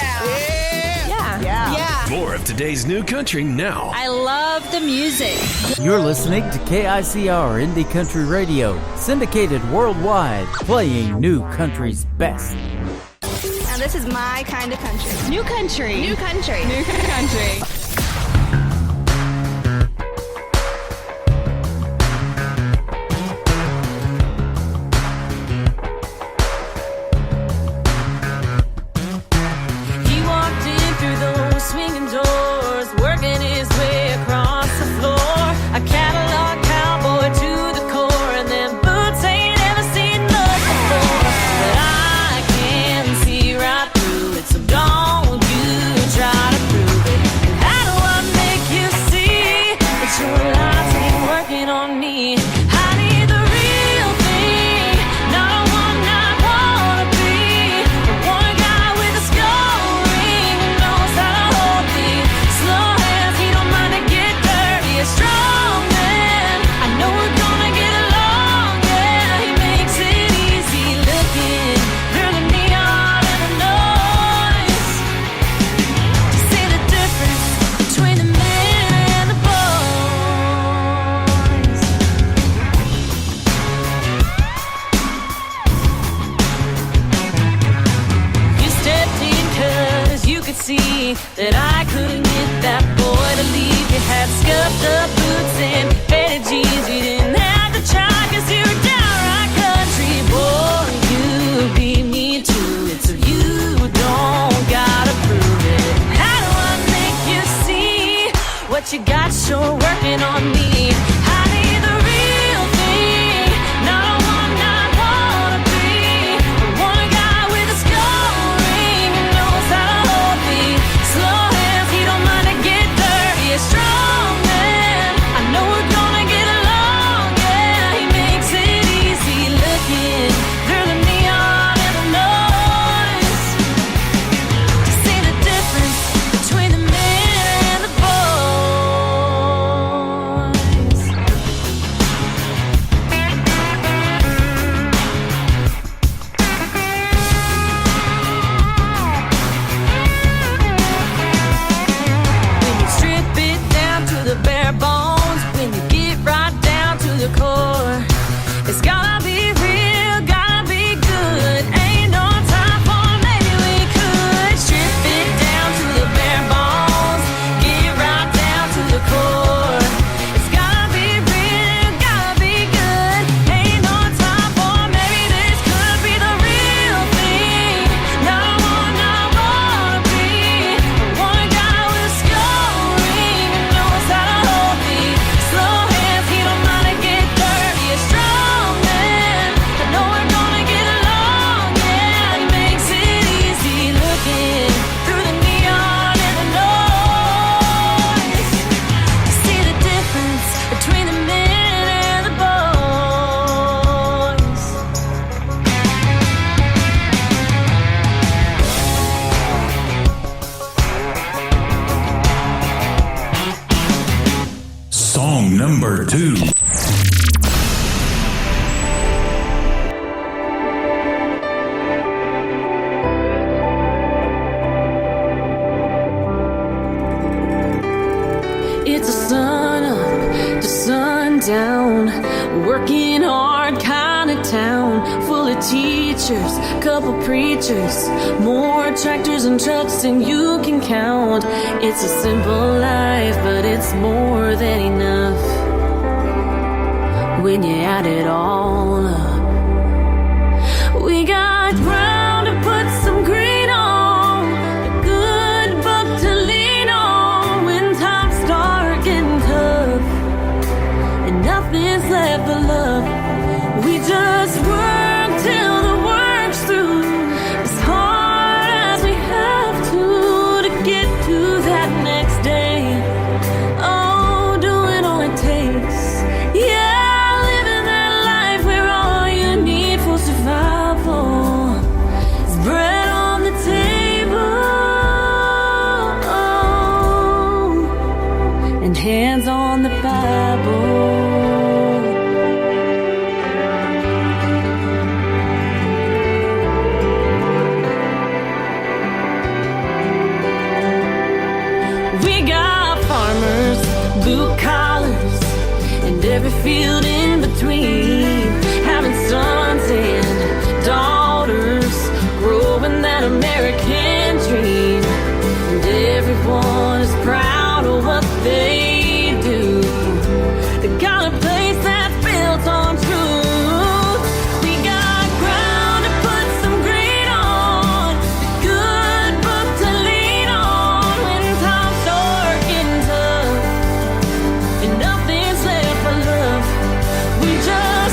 Yeah. More of today's new country now. I love the music. You're listening to KICR Indie Country Radio, syndicated worldwide, playing New Country's best. And this is my kind of country. New country. New country. New country. He walked in through those swinging doors, working his way across the floor. A catalog cowboy to the core, and them boots ain't ever seen love before. But I can see right through it, so don't you try to prove it. And I don't you see that I couldn't get that boy to leave. You had scuffed up boots and faded jeans. You didn't have to try, cause you were downright country. Boy, you beat me to it, so you don't gotta prove it. How do I make you see what you got? Sure working on me. I need the real thing, not a one I wanna be. I want a guy with a skull ring who knows how to hold me. Slow hands, he don't mind to get dirty. A strong man, I know we're gonna get along. Yeah, he makes it easy looking through the neon and the noise to see the difference between the men and the boys. When you strip it down to the bare bones, when you get right down to the core, it's gotta be real, gotta be good. Ain't no time for maybe we could strip it down to the bare bones, get right down to the core. It's gotta be real, gotta be good. Ain't no time for maybe this could be the real thing. Not one I wanna be. I want a guy with a skull ring who knows how to hold me. Slow hands, he don't mind to get dirty. A strong man, I know we're gonna get along. Yeah, he makes it easy looking through the neon and the noise to see the difference between the men and the boys. Song number 2. It's a sun up to sundown, working hard kind of town, full of teachers, couple preachers, more tractors and trucks than you can count. It's a simple life, but it's more than enough when you add it all up. We got ground to put some green on, a good book to lean on when times start getting tough and nothing's left but love. We just work till the work's through, as hard as we have to get to that next day. Oh, doing all it takes. Yeah, living that life where all you need for survival is bread on the table and hands on the Bible. We got farmers, blue collars, and every field in between, having sons and daughters, growing that American dream. And everyone is proud of what they do. They got a place that's built on truth. We got ground to put some green on, a good book to lean on when times start getting tough and nothing's left but love. We just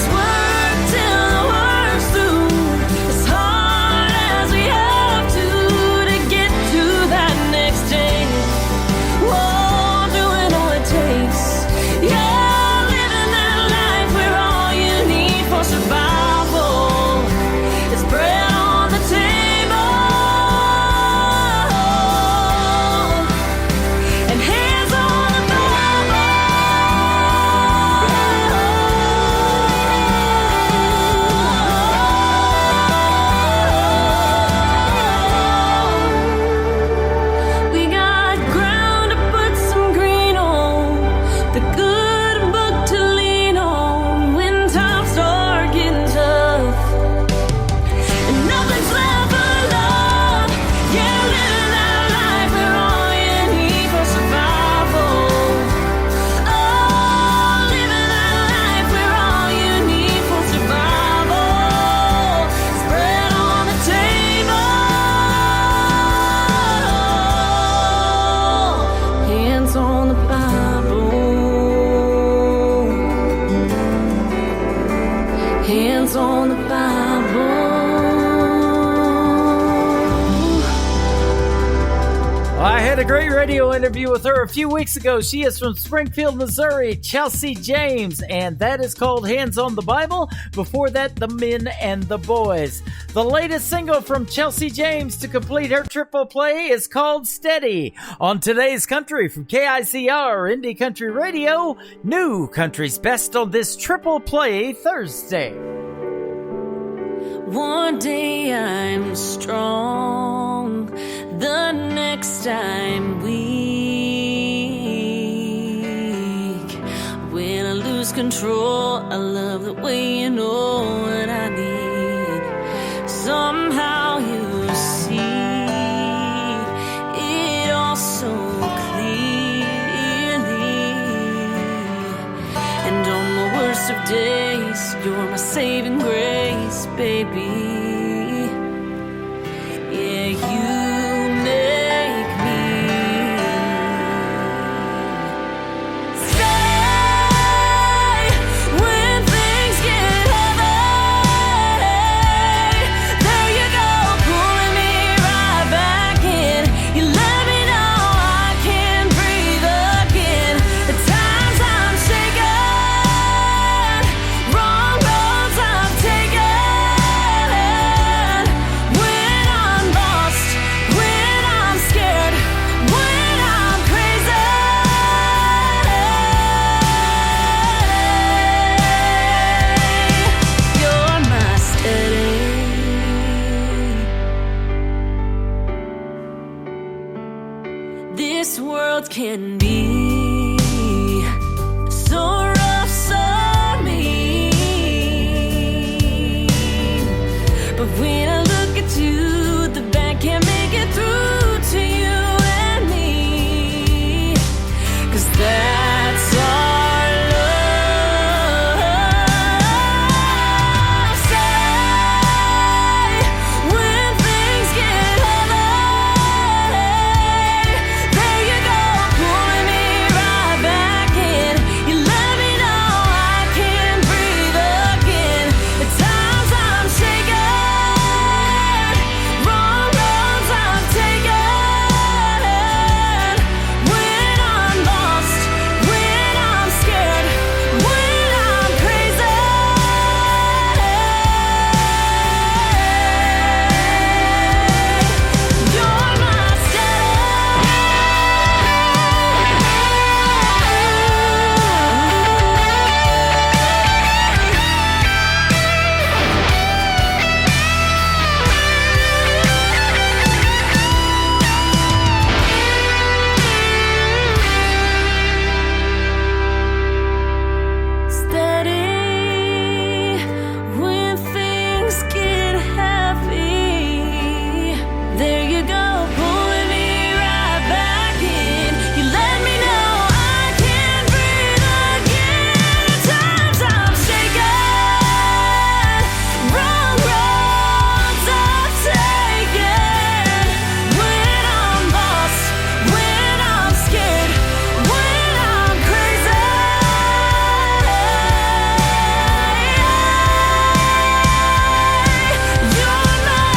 Had a great radio interview with her a few weeks ago. She is from Springfield, Missouri, Chelsea James, and that is called Hands on the Bible. Before that, The Men and the Boys. The latest single from Chelsea James to complete her triple play is called Steady. On today's Country from KICR Indie Country Radio, New Country's Best on this triple play Thursday. One day I'm strong, the next I'm weak. When I lose control, I love the way you know what I need. Somehow you see it all so clearly. And on the worst of days, you're my saving grace, baby. Yeah, you make me stay when things get heavy. There you go, pulling me right back in. You let me know I can breathe again. At times I'm shaken, wrong roads I've taken. When I'm lost, when I'm scared, when I'm crazy, you're my steady. This world can be so rough, so mean. But when I look at you, the bad can't make it through to you and me. 'Cause that's our love. Say, when things get heavy, there you go, pulling me right back in. You let me know I can breathe again. At times I'm shaken, wrong roads I've taken. When I'm lost, when I'm scared, when I'm crazy, you're my steady when things get heavy. There you go, pulling me right back in. You let me know I can breathe again. At times I'm shaken, wrong roads I've taken. When I'm lost, when I'm scared, when I'm crazy, you're my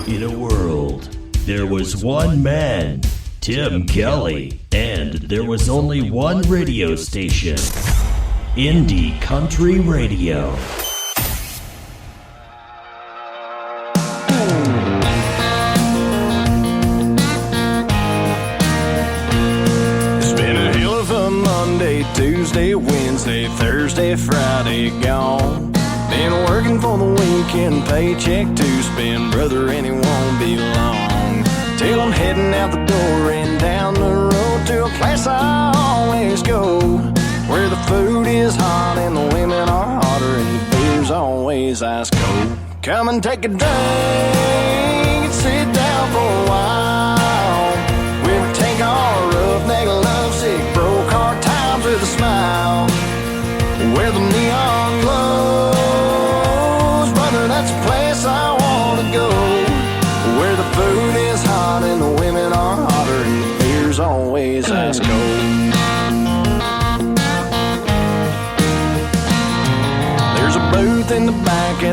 In a world, there was one man, Tim Kelly, and there was only one radio station, Indie Country Radio. It's been a hell of a Monday, Tuesday, Wednesday, Thursday, Friday, gone. Been working for the weekend, paycheck to spend, brother, and it won't be long till I'm heading out the door and down the road to a place I always go, where the food is hot and the women are hotter and the beer's always ice cold. Come and take a drink and sit down for a while. We'll take our roughneck, lovesick, broke hard times with a smile. Where the neon glows, brother, that's a place I want to go.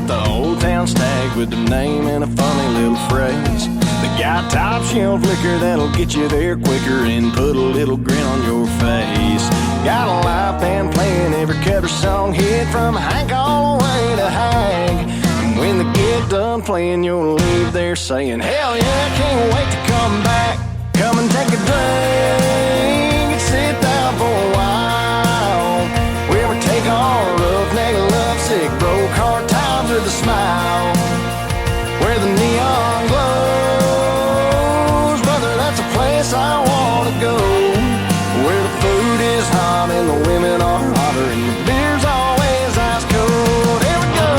at the old town stag with their name and a funny little phrase. They got top shelf liquor that'll get you there quicker and put a little grin on your face. Got a live band playing every cover song hit from Hank all the way to Hank. And when they get done playing, you'll leave there saying, hell yeah, I can't wait to come back. Come and take a drink and sit down for a while. Where we take our roughneck, lovesick, broke hard times with a smile. Where the neon glows, brother, that's a place I want to go. Where the food is hot and the women are hotter and the beer's always ice cold. Here we go.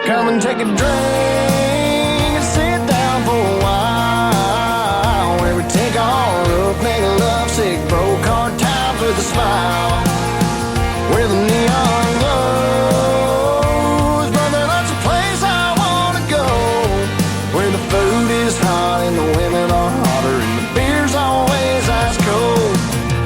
Come and take a drink and sit down for a while. Where we take our roughneck, lovesick, broke hard times with a smile. Where the neon glows, brother, that's a place I want to go. Where the food is hot and the women are hotter and the beer's always ice cold.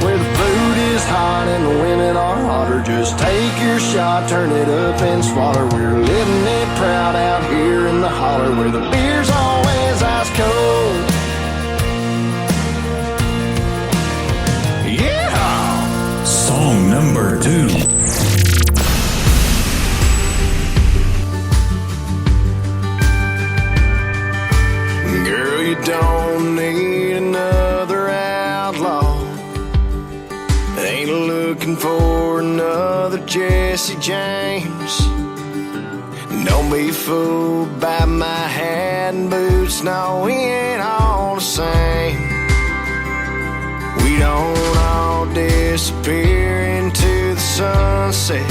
Where the food is hot and the women are hotter, just take your shot, turn it up and swallow. We're living it proud out here in the holler where the beer's always ice cold. Yeah! Song number 2. Girl, you don't need another outlaw. Ain't looking for another Jesse James. Don't be fooled by my hat and boots. No, we ain't all the same. We don't all disappear into the sunset.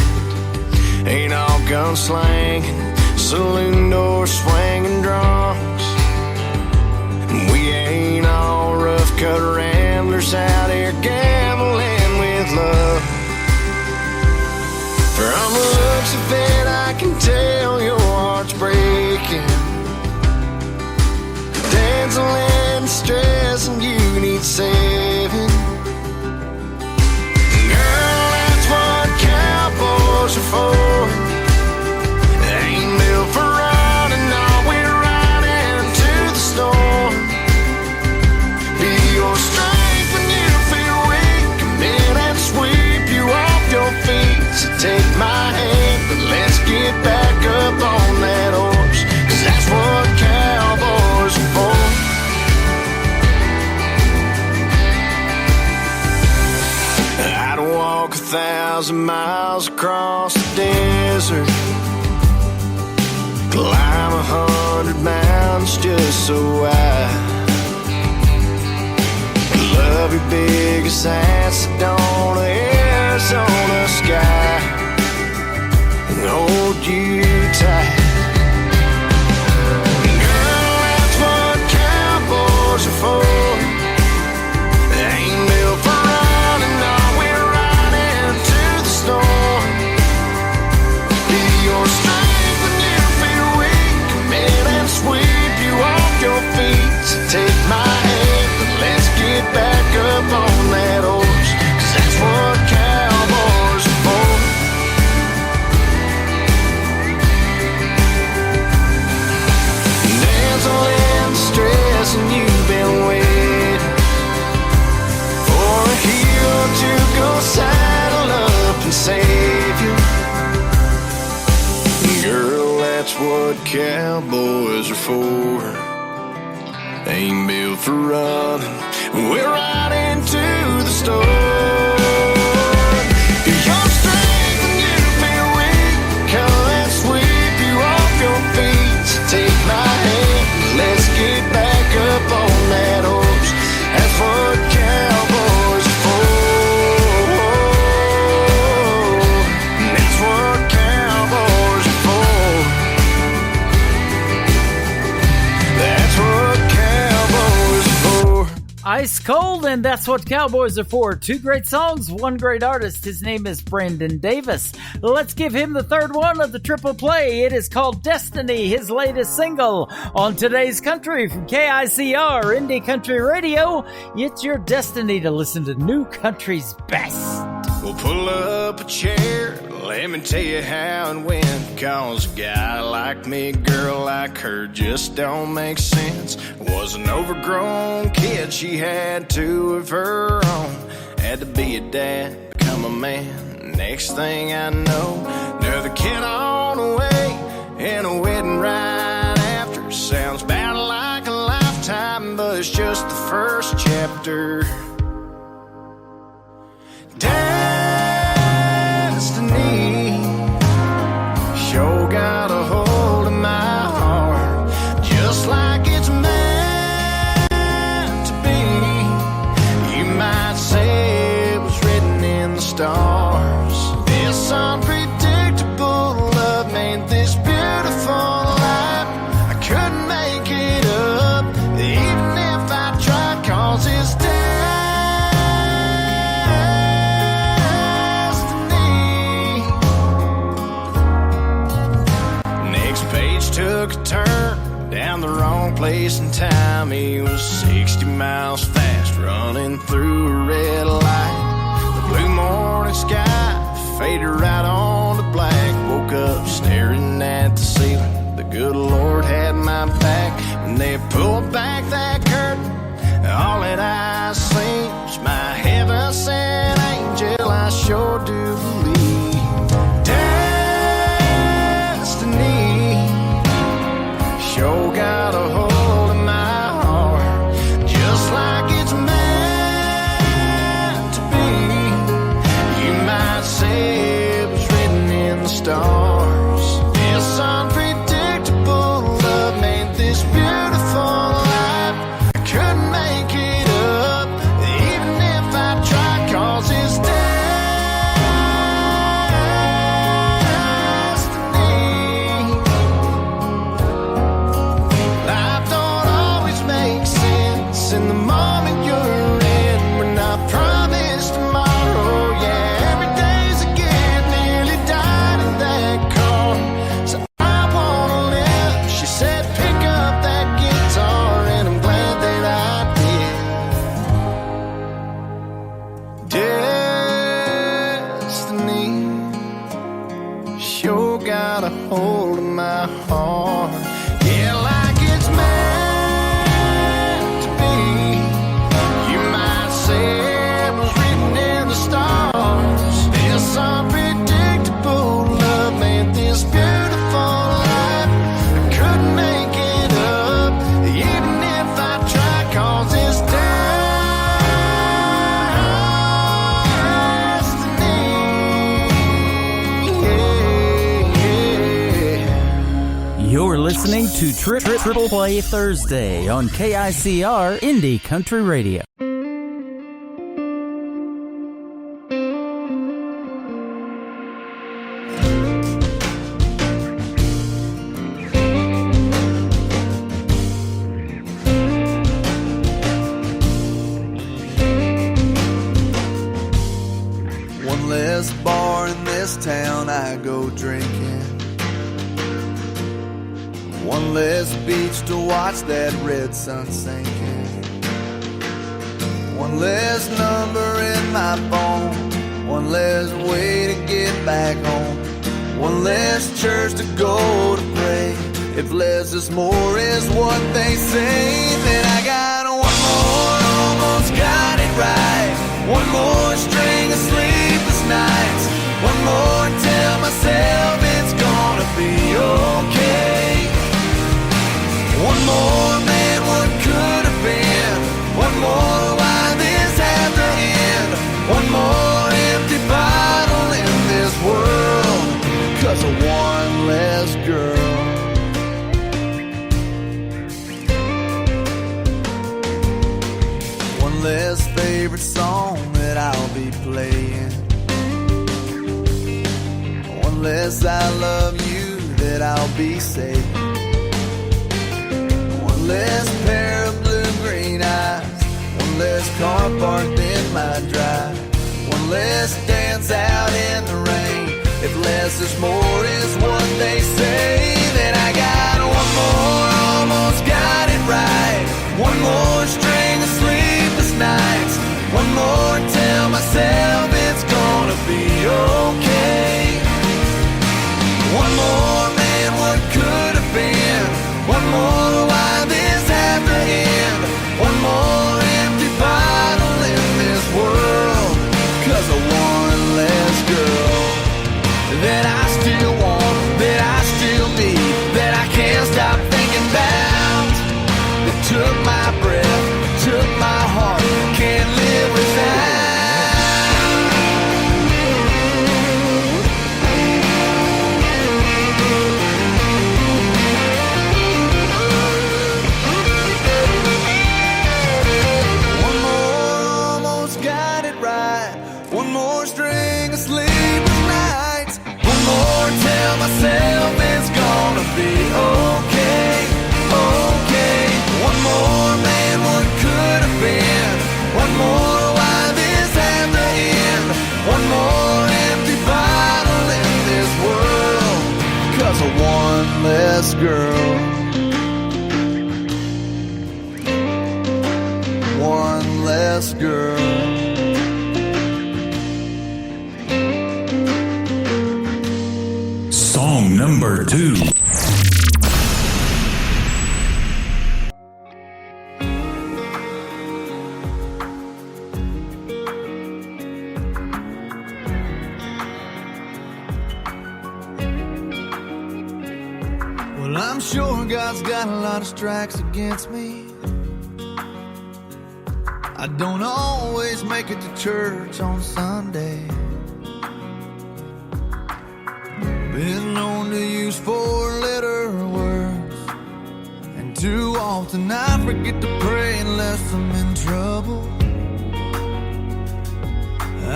Ain't all gunslanging, saloon doors swinging drunks. We ain't all rough cut ramblers out here gambling with love. From the looks of it, I can tell your heart's breaking. Dancing and stress, and you need saving. Girl, that's what cowboys are for. They ain't built for running, no, we're riding to the storm. Be your strength when you feel weak. Come in and sweep you off your feet. So take my hand, but let's get back up on that horse, 'cause that's what cowboys are for. I'd walk 1,000 miles across the desert, climb 100 mountains just so I love you big as that Sedona, Arizona sky, and hold you tight. Girl, that's what cowboys are for. They ain't built for running, no, we're riding to the storm. Be your strength when you feel weak. Come in and sweep you off your feet. So take my hand, but let's get back up on that horse, 'cause that's what cowboys are for. Dancing and stress, and you've been waiting for a hero to go saddle up and save you. Girl, that's what cowboys are for. Ain't built for running, we're riding to the store. Your strength when you feel weak. Come and sweep you off your feet. So take my hand, let's get back up on that horse. That's what cowboys are for. That's what cowboys are for. That's what cowboys are for. Ice cold, and that's what cowboys are for. Two great songs, one great artist. His name is Brandon Davis. Let's give him the third one of the triple play. It is called Destiny, his latest single. On today's country from KICR Indie Country Radio, it's your destiny to listen to new country's best. We'll pull up a chair, let me tell you how it went. Cause a guy like me, a girl like her, just don't make sense. Was an overgrown kid, she had two of her own. Had to be a dad, become a man. Next thing I know, another kid on the way, and a wedding right after. Sounds bad like a lifetime, but it's just the first chapter. Destiny sure got a hold of my heart, just like it's meant to be. You might say it was written in the stars. This unpredictable love made this beautiful life. I couldn't make it up, even if I tried, cause it's took a turn down the wrong place and time. He was 60 miles fast, running through a red light. The blue morning sky faded right on to black. Woke up staring at the ceiling. The good Lord had my back. When they pulled back that curtain, all that I seen was my heaven sent angel. I sure do believe destiny sure got a hold of my heart, just like it's meant to be. You might say it was written in the stars. This unpredictable love made this beautiful life. I couldn't make it up, even if I tried, cause it's in the moment you're in. We're not promised tomorrow. Yeah, every day's a gift. Nearly died in that car, so I wanna live. She said pick up that guitar, and I'm glad that I did. Destiny sure got a hold of my heart. Yeah, like it's meant. Unpredictable love made this beautiful life. I couldn't make it up, even if I tried, cause it's destiny. You're listening to Triple Play Thursday on KICR Indie Country Radio. One less bar in this town I go drinking. One less beach to watch that red sun sinking. One less number in my phone. One less way to get back home. One less church to go to pray. If less is more is what they say, then I got one more, almost got it right. One more string of sleepless nights. One more tell myself it's gonna be okay. One more, man, what could have been. One more, why this had to end. One more empty bottle in this world, 'cause of one less girl. One less favorite song that I'll be playing. One less I love you that I'll be saying. One less pair of blue-green eyes. One One less car parked in my drive. One less dance out in the rain. If less is more is what they say, then I got one more, almost got it right. One more string of sleepless nights. One more, tell myself it's gonna be okay. One more, man, what could have been? One more, why this have to end? One more empty bottle in this world, 'cause of one less girl that I still want, that I still need, that I can't stop thinking about. That took my breath, took my heart, can't live without. One more, almost got it right. One more string of sleepless nights. One more, tell myself it's gonna be okay, okay. One more, man, what could have been? One more, why this had to end? One more empty bottle in this world, 'cause of one less girl. One less girl. Song number 2. Well, I'm sure God's got a lot of strikes against me. I don't always make it to church on Sunday. Been known to use 4-letter words, and too often I forget to pray unless I'm in trouble.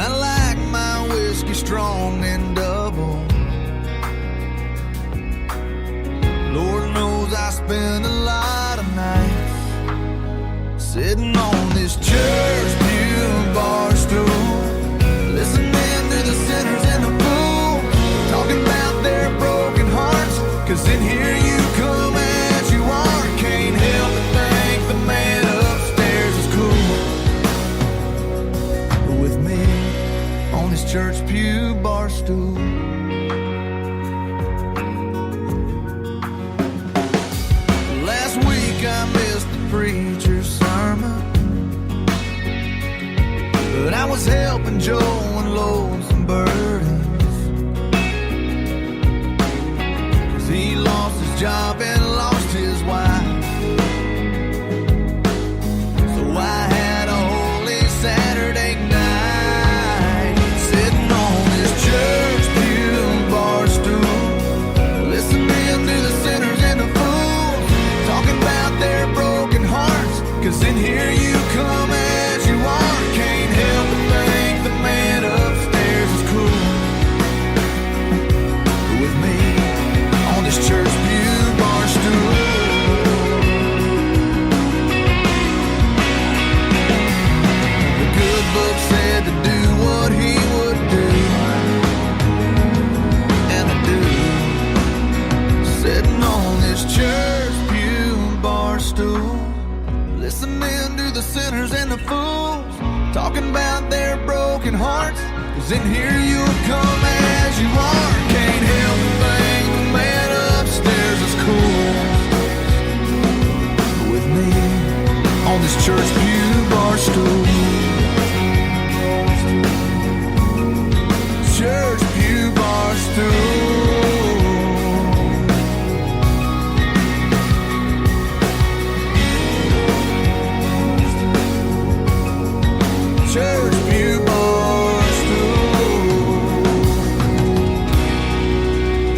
I like my whiskey strong and double. Lord knows I spend a lot of nights sitting on this church pew bar stool, listening to the sinners in the pool, talking about their broken hearts. 'Cause in here you come as you are. Can't help but think the man upstairs is cool. But with me on this church pew bar stool, last week I missed the preacher's sermon, but I was helping Joe unload some burdens. 'Cause he lost his job and lost his wife. So I had a holy Saturday night, sitting on this church pew bar stool, listening to the sinners and the fools, talking about their broken hearts. 'Cause in here you come as you are. Can't help but think the man upstairs is cool. With me on this church pew bar stool, the good book said to do what he would do, and I do. Sitting on this church pew bar stool, listening to the sinners and the fools, talking about their broken hearts. 'Cause in here you'll come as you are. Can't help but think the man upstairs is cool. With me on this church pew bar stool, church pew bar stool. Church pew bar stool.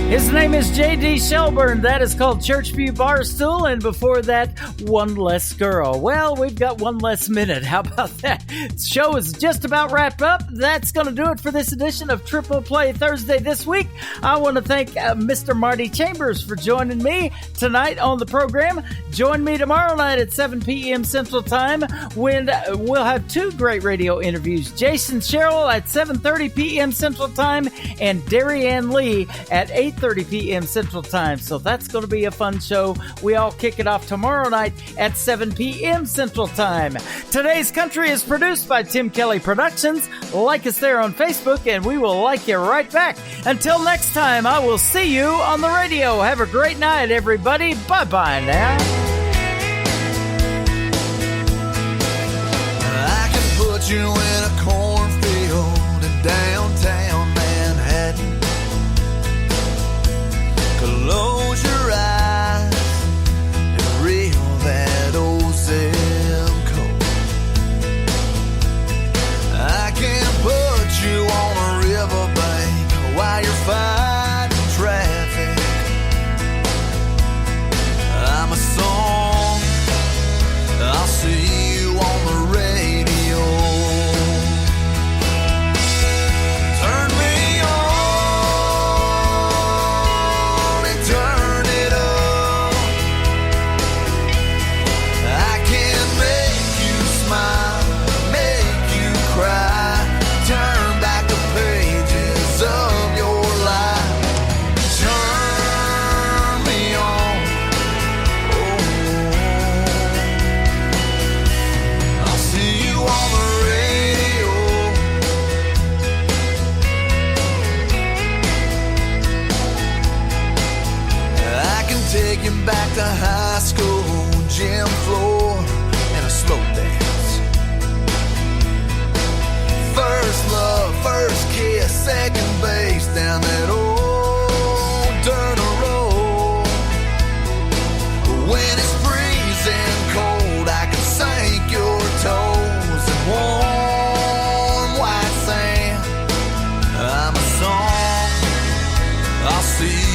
His name is J.D. Shelburne. That is called Churchview Barstool. And before that, One Less Girl. Well, we've got one less minute. How about that? The show is just about wrapped up. That's going to do it for this edition of Triple Play Thursday this week. I want to thank Mr. Marty Chambers for joining me tonight on the program. Join me tomorrow night at 7 p.m. Central Time when we'll have two great radio interviews. Jason Sherrill at 7:30 p.m. Central Time and Darianne Lee at 8:30 p.m. Central Time. So that's going to be a fun show. We all kick it off tomorrow night at 7 p.m. Central Time. Today's Country is produced by Tim Kelly Productions. Like us there on Facebook, and we will like you right back. Until next time, I will see you on the radio. Have a great night, everybody. Bye-bye now. I can put you in a cornfield in downtown Manhattan. Close your eyes and reel that old zip code. I can put you on a riverbank while you're fighting traffic. I'm a song, I'll see you on the radio. Turn me on and turn it up. I can make you smile, make you cry, turn back the pages of your life. Turn me on, I'll see you on the radio. I can take you back to high school, gym floor, and a slow dance. First love, first kiss, second base down that old dirt road. When it's freezing cold, I can sink your toes in warm white sand. I'm a song, I'll see